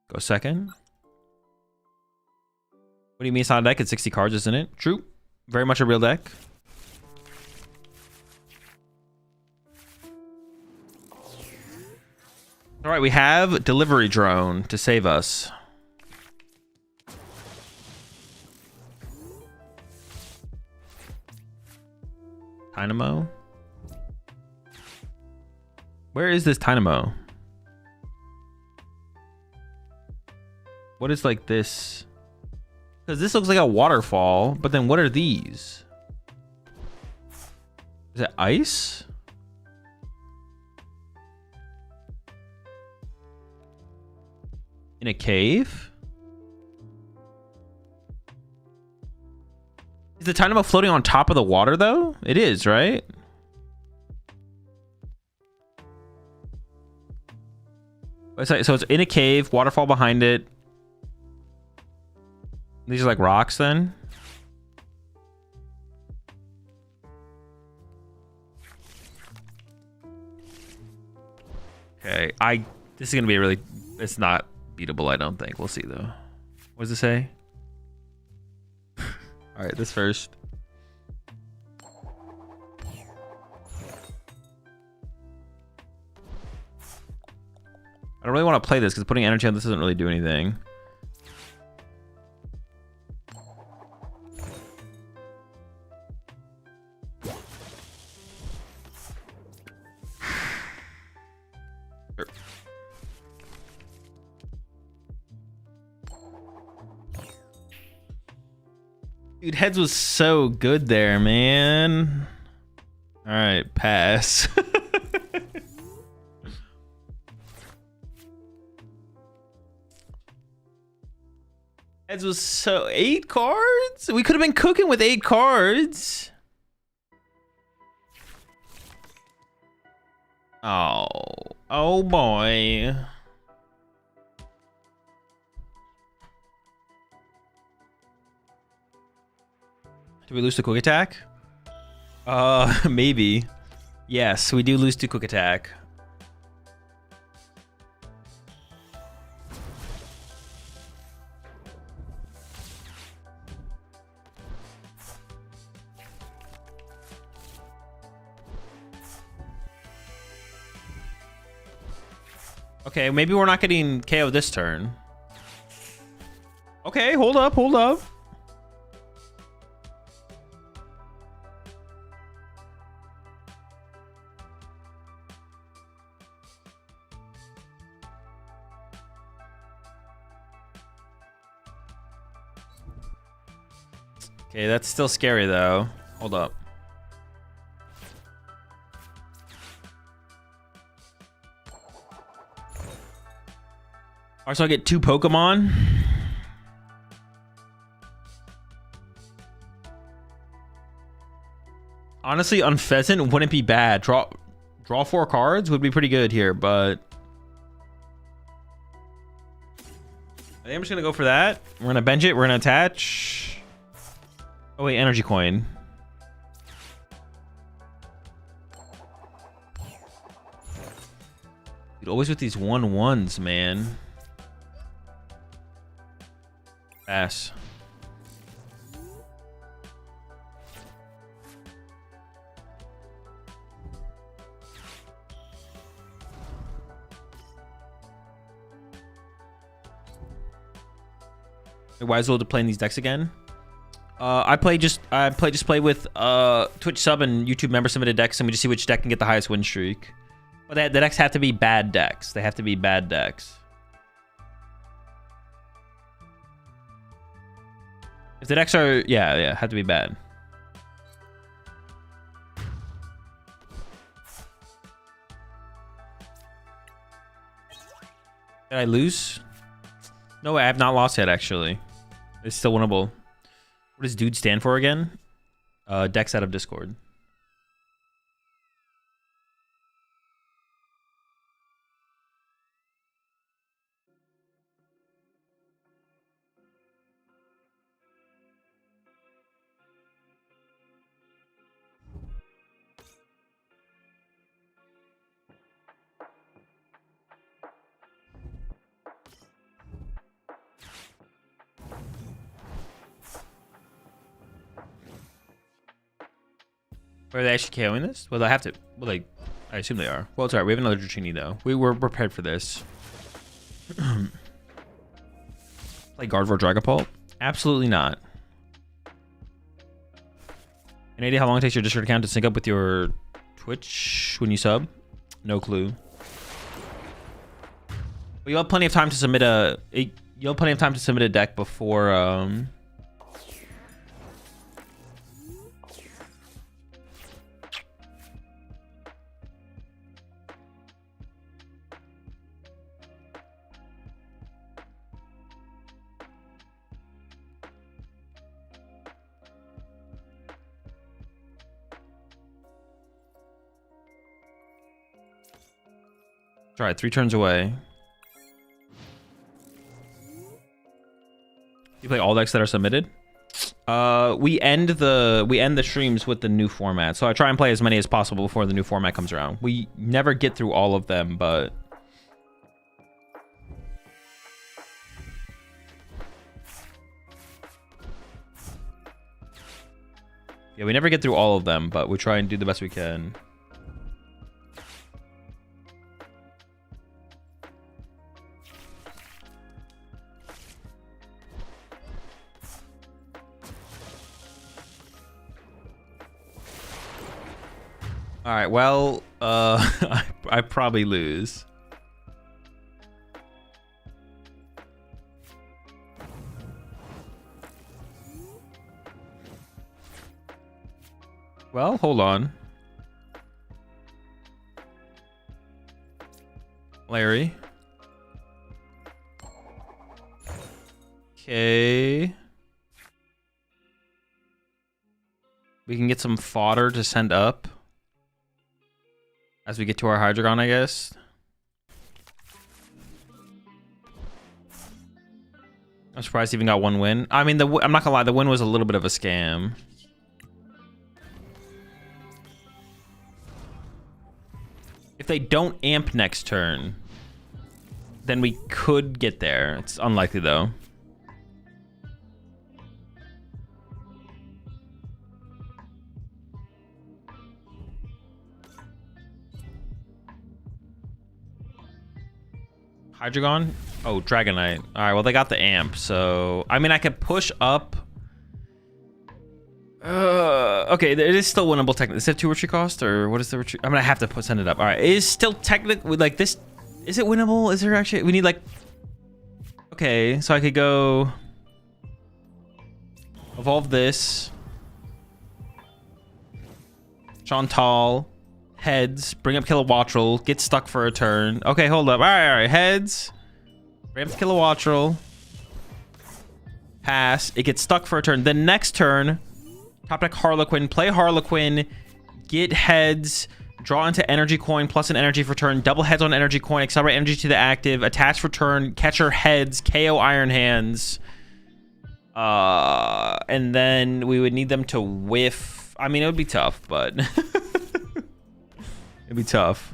Go second. What do you mean it's not a deck? It's 60 cards, isn't it? True. Very much a real deck. All right, we have delivery drone to save us. Dynamo. Where is this Dynamo? What is like this? Because this looks like a waterfall, but then what are these? Is it ice? In a cave? Is the Dynamo floating on top of the water though? It is, right? It's like, so it's in a cave, waterfall behind it. These are like rocks then? Okay, this is gonna be a really, it's not beatable, I don't think. We'll see though. What does it say? All right, this first. I don't really want to play this because putting energy on this doesn't really do anything. Dude, heads was so good there, man. All right, pass. Heads was so 8 cards? We could have been cooking with 8 cards. Oh boy. Do we lose to quick attack? Maybe. Yes, we do lose to quick attack. Okay, maybe we're not getting KO this turn. Okay, hold up, hold up. Okay, that's still scary though. Hold up. Alright, so I get 2 Pokemon. Honestly, Unpheasant wouldn't be bad. Draw 4 cards would be pretty good here, but I think I'm just gonna go for that. We're gonna bench it, we're gonna attach. Oh wait, energy coin. Dude, always with these 1/1s, man. Pass. Why is it to play in these decks again? I play just play with Twitch sub and YouTube member submitted decks, and we just see which deck can get the highest win streak. But the decks have to be bad decks. They have to be bad decks. If the decks are have to be bad. Did I lose? No, I have not lost yet. Actually, it's still winnable. What does DooD stand for again? Decks out of Discord. Are they actually KOing this? Well, they have to. Well, they. I assume they are. Well, it's alright. We have another Dratini though. We were prepared for this. Play Gardevoir Dragapult? Absolutely not. Any idea how long it takes your Discord account to sync up with your Twitch when you sub? No clue. But you'll have plenty of time to submit a. You'll have plenty of time to submit a deck before. All right, 3 turns away. You play all decks that are submitted. We end the streams with the new format, so I try and play as many as possible before the new format comes around. We never get through all of them, but yeah, we never get through all of them, but we try and do the best we can. All right, well, I probably lose. Well, hold on. Larry. Okay. We can get some fodder to send up as we get to our Hydreigon, I guess. I'm surprised he even got 1 win. I mean, I'm not gonna lie, the win was a little bit of a scam. If they don't amp next turn, then we could get there. It's unlikely though. Hydreigon? Oh, Dragonite. All right, well, they got the amp, so I mean, I could push up. Okay, it is still winnable technically. Is it 2 retreat cost, or what is the retreat? I'm gonna have to send it up. All right, it is still technically like this. Is it winnable? Is there actually? We need like. Okay, so I could go. Evolve this. Chantal. Heads, bring up Kilowattrel, get stuck for a turn. Okay, hold up. All right. Heads, bring up Kilowattrel. Pass. It gets stuck for a turn. The next turn, top deck Harlequin, play Harlequin, get heads, draw into energy coin plus an energy for turn, double heads on energy coin, accelerate energy to the active, attach for turn, catcher heads, KO Iron Hands. And then we would need them to whiff. I mean, it would be tough, but it'd be tough.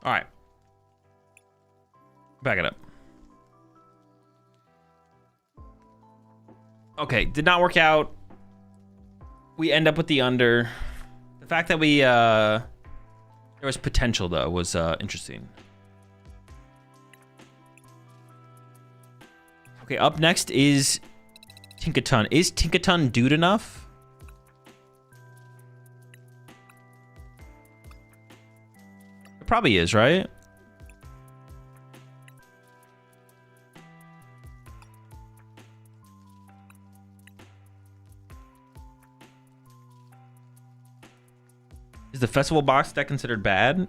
All right. Back it up. Okay, did not work out. We end up with the under. The fact that we there was potential though was interesting. Okay, up next is Tinkaton. Is Tinkaton DooD enough? It probably is, right? Is the festival box deck considered bad?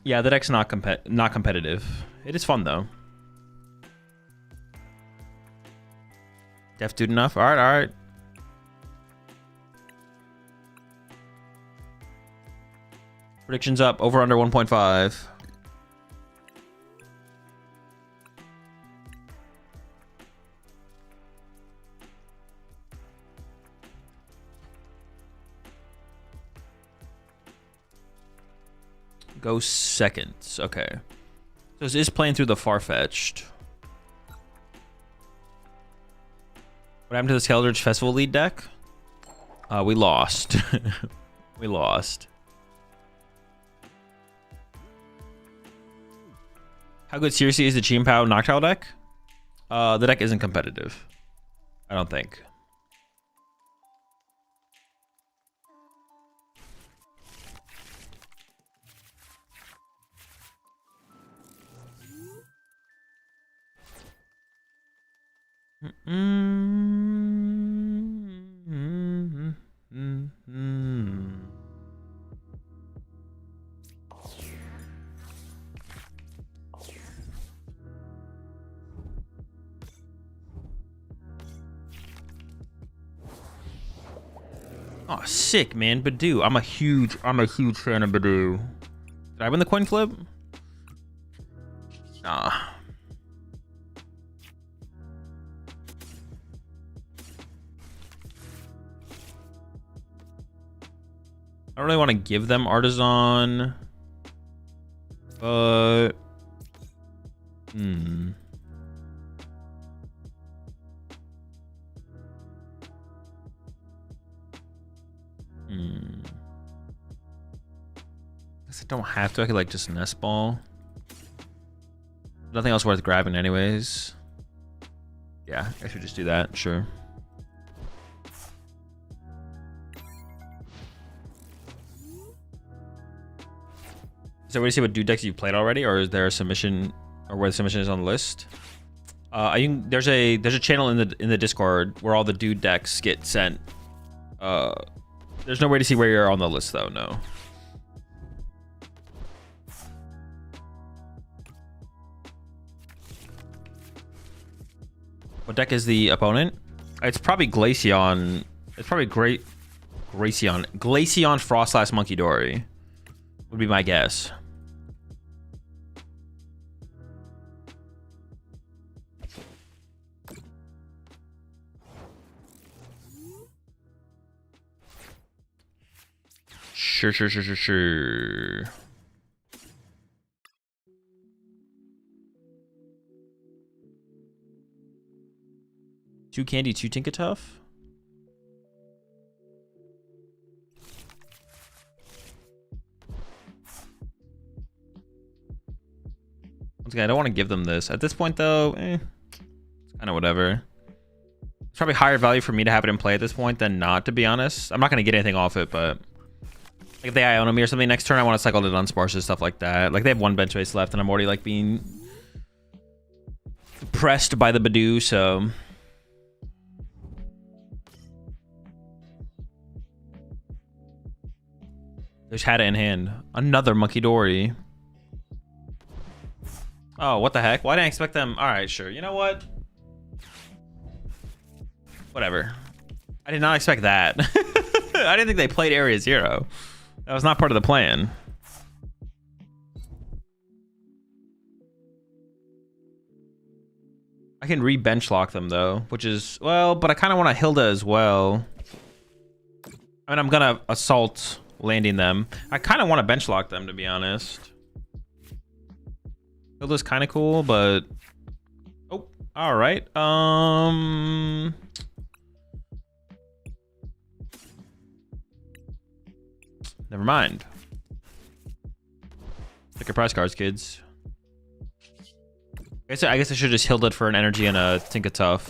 Yeah, the deck's not competitive. It is fun though. Def dude enough. All right, all right. Predictions up. Over under 1.5. Go seconds. Okay. So this is playing through the Farfetch'd. What happened to the Skeledirge Festival lead deck? We lost. We lost. How good seriously is the Chien-Pao Noctowl deck? The deck isn't competitive. I don't think. Oh, sick, man. Badoo. I'm a huge fan of Badoo. Did I win the coin flip? Nah. I don't really want to give them Artisan, but guess I don't have to. I could like just nest ball. Nothing else worth grabbing anyways. Yeah, I should just do that. Sure. So, we see what DooD decks you've played already, or is there a submission, or where the submission is on the list? There's a channel in the Discord where all the DooD decks get sent. There's no way to see where you're on the list though. No. What deck is the opponent? It's probably Glaceon. It's probably Glaceon Froslass Monkey Dory would be my guess. Sure. Two Candy, two Tinkaton. Once again, I don't want to give them this. At this point, though, it's kind of whatever. It's probably higher value for me to have it in play at this point than not, to be honest. I'm not going to get anything off it, but like if they Iono me or something next turn, I want to cycle to Dunsparce, stuff like that. Like they have one bench base left, and I'm already like being pressed by the Badoo, so... There's Hada in hand. Another Monkey Dory. Oh, what the heck? Why didn't I expect them? All right, sure. You know what? Whatever. I did not expect that. I didn't think they played Area Zero. That was not part of the plan. I can re-bench lock them though, which is, well, but I kind of want a Hilda as well. I mean, I'm gonna assault landing them. I kind of want to bench lock them, to be honest. Hilda's kind of cool, but oh, all right. Never mind. Pick your prize cards, kids. I guess I should just Hilda for an energy and a Tinkaton,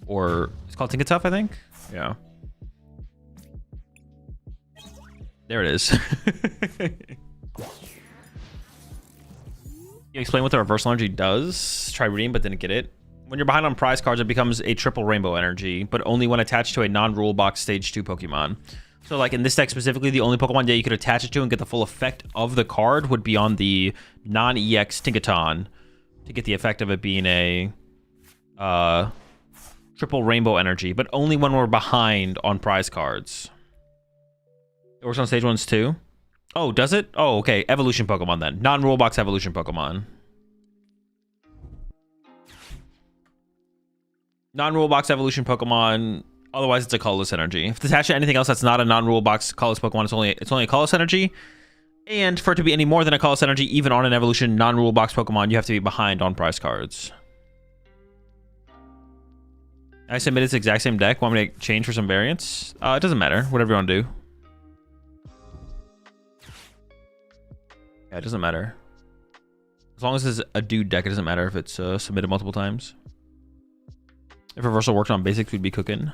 or it's called Tinkaton, I think. Yeah. There it is. You explain what the reversal energy does? Try reading, but didn't get it. When you're behind on prize cards, it becomes a triple rainbow energy, but only when attached to a non-rule box stage 2 Pokemon. So like in this deck specifically, the only Pokemon that you could attach it to and get the full effect of the card would be on the non-EX Tinkaton to get the effect of it being a triple rainbow energy, but only when we're behind on prize cards. It works on stage 1s too. Oh, does it? Oh, okay. Evolution Pokemon then. Non-rule box evolution Pokemon. Non-rule box evolution Pokemon. Otherwise, it's a colorless energy. If it's attached to anything else that's not a non-rule box colorless Pokemon, it's only a colorless energy. And for it to be any more than a colorless energy, even on an evolution non-rule box Pokemon, you have to be behind on prize cards. I submit it's the exact same deck. Want me to change for some variants? It doesn't matter. Whatever you want to do. Yeah, it doesn't matter. As long as it's a DooD deck, it doesn't matter if it's submitted multiple times. If reversal worked on basics, we'd be cooking.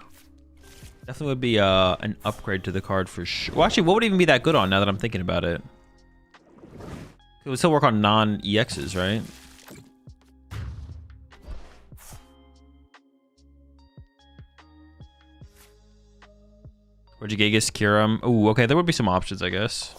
Definitely would be an upgrade to the card for sure. Well, actually, what would even be that good on now that I'm thinking about it? It would still work on non-EXs, right? Regigigas, Kyurem. Ooh, okay, there would be some options, I guess.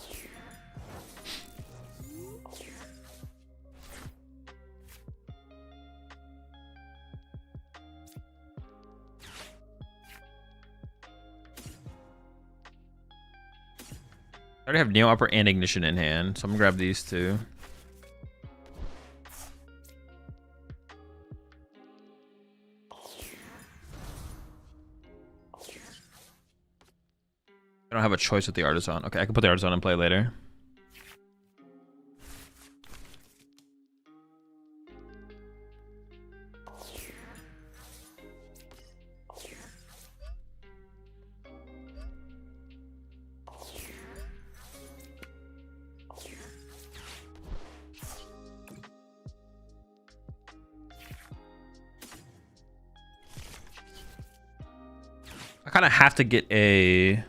I already have Neo Upper and Ignition in hand, so I'm gonna grab these two. I don't have a choice with the Artisan. Okay, I can put the Artisan in play later. I kind of have to get a... I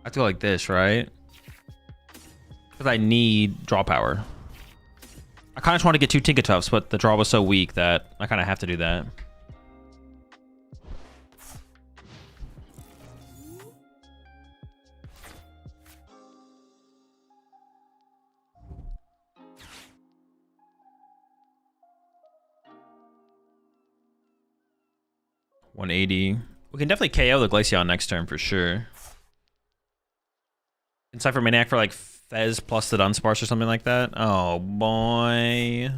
have to go like this, right? Because I need draw power. I kind of just want to get two Tinkatuffs, but the draw was so weak that I kind of have to do that. $180. We can definitely KO the Glaceon next turn for sure. And Cypher Maniac for like Fez plus the Dunsparce or something like that. Oh boy.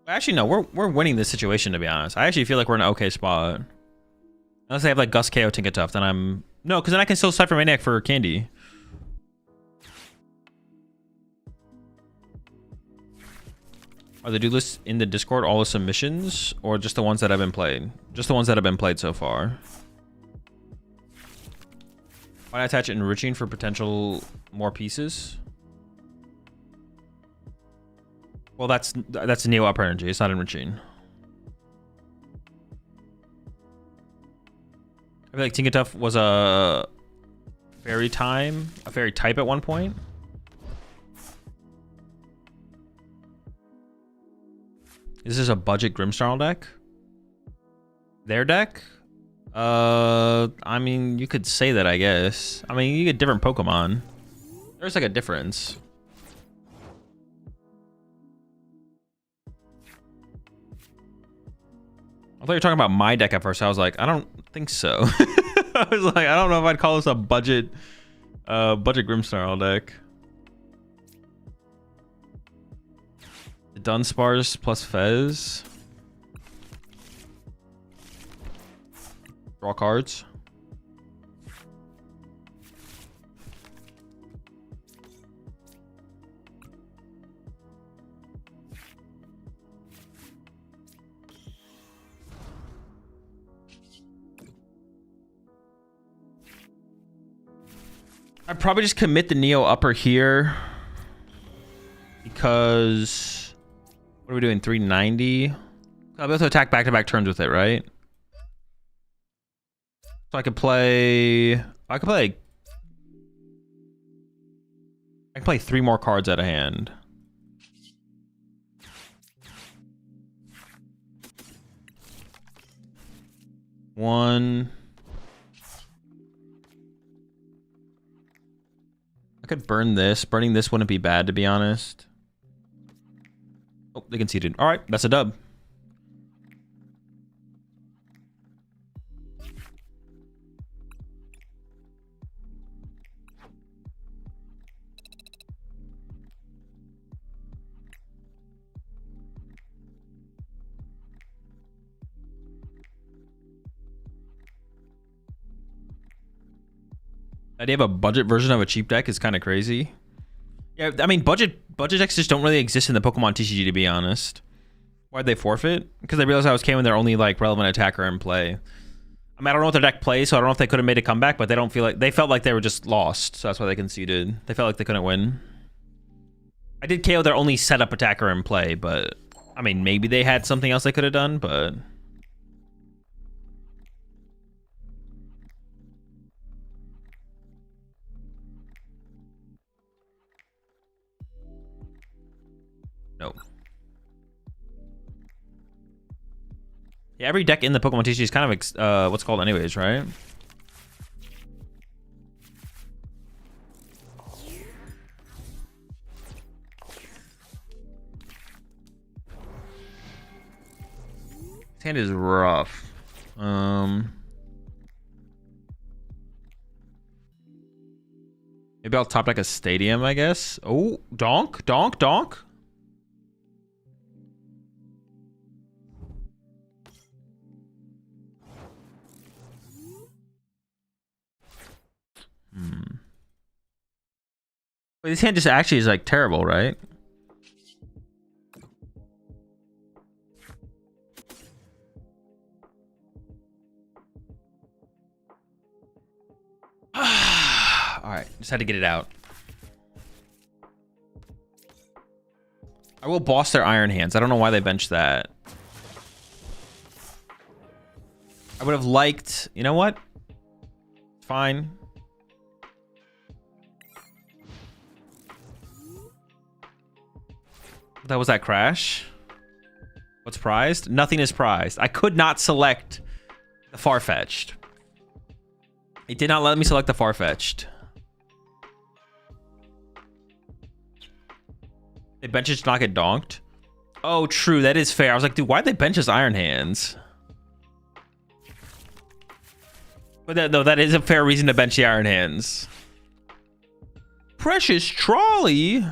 Actually, no, we're winning this situation, to be honest. I actually feel like we're in an okay spot. Unless they have like Gus KO Tinkatuff, then I'm... No, because then I can still Cypher Maniac for Candy. Are the dude lists in the Discord all the submissions, or just the ones that have been played? Just the ones that have been played so far. Why not attach enriching for potential more pieces? Well, that's Neo Upper Energy. It's not enriching. I feel like Tinkatuff was a fairy type at one point. Is this a budget Grimmsnarl deck? Their deck? I mean, you could say that, I guess. I mean, you get different Pokemon. There's like a difference. I thought you were talking about my deck at first. I was like, I don't think so. I was like, I don't know if I'd call this a budget Grimmsnarl deck. Dunsparce plus Fez. Draw cards. I'd probably just commit the Neo Upper here because... What are we doing? 390? I'll be able to attack back-to-back turns with it, right? So I could play... I could play 3 more cards out of hand. One... could burn this. Burning this wouldn't be bad, to be honest. Oh, they conceded. All right, that's a dub. The idea of a budget version of a cheap deck is kind of crazy. Yeah, I mean, budget decks just don't really exist in the Pokemon TCG, to be honest. Why'd they forfeit? Because they realized I was when they're only like relevant attacker in play. I mean, I don't know what their deck plays, so I don't know if they could have made a comeback, but they felt like they were just lost, so that's why they conceded. They felt like they couldn't win. I did KO their only setup attacker in play, but I mean, maybe they had something else they could have done, but no. Yeah, every deck in the Pokemon TCG is kind of what's called anyways, right? This hand is rough. Maybe I'll top deck a stadium, I guess. Oh, donk. Wait, this hand just actually is like terrible, right? Alright, just had to get it out. I will boss their Iron Hands. I don't know why they benched that. I would have liked... You know what? Fine. That was that crash? What's prized? Nothing is prized. I could not select the Farfetch'd. It did not let me select the Farfetch'd. They bench it to not get donked. Oh, true. That is fair. I was like, dude, why'd they bench his Iron Hands? But no, that is a fair reason to bench the Iron Hands. Precious Trolley.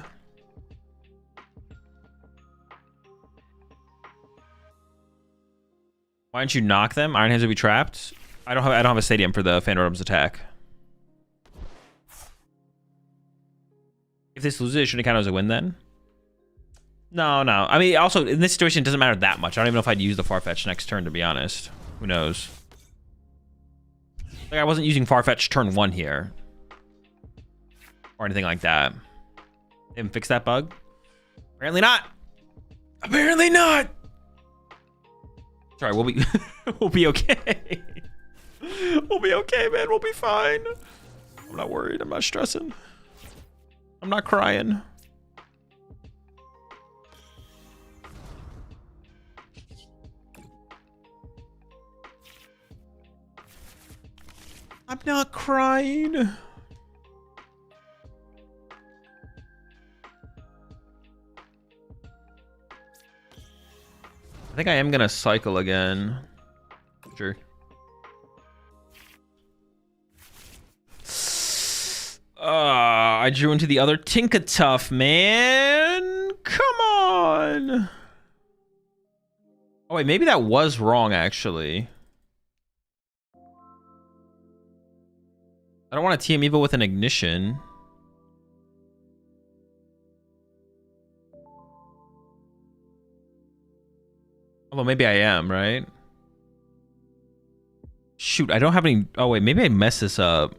Why didn't you knock them? Iron Hands would be trapped. I don't have a stadium for the Fandoram's attack. If this loses, it shouldn't count as a win then. No. I mean, also in this situation, it doesn't matter that much. I don't even know if I'd use the Farfetch next turn, to be honest. Who knows? Like, I wasn't using Farfetch turn 1 here, or anything like that. They haven't fixed that bug. Apparently not. Apparently not. Sorry, we'll be we'll be okay. We'll be okay, man. We'll be fine. I'm not worried. I'm not stressing. I'm not crying. I'm not crying. I think I am gonna cycle again. Sure. I drew into the other Tinkaton, man. Come on. Oh wait, maybe that was wrong actually. I don't want to TM Evo with an ignition. Although maybe I am, right? Shoot, I don't have any... Oh, wait, maybe I messed this up.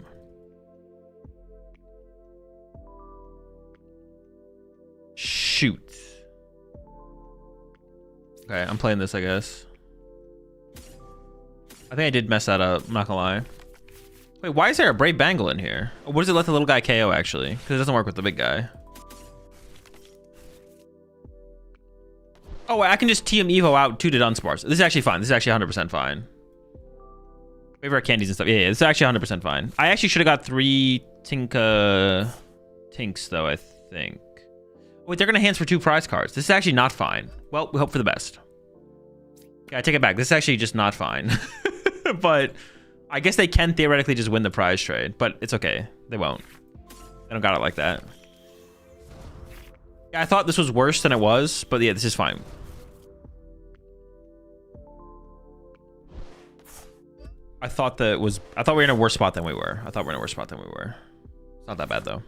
Shoot. Okay, I'm playing this, I guess. I think I did mess that up, I'm not gonna lie. Wait, why is there a Brave Bangle in here? Oh, what does it let the little guy KO, actually? Because it doesn't work with the big guy. Oh, wait, I can just TM Evo out 2 to Dunsparce. This is actually fine. This is actually 100% fine. Favorite candies and stuff. Yeah, this is actually 100% fine. I actually should have got 3 Tinka... Tinks, though, I think. Wait, they're going to hands for 2 prize cards. This is actually not fine. Well, we hope for the best. Yeah, I take it back. This is actually just not fine. But I guess they can theoretically just win the prize trade. But it's okay. They won't. They don't got it like that. Yeah, I thought this was worse than it was. But yeah, this is fine. I thought we were in a worse spot than we were. It's not that bad, though.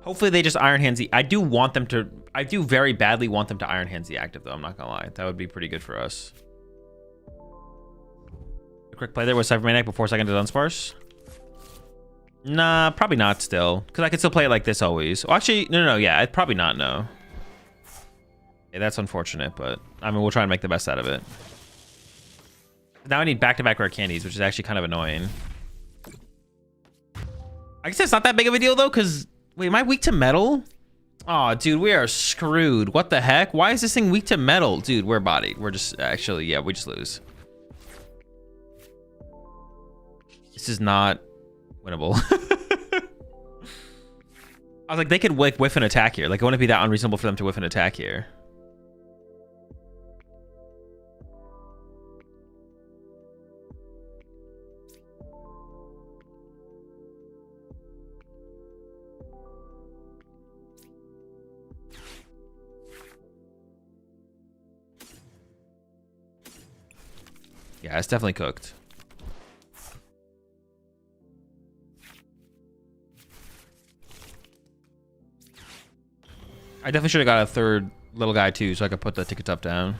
Hopefully they just Iron Hands the... I do very badly want them to Iron Hands the active, though. I'm not gonna lie. That would be pretty good for us. A quick play there with Cybermaniac before second to Dunsparce. Nah, probably not still. Because I could still play it like this always. Well, actually, no. Yeah, I'd probably not, no. Yeah, that's unfortunate, but... I mean, we'll try and make the best out of it. Now I need back-to-back rare candies, which is actually kind of annoying. I guess it's not that big of a deal, though, because... Wait, am I weak to metal? Oh, dude, we are screwed. What the heck? Why is this thing weak to metal? Dude, we're bodied. We're just... Actually, yeah, we just lose. This is not winnable. I was like, they could whiff an attack here. Like, it wouldn't be that unreasonable for them to whiff an attack here. Yeah, it's definitely cooked. I definitely should have got a third little guy too, so I could put the Tinkaton down.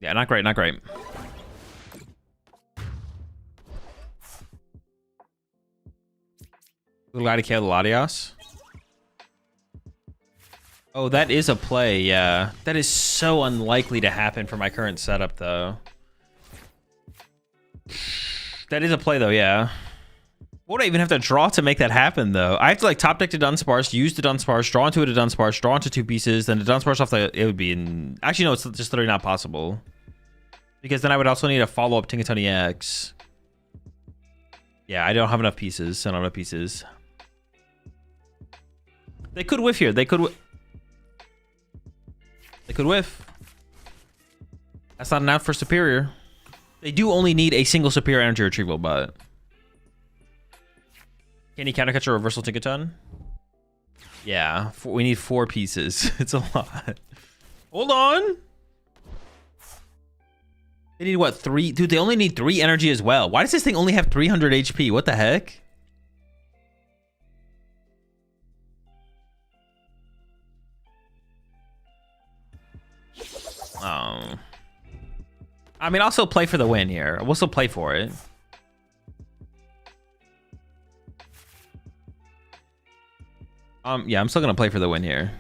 Yeah, not great, not great. Little guy to kill the Latios. Oh, that is a play, yeah. That is so unlikely to happen for my current setup, though. That is a play, though, yeah. What would I even have to draw to make that happen, though? I have to, like, top deck to Dunsparce, use the Dunsparce, draw into it a Dunsparce, draw into 2 pieces, then the Dunsparce off the... It would be in... Actually, no, it's just literally not possible. Because then I would also need a follow-up Tinkaton EX. Yeah, I don't have enough pieces. I don't have enough pieces. They could whiff here. They could whiff. That's not an out for superior. They do only need a single superior energy retrieval, but... Can you countercatch a reversal Tinkaton? Yeah, we need 4 pieces. It's a lot. Hold on. They need what, 3? Dude, they only need 3 energy as well. Why does this thing only have 300 HP? What the heck? Oh. I mean, I'll still play for the win here. We'll still play for it. Yeah, I'm still gonna play for the win here.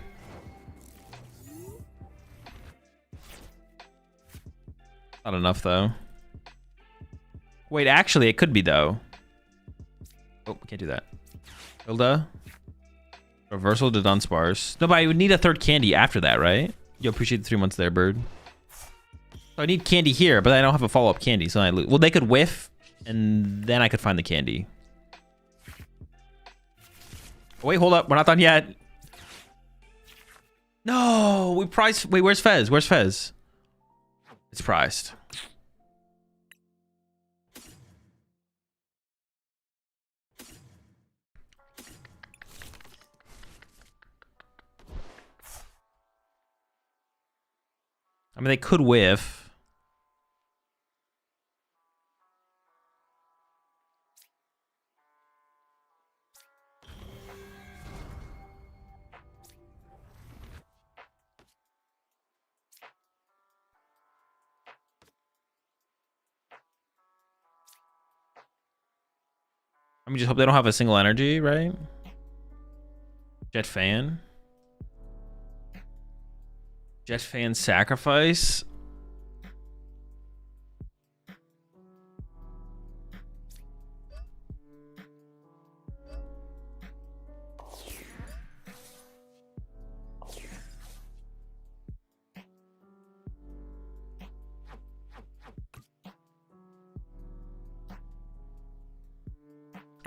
Not enough, though. Wait, actually, it could be, though. Oh, can't do that. Hilda. Reversal to Dunsparce. No, but I would need a 3rd candy after that, right? You appreciate the 3 months there, bird. So I need candy here, but I don't have a follow-up candy, so I lose. Well, they could whiff, and then I could find the candy. Oh, wait, hold up. We're not done yet. No, we priced... Wait, where's Fez? Where's Fez? It's priced. I mean, they could whiff. I mean, just hope they don't have a single energy, right? Jet Fan. Jet Fan sacrifice.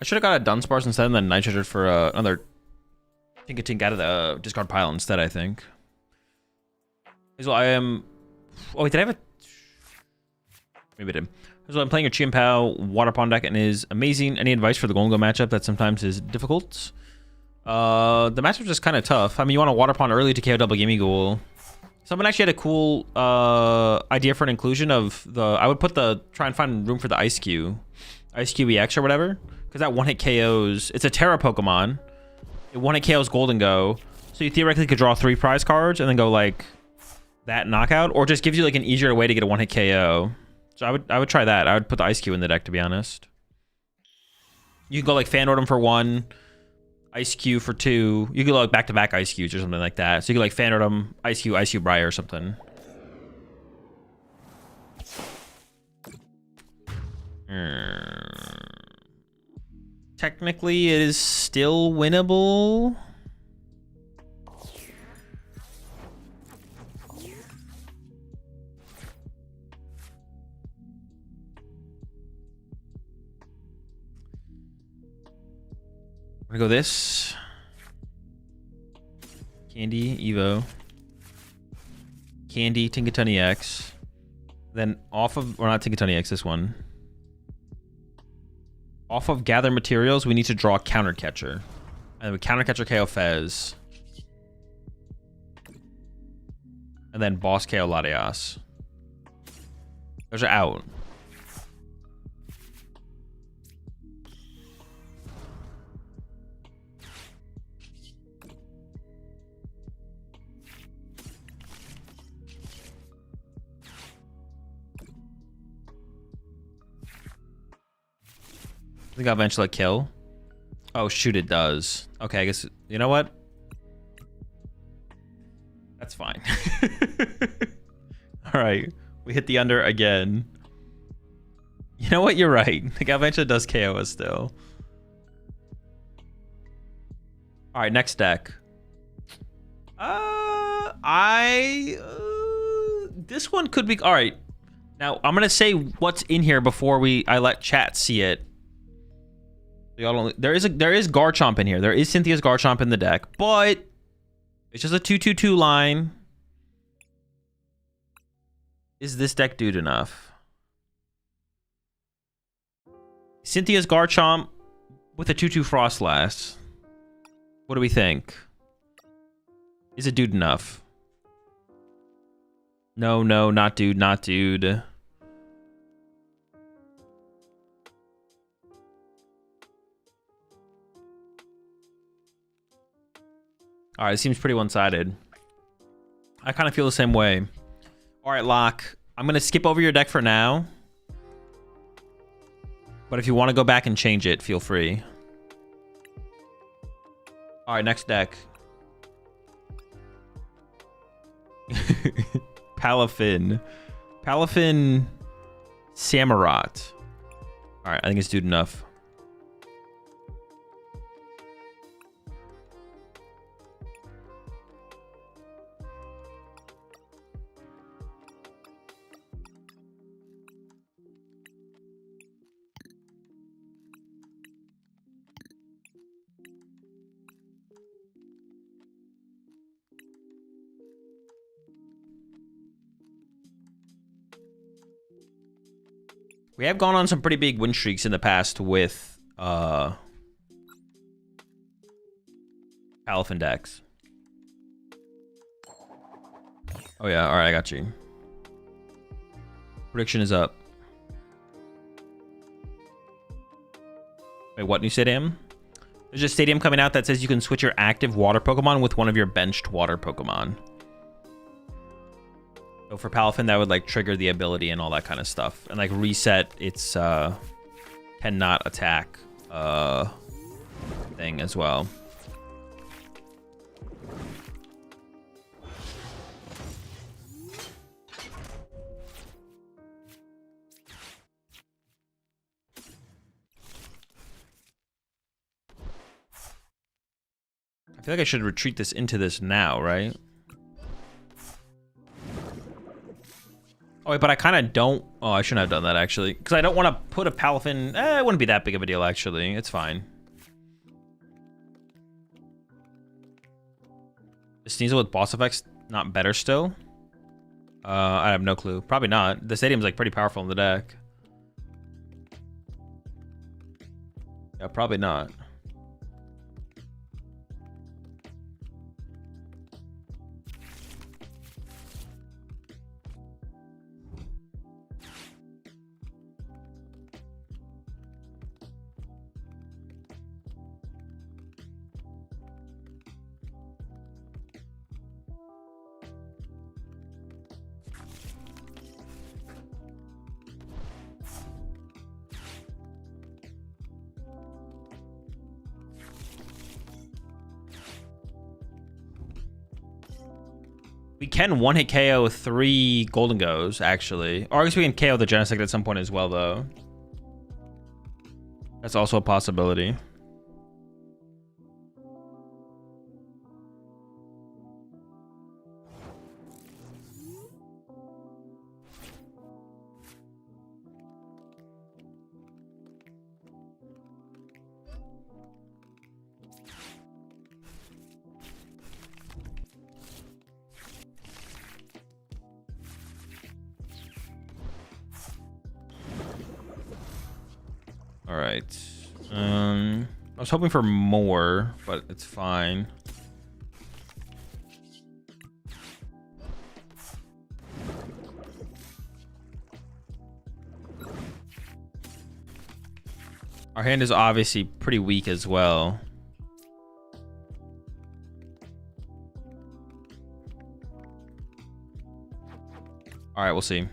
I should have got a Dunsparce instead and then Nitrogen for another Tinkaton out of the discard pile instead, I think. So I am... Oh, wait, did I have a... Maybe I did. So I'm playing a Chimpao Water Pond deck and is amazing. Any advice for the Golden Go matchup that sometimes is difficult? The matchup's just kind of tough. I mean, you want a Water Pond early to KO double Gimmighoul. Someone actually had a cool idea for an inclusion of the... I would put the... Try and find room for the Ice Cube. Ice Cube EX or whatever. Because that one-hit KOs... It's a Terra Pokemon. It one-hit KOs Golden Go. So you theoretically could draw 3 prize cards and then go like... that knockout. Or just gives you like an easier way to get a one-hit KO. So I would try that. I would put the Ice Cube in the deck, to be honest. You can go like Fan Rotom for 1, Ice Cube for 2. You can go like back-to-back Ice Cubes or something like that. So you can like Fan Rotom, Ice Cube Briar or something. Technically, it is still winnable. I'm gonna go this. Candy, Evo. Candy, Tinkaton EX. Then off of, or not Tinkaton EX, this one. Off of Gather Materials, we need to draw Counter Catcher. And we Counter Catcher KO Fez. And then Boss KO Latias. Those are out. I think I'll eventually kill. Oh, shoot, it does. Okay, I guess... You know what? That's fine. Alright. We hit the under again. You know what? You're right. The Galvantula does KO us still. Alright, next deck. This one could be... Alright. Now, I'm going to say what's in here before I let chat see it. There is Garchomp in here. There is Cynthia's Garchomp in the deck, but it's just a 2/2/2 line. Is this deck dude enough? Cynthia's Garchomp with a 2/2 Frostlass. What do we think? Is it dude enough? No, not dude, not dude. All right, it seems pretty one-sided. I kind of feel the same way. All right, Locke. I'm going to skip over your deck for now. But if you want to go back and change it, feel free. All right, next deck. Palafin. Palafin Samurott. All right, I think it's dude enough. We have gone on some pretty big win streaks in the past with Palafin decks. Oh yeah, all right, I got you. Prediction is up. Wait, what new stadium? There's a stadium coming out that says you can switch your active water Pokemon with one of your benched water Pokemon. So for Palafin, that would like trigger the ability and all that kind of stuff, and like reset its cannot attack thing as well. I feel like I should retreat this into this now, right? Oh, wait, but I kind of don't... Oh, I shouldn't have done that, actually. Because I don't want to put a Palafin... it wouldn't be that big of a deal, actually. It's fine. Is Sneasel with boss effects not better still? I have no clue. Probably not. The stadium's, like, pretty powerful in the deck. Yeah, probably not. We can one-hit KO 3 Golden Goes, actually. Or I guess we can KO the Genesect at some point as well, though. That's also a possibility. All right. I was hoping for more, but it's fine. Our hand is obviously pretty weak as well. All right, we'll see.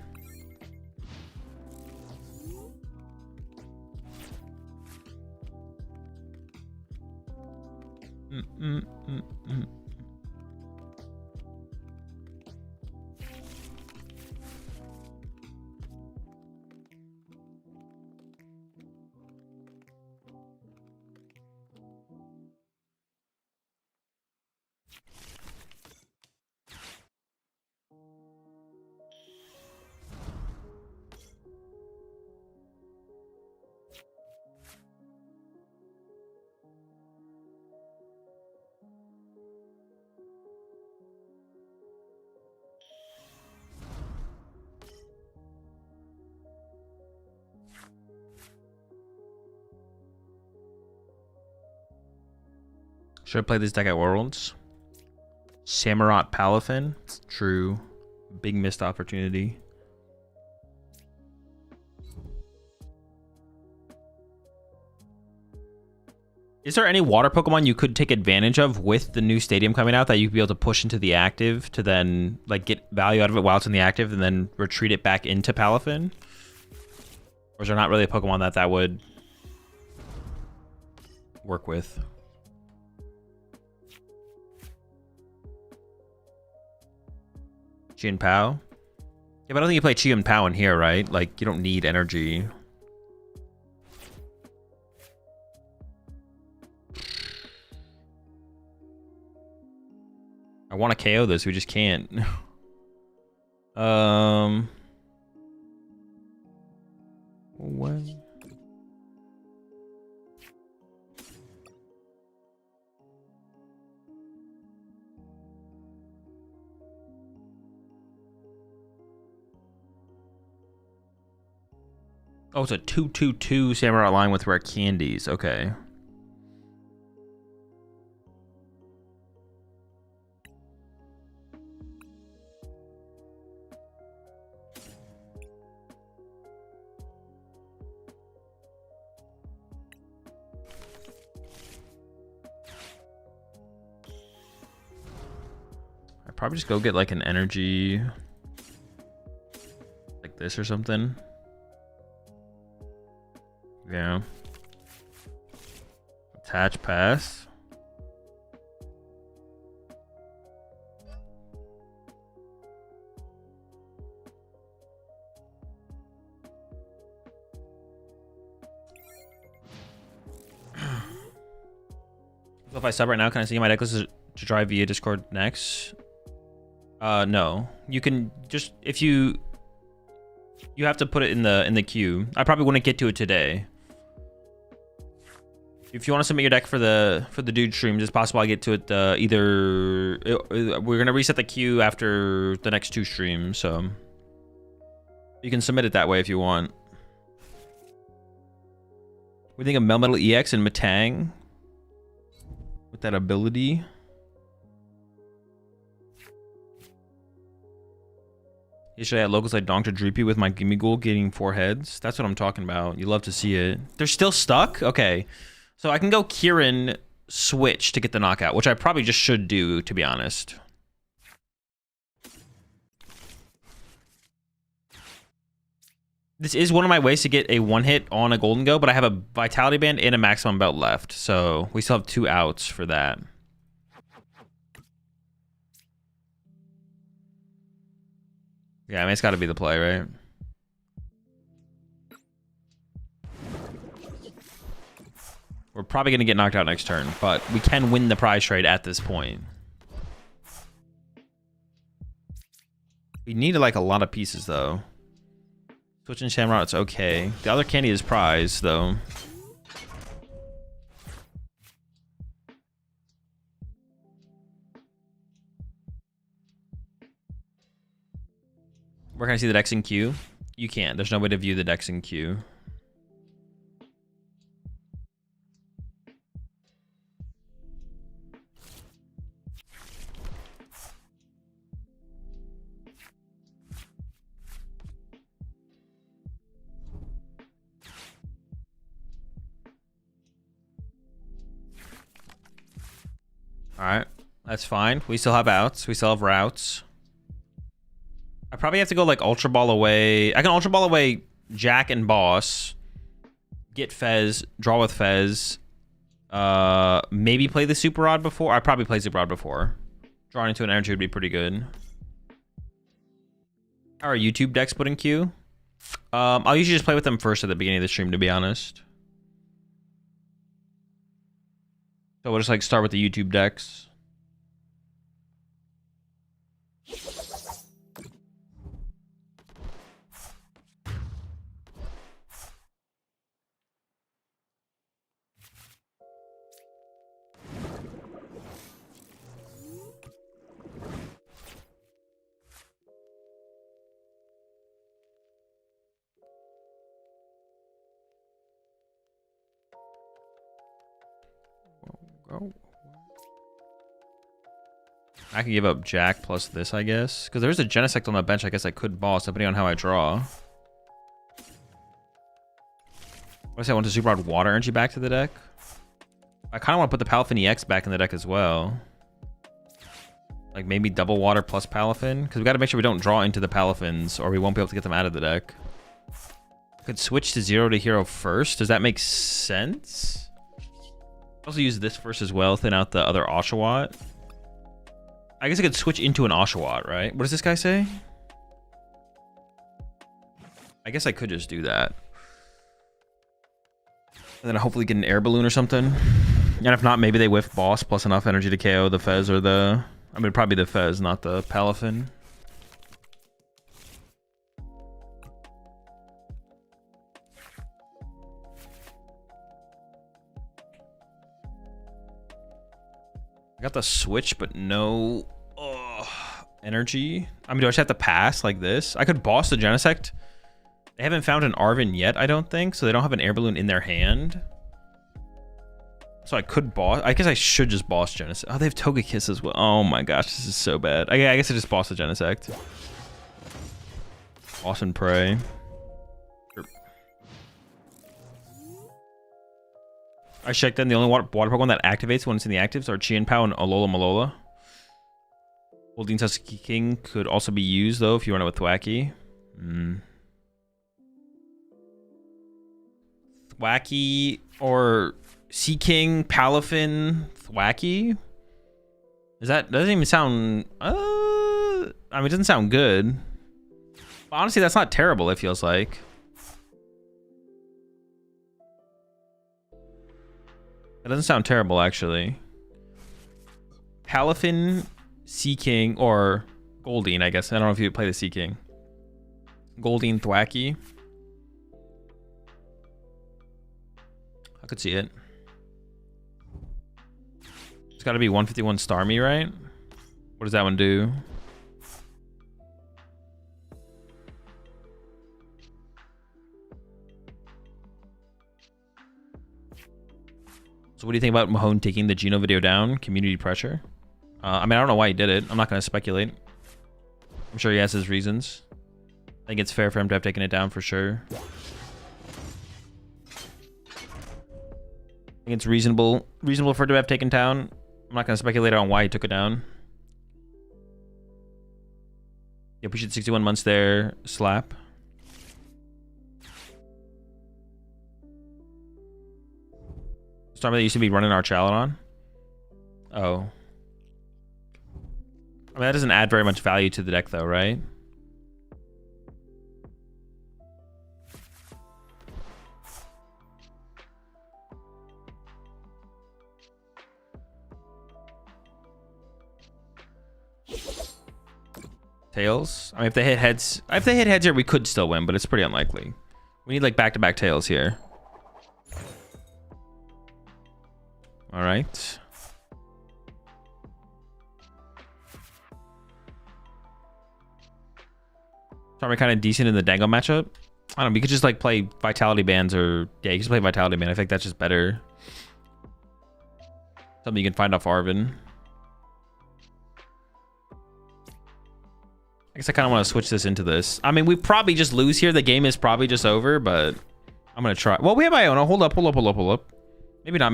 Should I play this deck at Worlds? Samurott Palafin. True. Big missed opportunity. Is there any water Pokemon you could take advantage of with the new stadium coming out that you'd be able to push into the active to then like get value out of it while it's in the active and then retreat it back into Palafin? Or is there not really a Pokemon that would work with? Chi and Pao? Yeah, but I don't think you play Chi and Pao in here, right? Like, you don't need energy. I want to KO this, we just can't. What? Oh, it's a 2/2/2 Samurott line with rare candies. Okay. I'd probably just go get like an energy like this or something. Yeah. Attach pass. So if I sub right now, can I see my necklaces to drive via Discord next? No. You can just, if you You have to put it in the queue. I probably wouldn't get to it today. If you want to submit your deck for the DooD streams, it's possible I get to it we're gonna reset the queue after the next 2 streams, so you can submit it that way if you want. We think of Melmetal EX and Matang with that ability. Yesterday at locals, I donked a Dreepy with my Gimmighoul getting 4 heads. That's what I'm talking about. You love to see it. They're still stuck? Okay. So I can go Kieran switch to get the knockout, which I probably just should do, to be honest. This is one of my ways to get a 1-hit on a Golden Go, but I have a Vitality Band and a Maximum Belt left, so we still have 2 outs for that. Yeah, I mean, it's got to be the play, right? We're probably going to get knocked out next turn, but we can win the prize trade at this point. We needed, like, a lot of pieces, though. Switching Samurott, it's okay. The other candy is prize, though. Where can I see the decks in queue? You can't. There's no way to view the decks in queue. Alright, that's fine. We still have outs. We still have routes. I probably have to go like Ultra Ball away. I can Ultra Ball away Jack and Boss. Get Fez. Draw with Fez. Maybe play the Super Rod before. I probably play Super Rod before. Drawing into an energy would be pretty good. How are YouTube decks put in queue? I'll usually just play with them first at the beginning of the stream, to be honest. So we'll just like start with the YouTube decks. Go. I can give up Jack plus this, I guess. Because there's a Genesect on the bench. I guess I could boss, depending on how I draw. What if I want to Super Rod Water Energy back to the deck? I kind of want to put the Palafin EX back in the deck as well. Like maybe double Water plus Palafin. Because we got to make sure we don't draw into the Palafins, or we won't be able to get them out of the deck. I could switch to 0 to hero first. Does that make sense? Also use this first as well, thin out the other Oshawott. I guess I could switch into an Oshawott, right? What does this guy say? I guess I could just do that. And then hopefully get an air balloon or something. And if not, maybe they whiff boss plus enough energy to KO the Fez or the... I mean, probably the Fez, not the Palafin. I got the switch, but no energy. I mean, do I just have to pass like this? I could boss the Genesect. They haven't found an Arven yet, I don't think, so they don't have an air balloon in their hand. So I could boss. I guess I should just boss Genesect. Oh, they have Togekiss as well. Oh my gosh, this is so bad. I guess I just boss the Genesect. Boss and pray. I checked in. The only water Pokemon that activates when it's in the actives are Chien-Pao and Alola Malola. Holding King could also be used, though, if you run it with Thwacky. Thwacky or Seaking, Palafin, Thwacky? That doesn't even sound... I mean, it doesn't sound good. But honestly, that's not terrible, it feels like. That doesn't sound terrible, actually. Palafin, Seaking, or Goldeen, I guess. I don't know if you play the Seaking. Goldeen Thwacky. I could see it. It's got to be 151 Starmie, right? What does that one do? So what do you think about Mahone taking the Geno video down? Community pressure? I mean, I don't know why he did it. I'm not going to speculate. I'm sure he has his reasons. I think it's fair for him to have taken it down for sure. I think it's reasonable for it to have taken down. I'm not going to speculate on why he took it down. Yep, we should 61 months there. Slap. Stormy that used to be running our Chaladon. Oh. I mean, that doesn't add very much value to the deck though, right? Tails. I mean, if they hit heads here, we could still win, but it's pretty unlikely. We need like back-to-back tails here. All right. Are kind of decent in the Dango matchup? I don't know. We could just like play Vitality Bands or yeah, you can just play Vitality Band. I think that's just better. Something you can find off Arvin. I guess I kind of want to switch this into this. I mean, we probably just lose here. The game is probably just over, but I'm gonna try. Well, we have Iona. Hold up. Maybe not.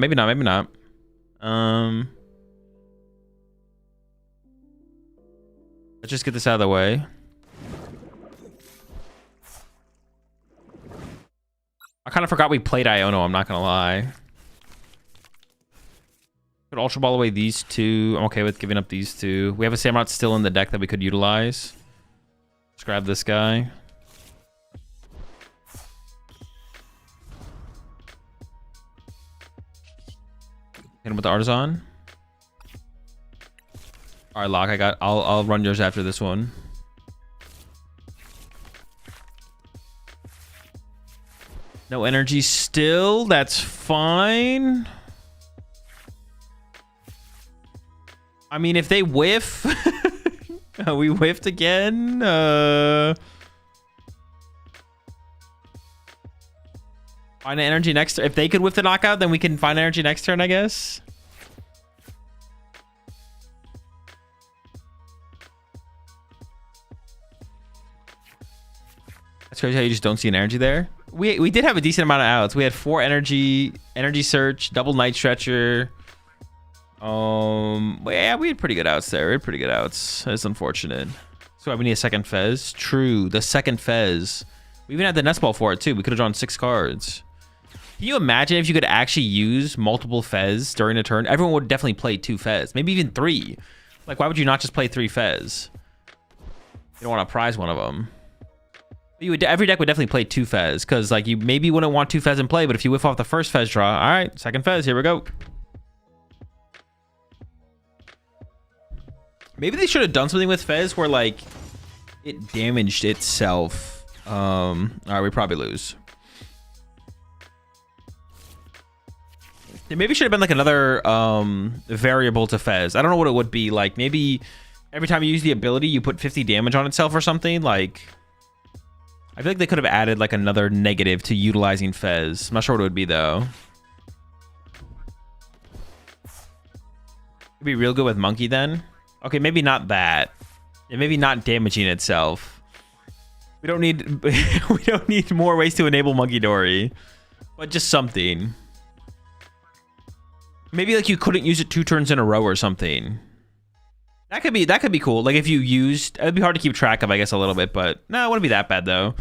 Let's just get this out of the way. I kind of forgot we played Iono, I'm not gonna lie. Could Ultra Ball away these two. I'm okay with giving up these two. We have a Samurott still in the deck that we could utilize. Let's grab this guy. Hit him with the Artisan. Alright, Lock, I'll run yours after this one. No energy still. That's fine. I mean, if they whiff, we whiffed again. Find energy next. If they could whiff the knockout, then we can find energy next turn, I guess. That's crazy how you just don't see an energy there. We did have a decent amount of outs. We had 4 energy search, double night stretcher. Yeah, we had pretty good outs there. That's unfortunate. So we need a second Fez. True, the second Fez. We even had the Nest Ball for it too. We could have drawn 6 cards. Can you imagine if you could actually use multiple Fez during a turn? Everyone would definitely play 2 Fez, maybe even 3. Like, why would you not just play 3 Fez? You don't want to prize one of them. Every deck would definitely play 2 Fez, because like you maybe wouldn't want 2 Fez in play, but if you whiff off the first Fez draw, all right, second Fez, here we go. Maybe they should have done something with Fez where like it damaged itself. All right, we probably lose. It maybe should have been like another variable to Fez. I don't know what it would be. Like maybe every time you use the ability, you put 50 damage on itself or something. Like, I feel like they could have added like another negative to utilizing Fez. I'm not sure what it would be though. It'd be real good with Monkey then. Okay, maybe not that. Yeah, maybe not damaging itself. We don't need more ways to enable Monkey Dory, but just something. Maybe like you couldn't use it 2 turns in a row or something. That could be cool. Like if you used, it'd be hard to keep track of, I guess, a little bit, but no, it wouldn't be that bad though.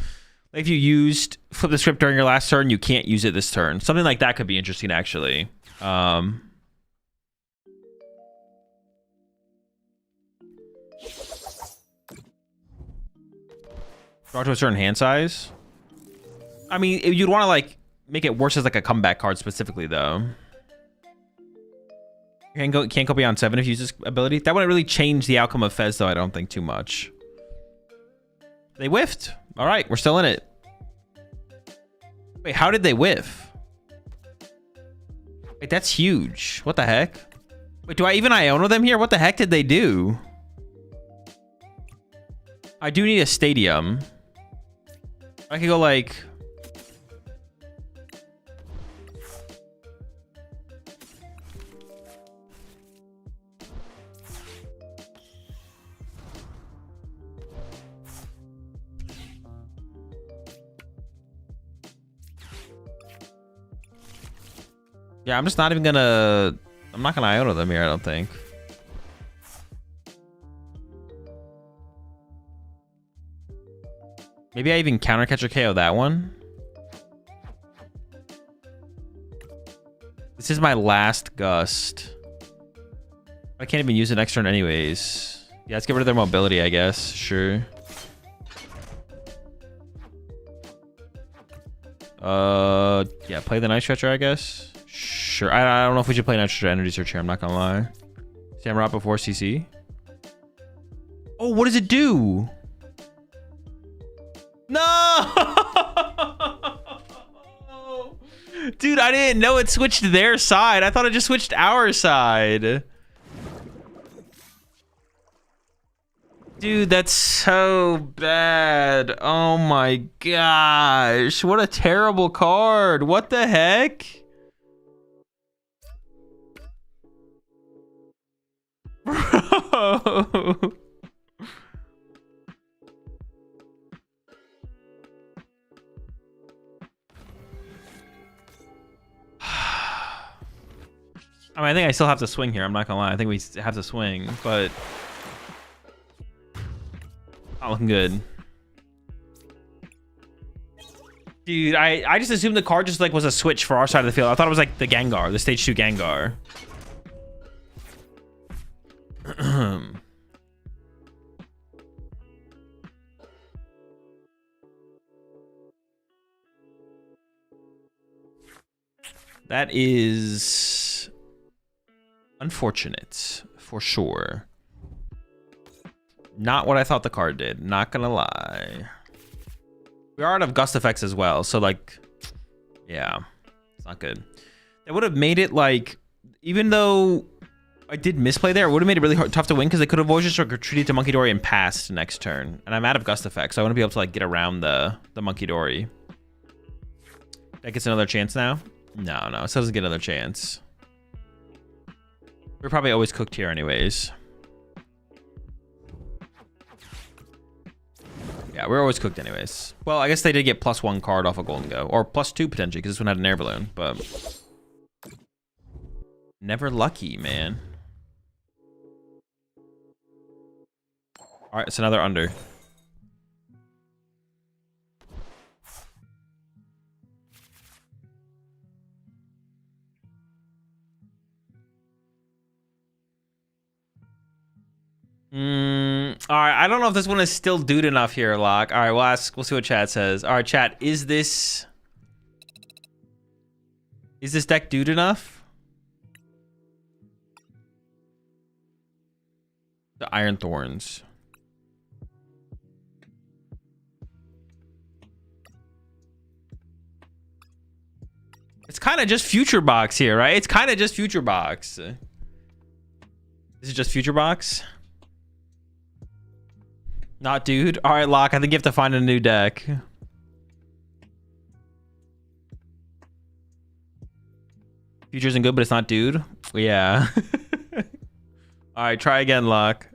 Like if you used flip the script during your last turn, you can't use it this turn. Something like that could be interesting actually. Draw to a certain hand size. I mean, you'd want to like make it worse as like a comeback card specifically though. Can't go beyond 7 if you use this ability. That wouldn't really change the outcome of Fez though, I don't think too much. They whiffed. All right, we're still in it. Wait, how did they whiff? Wait, that's huge. What the heck? Wait, do I even Iono them here? What the heck did they do? I do need a stadium. I could go like... Yeah, I'm just not even gonna... I'm not gonna Iono them here, I don't think. Maybe I even counter catch or KO that one. This is my last gust. I can't even use it next turn anyways. Yeah, let's get rid of their mobility, I guess. Sure. Yeah, play the Night Stretcher, I guess. Sure. I don't know if we should play Night Stretcher Energy Search here. I'm not gonna lie. Samurott before CC. Oh, what does it do? No! Dude, I didn't know it switched their side. I thought it just switched our side. Dude, that's so bad. Oh my gosh. What a terrible card. What the heck? Bro. I mean, I think I still have to swing here. I'm not gonna lie. I think we have to swing, but not looking good. Dude, I just assumed the card just like was a switch for our side of the field. I thought it was like the Gengar, the stage 2 Gengar. That is unfortunate for sure. Not what I thought the card did, not gonna lie. We are out of gust effects as well, so like, yeah, it's not good. It would have made it like, even though I did misplay there, it would have made it really tough to win because they could have always just like retreated to Monkey Dory and passed next turn. And I'm out of gust effects, so I want to be able to like get around the Monkey Dory. That gets another chance now? No, it still doesn't get another chance. We're probably always cooked here anyways. Yeah, we're always cooked anyways. Well, I guess they did get +1 card off a Golden Go. Or +2 potentially, because this one had an air balloon. But never lucky, man. Alright, it's another under. All right, I don't know if this one is still dude enough here, Locke. All right, we'll see what chat says. All right, chat, is this deck dude enough? The Iron Thorns. It's kind of just Future Box here, right? It's kind of just Future Box. This is just Future Box. Not dude. All right, Locke. I think you have to find a new deck. Future isn't good, but it's not dude. Yeah. All right, try again, Locke.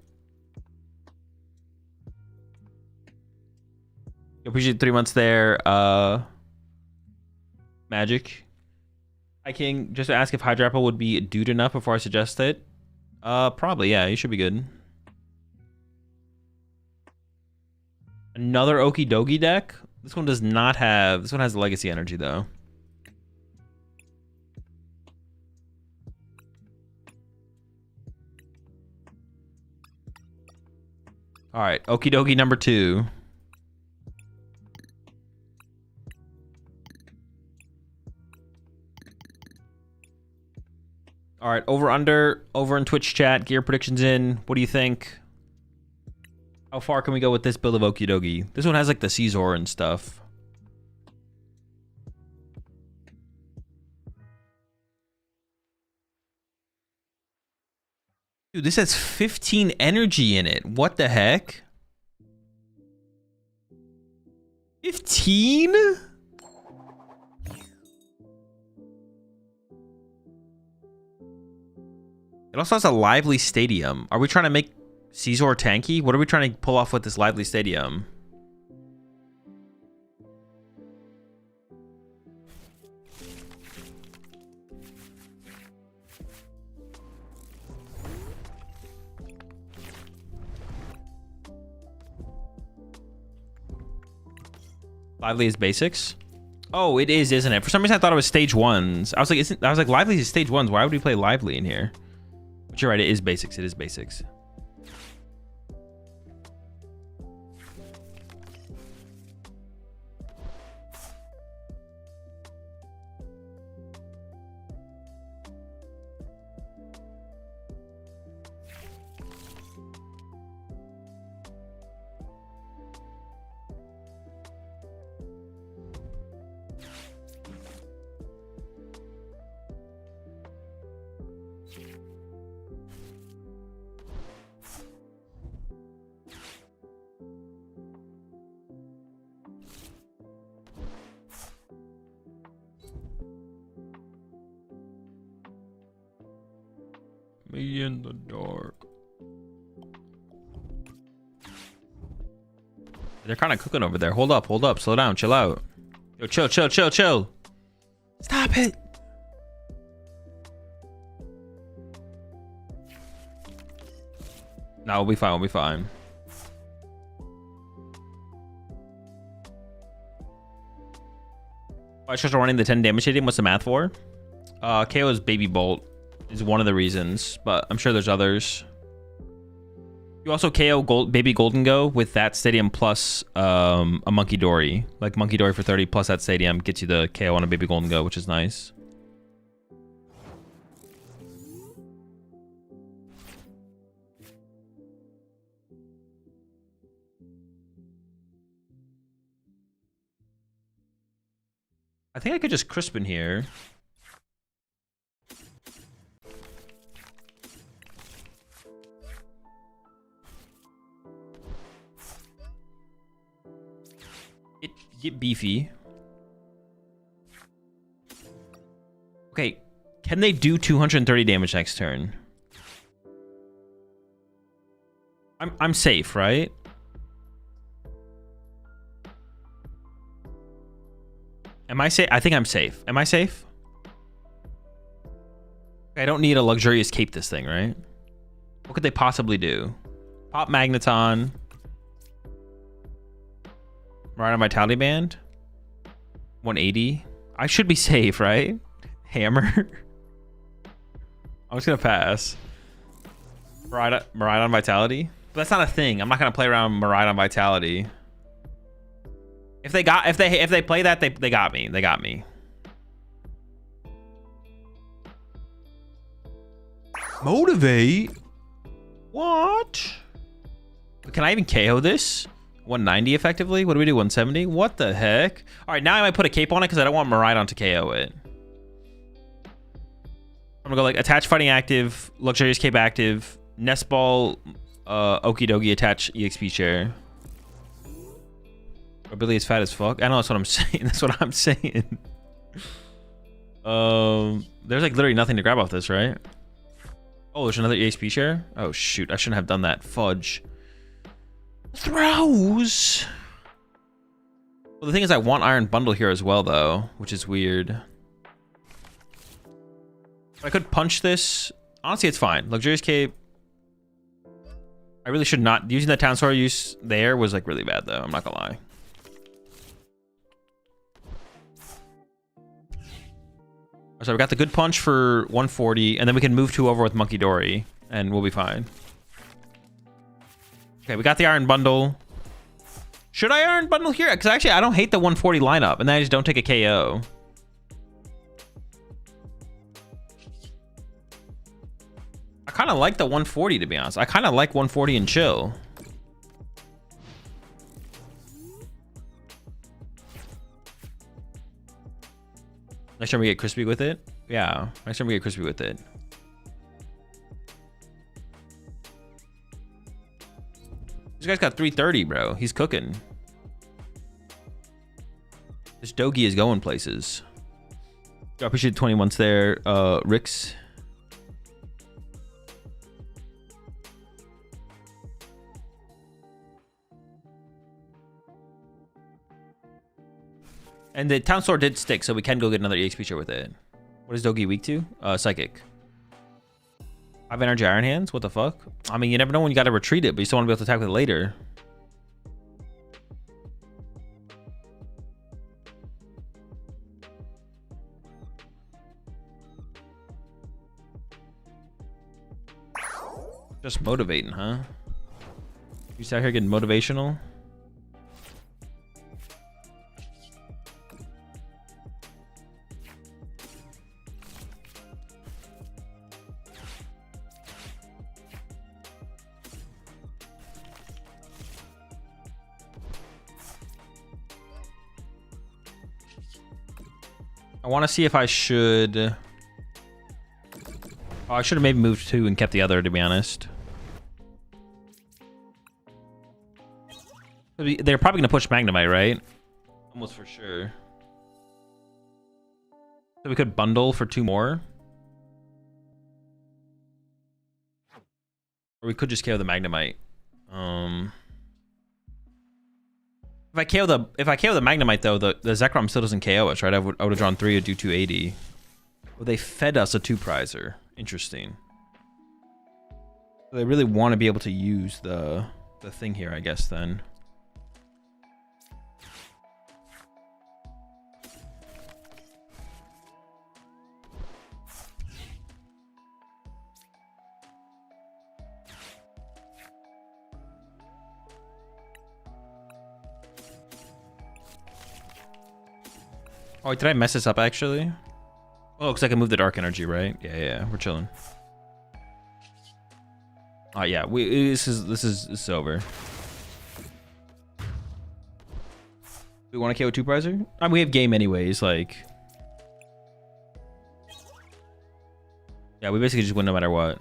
Appreciate 3 months there. Magic. Hi, King. Just to ask if Hydrapple would be dude enough before I suggest it. Probably. Yeah, you should be good. Another Okidogi deck. This one does not have... This one has Legacy Energy, though. All right, Okidogi number 2. All right, over in Twitch chat. Gear predictions in. What do you think? How far can we go with this build of Okidogi? This one has like the Caesar and stuff. Dude, this has 15 energy in it. What the heck? 15? It also has a lively stadium. Are we trying to make Caesar tanky? What are we trying to pull off with this lively stadium? Lively is basics. Oh, it is, isn't it? For some reason, I thought it was stage ones. I was like, lively is stage ones. Why would we play lively in here? But you're right, it is basics. It is basics. Me in the dark. They're kind of cooking over there. Hold up, slow down, chill out. Yo, chill. Stop it. No, we'll be fine. I started running the 10 damage hitting. What's the math for? KO's Baby Bolt is one of the reasons, but I'm sure there's others. You also KO Baby Golden Go with that stadium plus a Monkey Dory. Like Monkey Dory for 30 plus that stadium gets you the KO on a Baby Golden Go, which is nice. I think I could just crisp in here. Get beefy. Okay, can they do 230 damage next turn? I'm safe, right? Am I safe? I think I'm safe. Am I safe? I don't need a luxurious cape this thing, right? What could they possibly do? Pop Magneton. Right on Vitality Band. 180. I should be safe, right? Hammer. I'm just gonna pass. Miraidon Vitality. But that's not a thing. I'm not gonna play around Miraidon Vitality. If they play that, they got me. They got me. Motivate? What? Can I even KO this? 190 effectively? What do we do? 170? What the heck? All right, now I might put a cape on it because I don't want Miraidon to KO it. I'm gonna go like attach fighting active, luxurious cape active, nest ball, Okidogi attach EXP chair. Billy is fat as fuck. I know, that's what I'm saying. That's what I'm saying. There's like literally nothing to grab off this, right? Oh, there's another EXP share? Oh shoot, I shouldn't have done that. Fudge. Throws. Well, the thing is I want Iron Bundle here as well though, which is weird. I could punch this. Honestly, it's fine. Luxurious cape. I really should not. Using that Town Star use there was like really bad though. I'm not gonna lie. So we got the good punch for 140, and then we can move 2 over with Monkey Dory, and we'll be fine. Okay, we got the Iron Bundle. Should I Iron Bundle here? Because actually, I don't hate the 140 lineup, and then I just don't take a KO. I kind of like the 140, to be honest. I kind of like 140 and chill. Next time we get crispy with it. Yeah, next time we get crispy with it. This guy's got 330, bro. He's cooking. This Dogi is going places. I appreciate 20 months there, Rix. And the town store did stick, so we can go get another EXP share with it. What is Dogi weak to? Psychic. 5 energy Iron Hands? What the fuck? I mean, you never know when you gotta retreat it, but you still want to be able to attack with it later. Just motivating, huh? You just out here getting motivational? I want to see if I should... Oh, I should have maybe moved 2 and kept the other, to be honest. They're probably going to push Magnemite, right? Almost for sure. So we could bundle for 2 more. Or we could just KO the Magnemite. If I KO the Magnemite though, the Zekrom still doesn't KO us, right? I would have drawn 3 to do 280. Well, they fed us a 2-prizer. Interesting. So they really want to be able to use the thing here, I guess, then. Oh, wait, did I mess this up, actually? Oh, because I can move the Dark Energy, right? Yeah, we're chilling. Oh, yeah, this is over. We want to KO 2-prizer? I mean, we have game anyways, like... Yeah, we basically just win no matter what.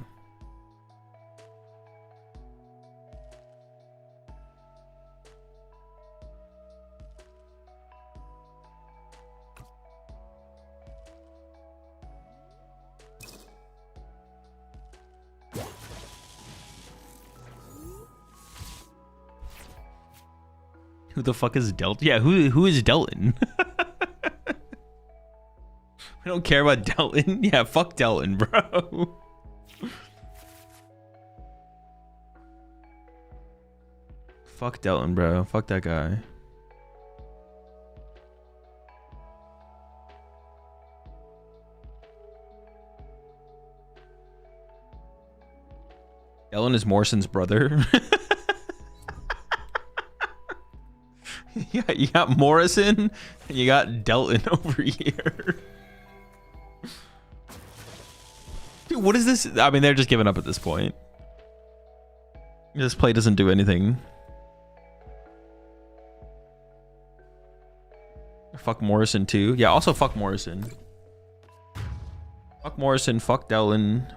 Who the fuck is Delton? Yeah, who is Delton? We don't care about Delton. Yeah, fuck Delton, bro. Fuck Delton, bro. Fuck that guy. Delton is Morrison's brother. Yeah, you got Morrison and you got Delton over here. Dude, what is this? I mean, they're just giving up at this point. This play doesn't do anything. Fuck Morrison too. Yeah, also fuck Morrison. Fuck Morrison, fuck Delton.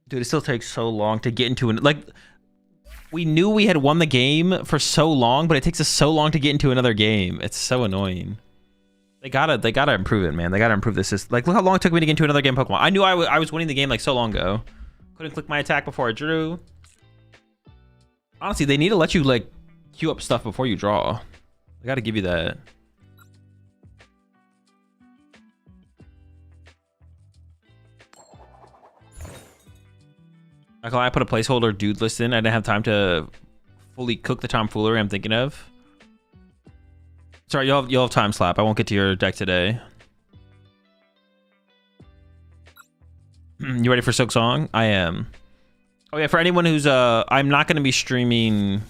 Dude, it still takes so long to get into like we knew we had won the game for so long, but it takes us so long to get into another game. It's so annoying. They gotta improve it, man. They gotta improve this system. Like, look how long it took me to get into another game of Pokemon. I knew I was winning the game like so long ago. Couldn't click my attack before I drew. Honestly, they need to let you like queue up stuff before you draw. They gotta give you that. I put a placeholder DooD list in. I didn't have time to fully cook the tomfoolery I'm thinking of. Sorry, you'll have time slap. I won't get to your deck today. You ready for Silk Song? I am. Oh yeah, for anyone who's I'm not gonna be streaming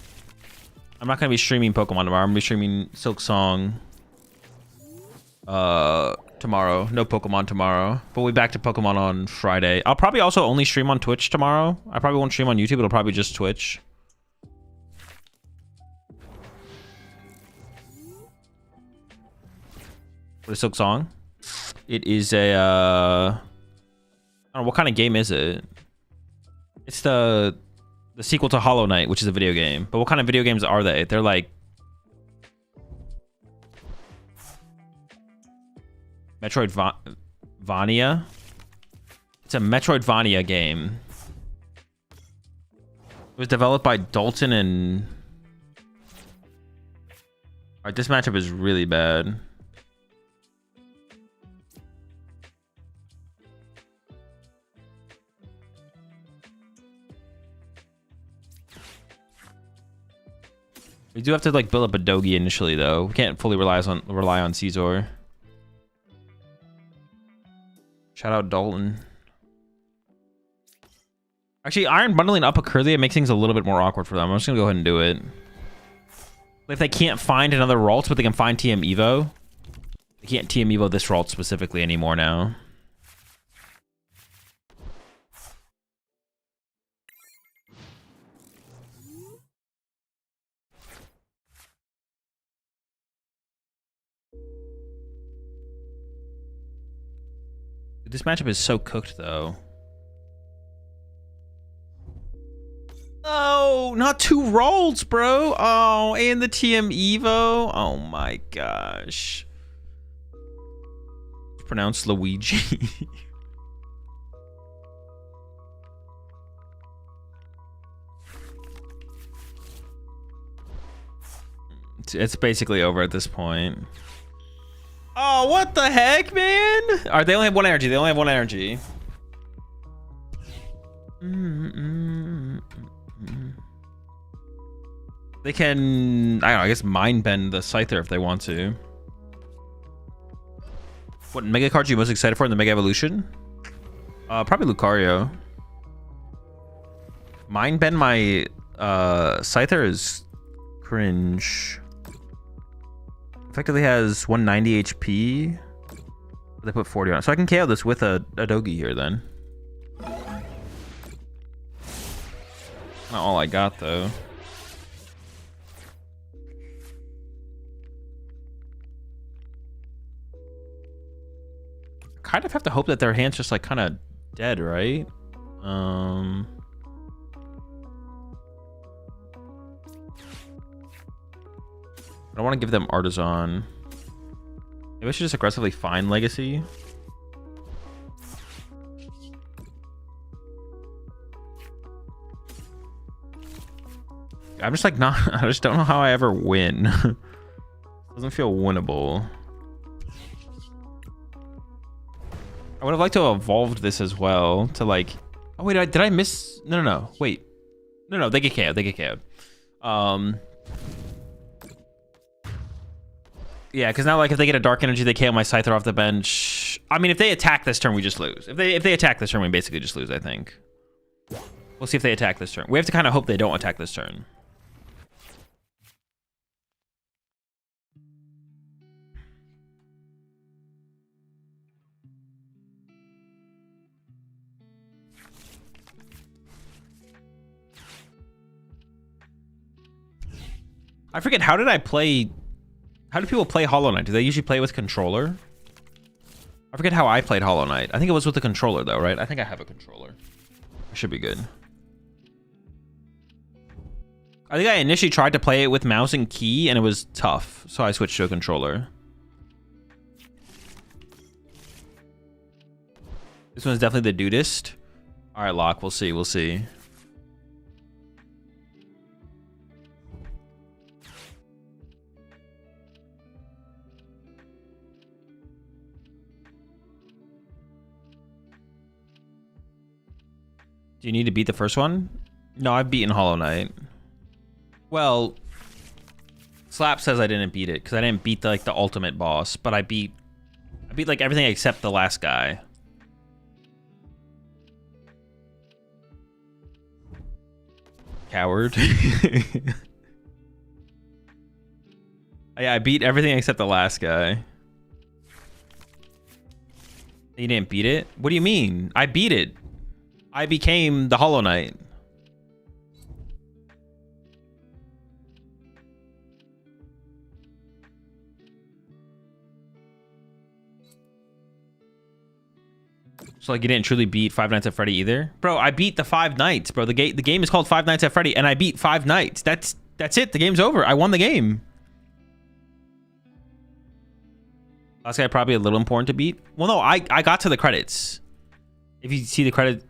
Pokemon tomorrow. I'm gonna be streaming Silk Song tomorrow. No Pokemon tomorrow. But we'll be back to Pokemon on Friday. I'll probably also only stream on Twitch tomorrow. I probably won't stream on YouTube, it'll probably just Twitch. What is Silk Song? It is a I don't know, what kind of game is it? It's the sequel to Hollow Knight, which is a video game. But what kind of video games are they? They're like Metroidvania. It's a Metroidvania game. It was developed by Dalton and... Alright, this matchup is really bad. We do have to like build up a Dogi initially though. We can't fully rely on Caesar. Shout out Dalton. Actually, Iron Bundling up a Curlia makes things a little bit more awkward for them. I'm just gonna go ahead and do it. If they can't find another Ralt, but they can find TM Evo. They can't TM Evo this Ralt specifically anymore now. This matchup is so cooked, though. Oh, not two rolls, bro. Oh, and the TM Evo. Oh my gosh. It's pronounced Luigi. It's basically over at this point. Oh, what the heck, man? All right, they only have one energy. They only have one energy. They can, I don't know, I guess Mind Bend the Scyther if they want to. What Mega cards are you most excited for in the Mega Evolution? Probably Lucario. Mind Bend my Scyther is cringe. Effectively has 190 HP. They put 40 on it. So I can KO this with a Dogi here then. Not all I got though. Kind of have to hope that their hand's just like kind of dead, right? I don't want to give them Artisan. Maybe I should just aggressively find Legacy. I'm just like not... I just don't know how I ever win. Doesn't feel winnable. I would have liked to have evolved this as well to like... Oh wait, did I miss... No. Wait. No, they get KO'd. They get KO'd. Yeah, because now, like, if they get a Dark Energy, they KO my Scyther off the bench. I mean, if they attack this turn, we just lose. If they attack this turn, we basically just lose, I think. We'll see if they attack this turn. We have to kind of hope they don't attack this turn. I forget, how did I play... How do people play Hollow Knight? Do they usually play with controller? I forget how I played Hollow Knight. I think it was with the controller though, right? I think I have a controller. I should be good. I think I initially tried to play it with mouse and key and it was tough. So I switched to a controller. This one's definitely the dudest. All right, Locke, we'll see. We'll see. Do you need to beat the first one? No, I've beaten Hollow Knight. Well, Slap says I didn't beat it because I didn't beat the, like the ultimate boss, but I beat like everything except the last guy. Coward. Yeah, I beat everything except the last guy. You didn't beat it? What do you mean? I beat it. I became the Hollow Knight. So like you didn't truly beat Five Nights at Freddy either? Bro, I beat the 5 nights, bro. The game is called Five Nights at Freddy and I beat 5 nights. That's it. The game's over. I won the game. Last guy probably a little important to beat. Well, no, I got to the credits. If you see the credits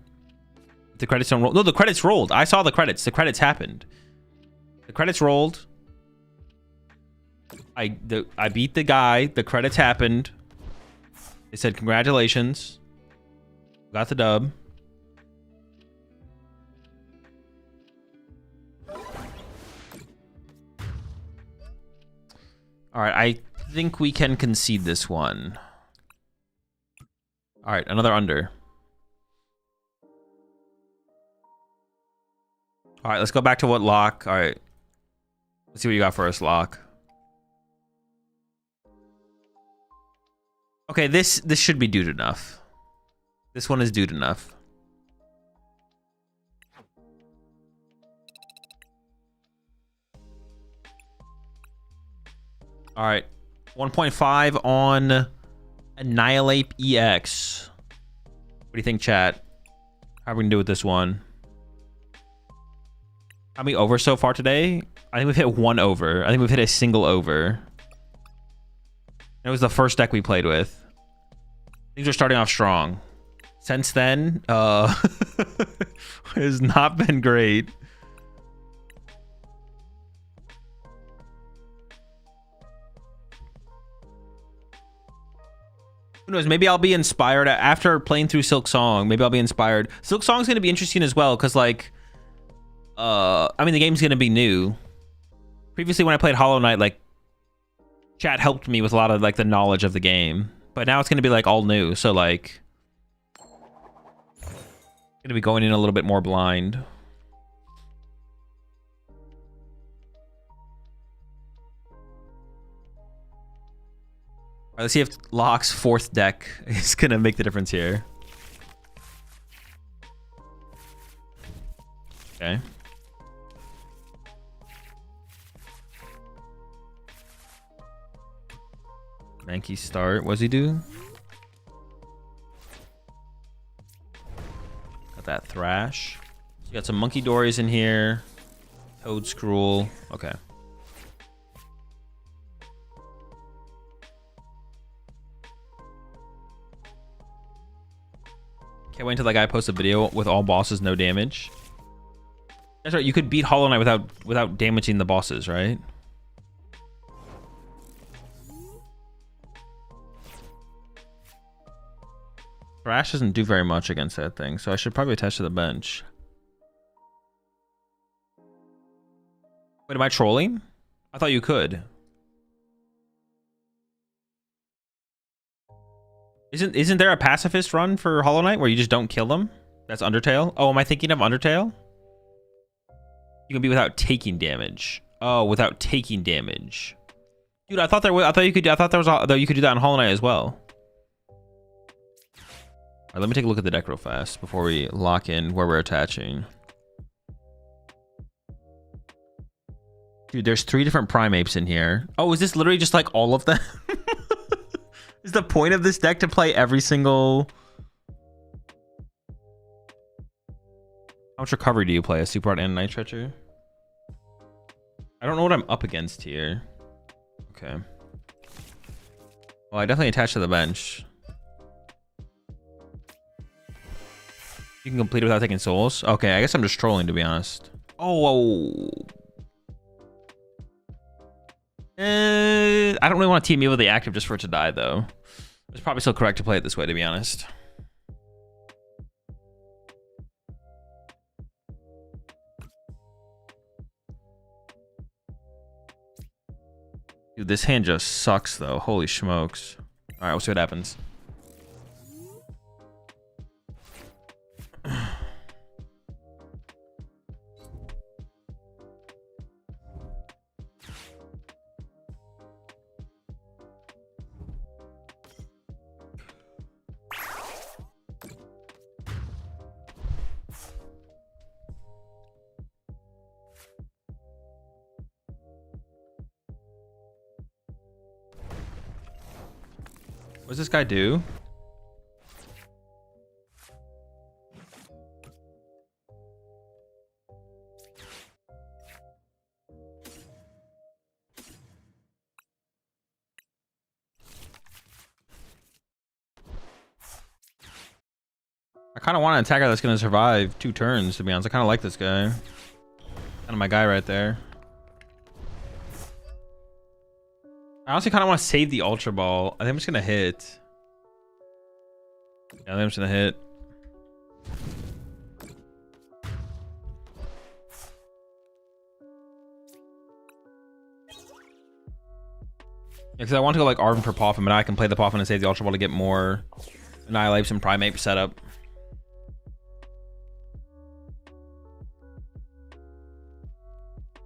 don't roll. No, the credits rolled. I saw the credits. The credits happened. The credits rolled. I beat the guy. The credits happened. They said congratulations. Got the dub. All right, I think we can concede this one. All right, another under. All right, let's go back to what lock. All right, let's see what you got for us, lock. Okay, this should be DooD enough. This one is DooD enough. All right, 1.5 on Annihilape EX. What do you think, chat? How are we gonna do with this one? How many over so far today? I think we've hit 1 over. I think we've hit a single over. It was the first deck we played with. Things are starting off strong. Since then, has not been great. Who knows? Maybe I'll be inspired after playing through Silk Song. Maybe I'll be inspired. Silk Song's gonna be interesting as well, because like, I mean, the game's gonna be new. Previously, when I played Hollow Knight, like, chat helped me with a lot of like the knowledge of the game, but now it's gonna be like all new. So like, gonna be going in a little bit more blind. All right, let's see if Lock's 4th deck is gonna make the difference here. Okay. Mankey start. What does he do? Got that Thrash. You got some Monkey Dories in here. Toad Scroll. Okay. Can't wait until that guy posts a video with all bosses, no damage. That's right. You could beat Hollow Knight without damaging the bosses, right? Thrash doesn't do very much against that thing, so I should probably attach to the bench. Wait, am I trolling? I thought you could. Isn't there a pacifist run for Hollow Knight where you just don't kill them? That's Undertale? Oh, am I thinking of Undertale? You can be without taking damage. Oh, without taking damage. Dude, I thought you could do that on Hollow Knight as well. All right, let me take a look at the deck real fast before we lock in where we're attaching. Dude, there's 3 different Primeapes in here. Oh, is this literally just like all of them? Is the point of this deck to play every single... How much recovery do you play? A Super Art and Night Stretcher? I don't know what I'm up against here. Okay. Well, I definitely attach to the bench. You can complete it without taking souls? Okay, I guess I'm just trolling, to be honest. Oh. I don't really want to team you with the active just for it to die, though. It's probably still correct to play it this way, to be honest. Dude, this hand just sucks, though. Holy smokes. All right, we'll see what happens. What's this guy do? I kind of want an attacker that's going to survive 2 turns, to be honest. I kind of like this guy. Kind of my guy right there. I honestly kind of want to save the Ultra Ball. I think I'm just going to hit. Yeah, I think I'm just going to hit. Yeah, because I want to go like Arvin for Palafin, but now I can play the Palafin and save the Ultra Ball to get more Annihilapes and Primate setup.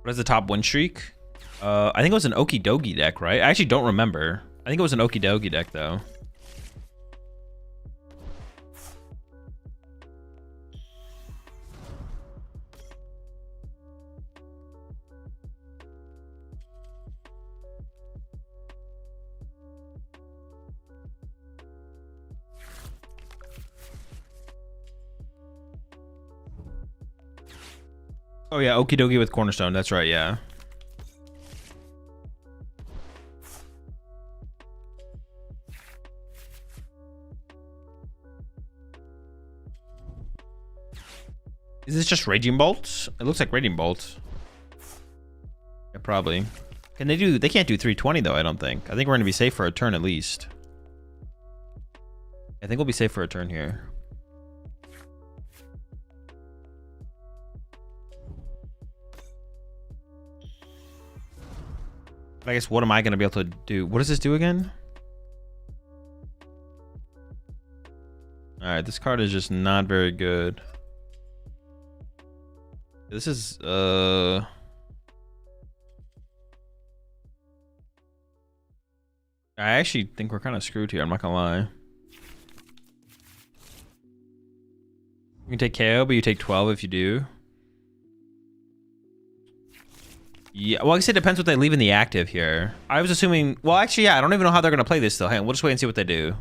What is the top win streak? I think it was an Okidogi deck, right? I actually don't remember. I think it was an Okidogi deck, though. Oh yeah, Okidogi with Cornerstone. That's right, yeah. Is this just Raging Bolts? It looks like Raging Bolts. Yeah, probably. Can they do? They can't do 320 though. I don't think. I think we're gonna be safe for a turn at least. I think we'll be safe for a turn here. But I guess what am I gonna be able to do? What does this do again? All right, this card is just not very good. This is I actually think we're kind of screwed here. I'm not gonna lie. You can take KO, but you take 12 if you do. Yeah, well, I guess it depends what they leave in the active here. I was assuming, well, actually, yeah, I don't even know how they're gonna play this though. Hang on, we'll just wait and see what they do.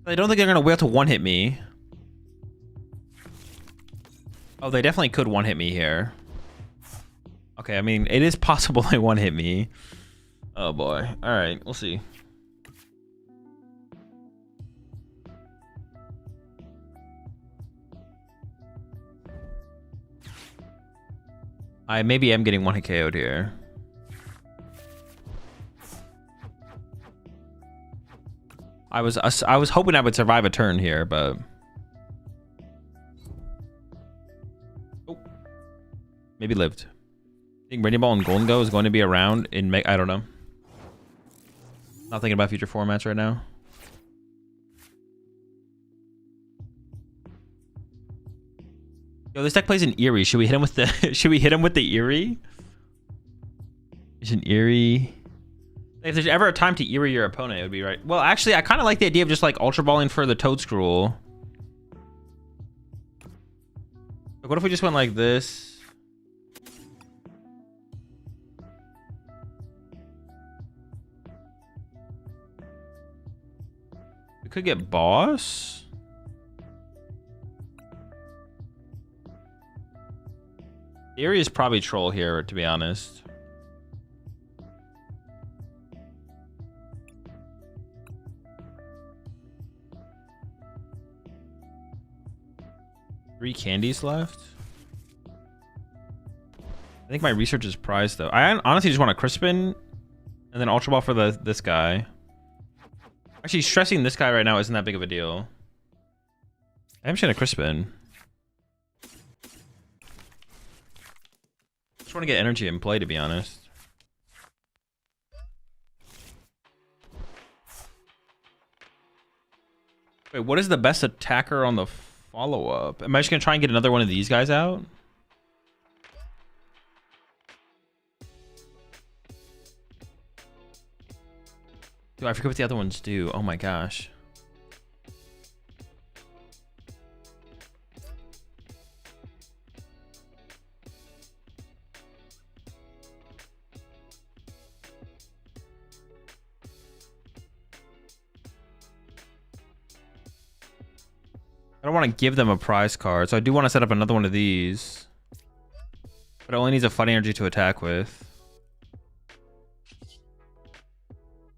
I don't think they're gonna be able to one-hit me. Oh, they definitely could one-hit me here. Okay, I mean, it is possible they one-hit me. Oh boy. All right, we'll see. I maybe am getting one-hit KO'd here. I was hoping I would survive a turn here, but oh, maybe lived. I think Rainbow Ball and Golden Go is going to be around in I don't know. Not thinking about future formats right now. Yo, this deck plays an Eerie. Should we hit him with the should we hit him with the Eerie? There's an Eerie. If there's ever a time to Eerie your opponent, it would be right. Well, actually, I kind of like the idea of just like Ultra Balling for the Toadscruel. Like, what if we just went like this? We could get Boss. Eerie is probably Troll here, to be honest. Three candies left. I think my research is prized though. I honestly just want a Crispin and then Ultra Ball for this guy. Actually, stressing this guy right now isn't that big of a deal. I'm just gonna Crispin. Just want to get energy in play, to be honest. Wait, what is the best attacker on the follow-up? Am I just gonna try and get another one of these guys out? Dude, I forget what the other ones do. Oh my gosh. I don't want to give them a prize card, so I do want to set up another one of these. But it only needs a fighting energy to attack with.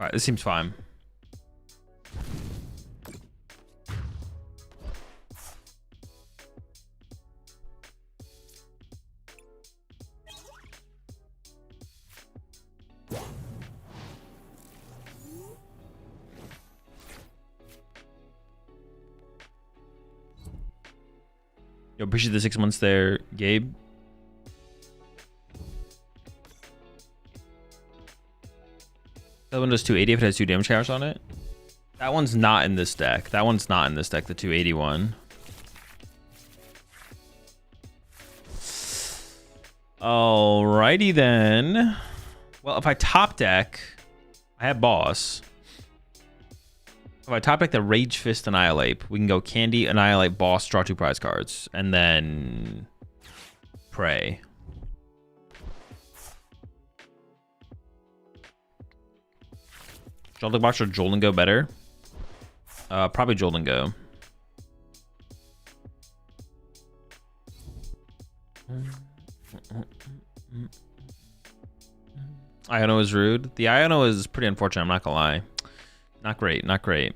Alright, this seems fine. Yo, appreciate the 6 months there, Gabe. That one does 280 if it has 2 damage counters on it. That one's not in this deck. That one's not in this deck, the 281. Alrighty then. Well, if I top deck, I have boss. If I top deck the Rage Fist Annihilape, we can go Candy, Annihilape, boss, draw 2 prize cards, and then pray. Jolting Box or Jolting Go better? Probably Jolting Go. Iono is rude. The Iono is pretty unfortunate, I'm not gonna lie. Not great, not great.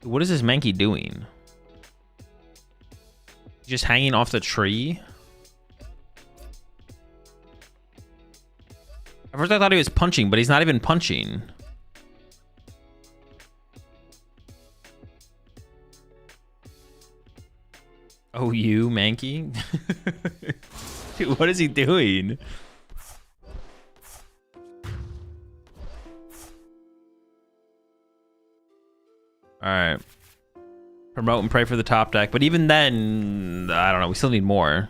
What is this Mankey doing? Just hanging off the tree? At first I thought he was punching, but he's not even punching. Oh, you, Mankey? Dude, what is he doing? Alright. Promote and pray for the top deck. But even then, I don't know. We still need more.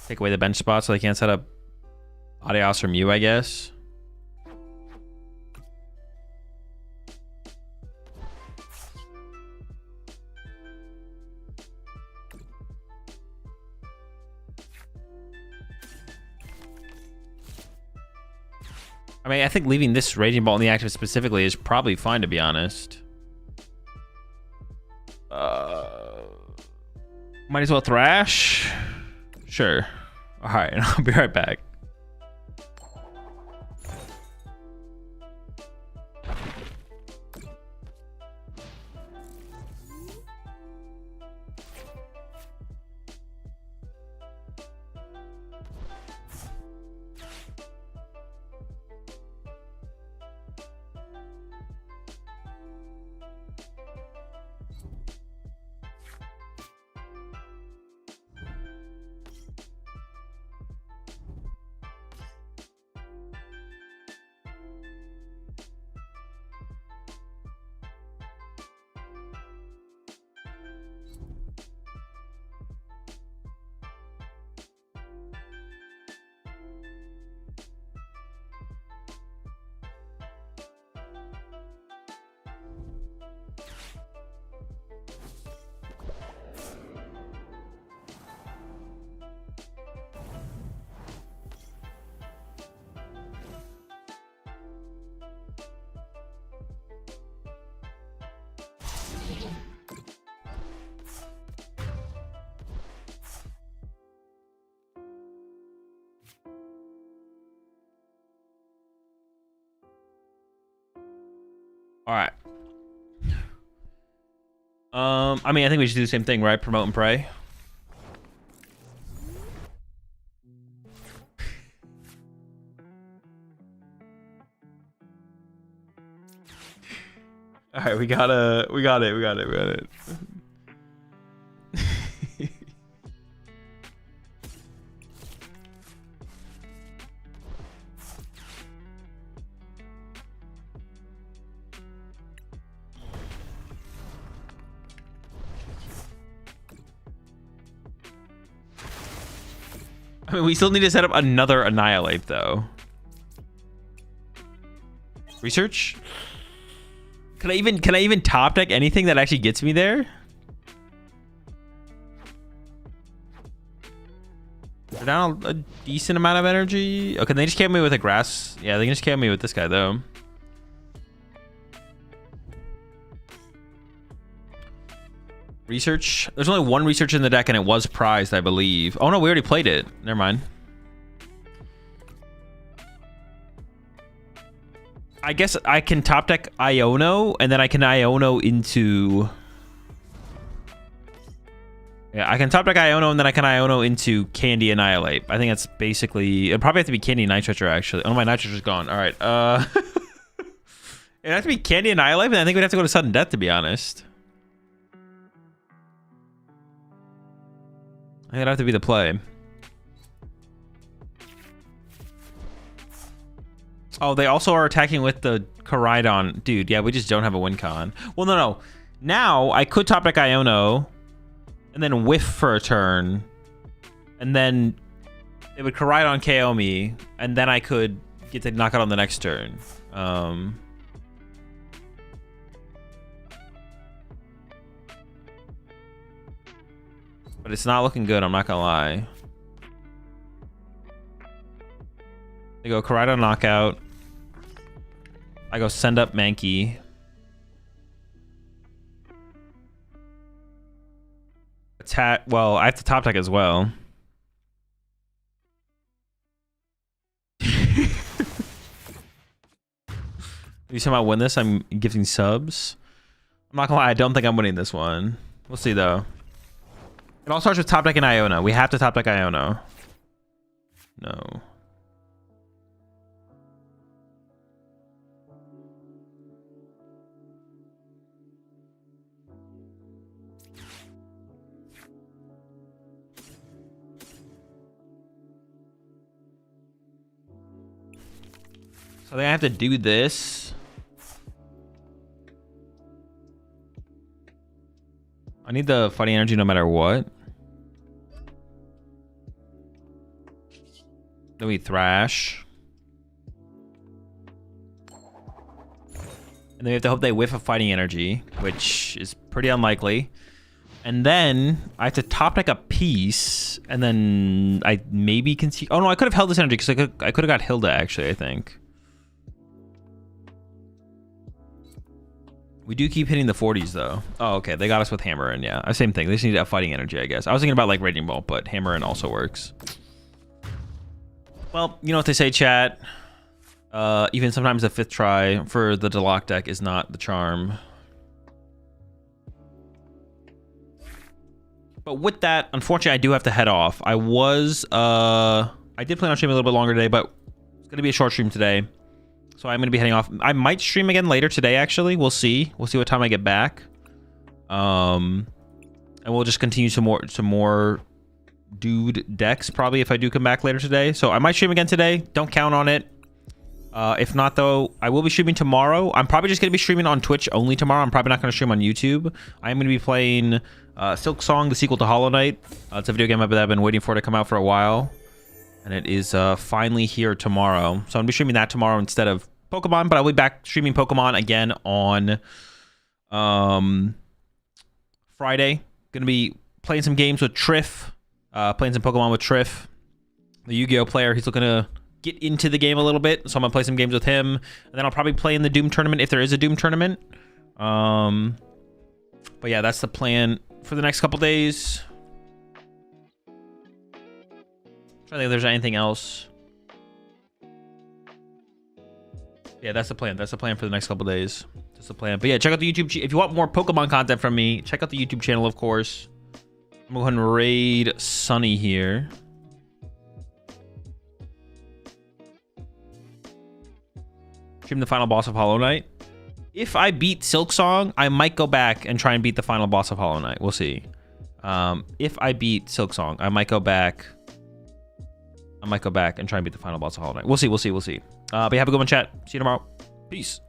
Take away the bench spot so they can't set up Adios from you, I guess. I mean, I think leaving this Raging Bolt in the active specifically is probably fine, to be honest. Might as well Thrash. Sure. All right, I'll be right back. All right. I mean, I think we should do the same thing, right? Promote and pray. All right, we got it. I mean, we still need to set up another Annihilape, though. Research? Can I even top deck anything that actually gets me there? They're down a decent amount of energy. Okay, they just came me with a grass. Yeah, they just came me with this guy though. Research. There's only one research in the deck and it was prized, I believe. Oh no, we already played it. Never mind. I guess I can top deck Iono and then I can Iono into... Yeah, I can top deck Iono and then I can Iono into Candy and Annihilape. I think that's basically... It'd probably have to be Candy and Nitrotcher actually. Oh, my Nitrocher's gone. All right. It'd have to be Candy and Annihilape and I think we'd have to go to Sudden Death to be honest. I think it'd have to be the play. Oh, they also are attacking with the Charizard. Dude, yeah, we just don't have a win con. Well, no. Now, I could top deck Iono, and then whiff for a turn, and then it would Charizard KO me, and then I could get to knock out on the next turn. But it's not looking good, I'm not gonna lie. They go Charizard knockout. I go send up Mankey. Attack. Well, I have to top deck as well. You somehow win this, I'm gifting subs. I'm not gonna lie, I don't think I'm winning this one. We'll see though. It all starts with top deck and Iono. We have to top deck Iono. No. So I think I have to do this. I need the fighting energy no matter what. Then we thrash. And then we have to hope they whiff a fighting energy, which is pretty unlikely. And then I have to top deck a piece, and then I maybe can see. Oh no, I could have held this energy because I could have got Hilda actually, I think. We do keep hitting the 40s though. Oh, okay. They got us with Hammerin, yeah. Same thing. They just need to have fighting energy, I guess. I was thinking about like Raging Bolt, but Hammerin also works. Well, you know what they say, chat. Even sometimes the 5th try for the Delock deck is not the charm. But with that, unfortunately, I do have to head off. I did plan on streaming a little bit longer today, but it's going to be a short stream today. So I'm going to be heading off. I might stream again later today, actually. We'll see. We'll see what time I get back. And we'll just continue some more DooD decks, probably, if I do come back later today. So I might stream again today. Don't count on it. If not, though, I will be streaming tomorrow. I'm probably just going to be streaming on Twitch only tomorrow. I'm probably not going to stream on YouTube. I'm going to be playing Silk Song, the sequel to Hollow Knight. It's a video game that I've been waiting for to come out for a while. And it is finally here tomorrow. So I'm going to be streaming that tomorrow instead of Pokemon. But I'll be back streaming Pokemon again on Friday. Going to be playing some games with Triff. Playing some Pokemon with Triff, the Yu-Gi-Oh player. He's looking to get into the game a little bit. So I'm going to play some games with him. And then I'll probably play in the Doom tournament if there is a Doom tournament. But yeah, that's the plan for the next couple days. I think if there's anything else. Yeah, that's the plan. That's the plan for the next couple days. That's the plan. But yeah, check out the YouTube. If you want more Pokemon content from me, check out the YouTube channel, of course. I'm going to go ahead and raid Sunny here. Stream the final boss of Hollow Knight. If I beat Silk Song, I might go back and try and beat the final boss of Hollow Knight. We'll see. If I beat Silk Song, I might go back. And try and beat the final boss of Hollow Knight. We'll see. But yeah, have a good one, chat. See you tomorrow. Peace.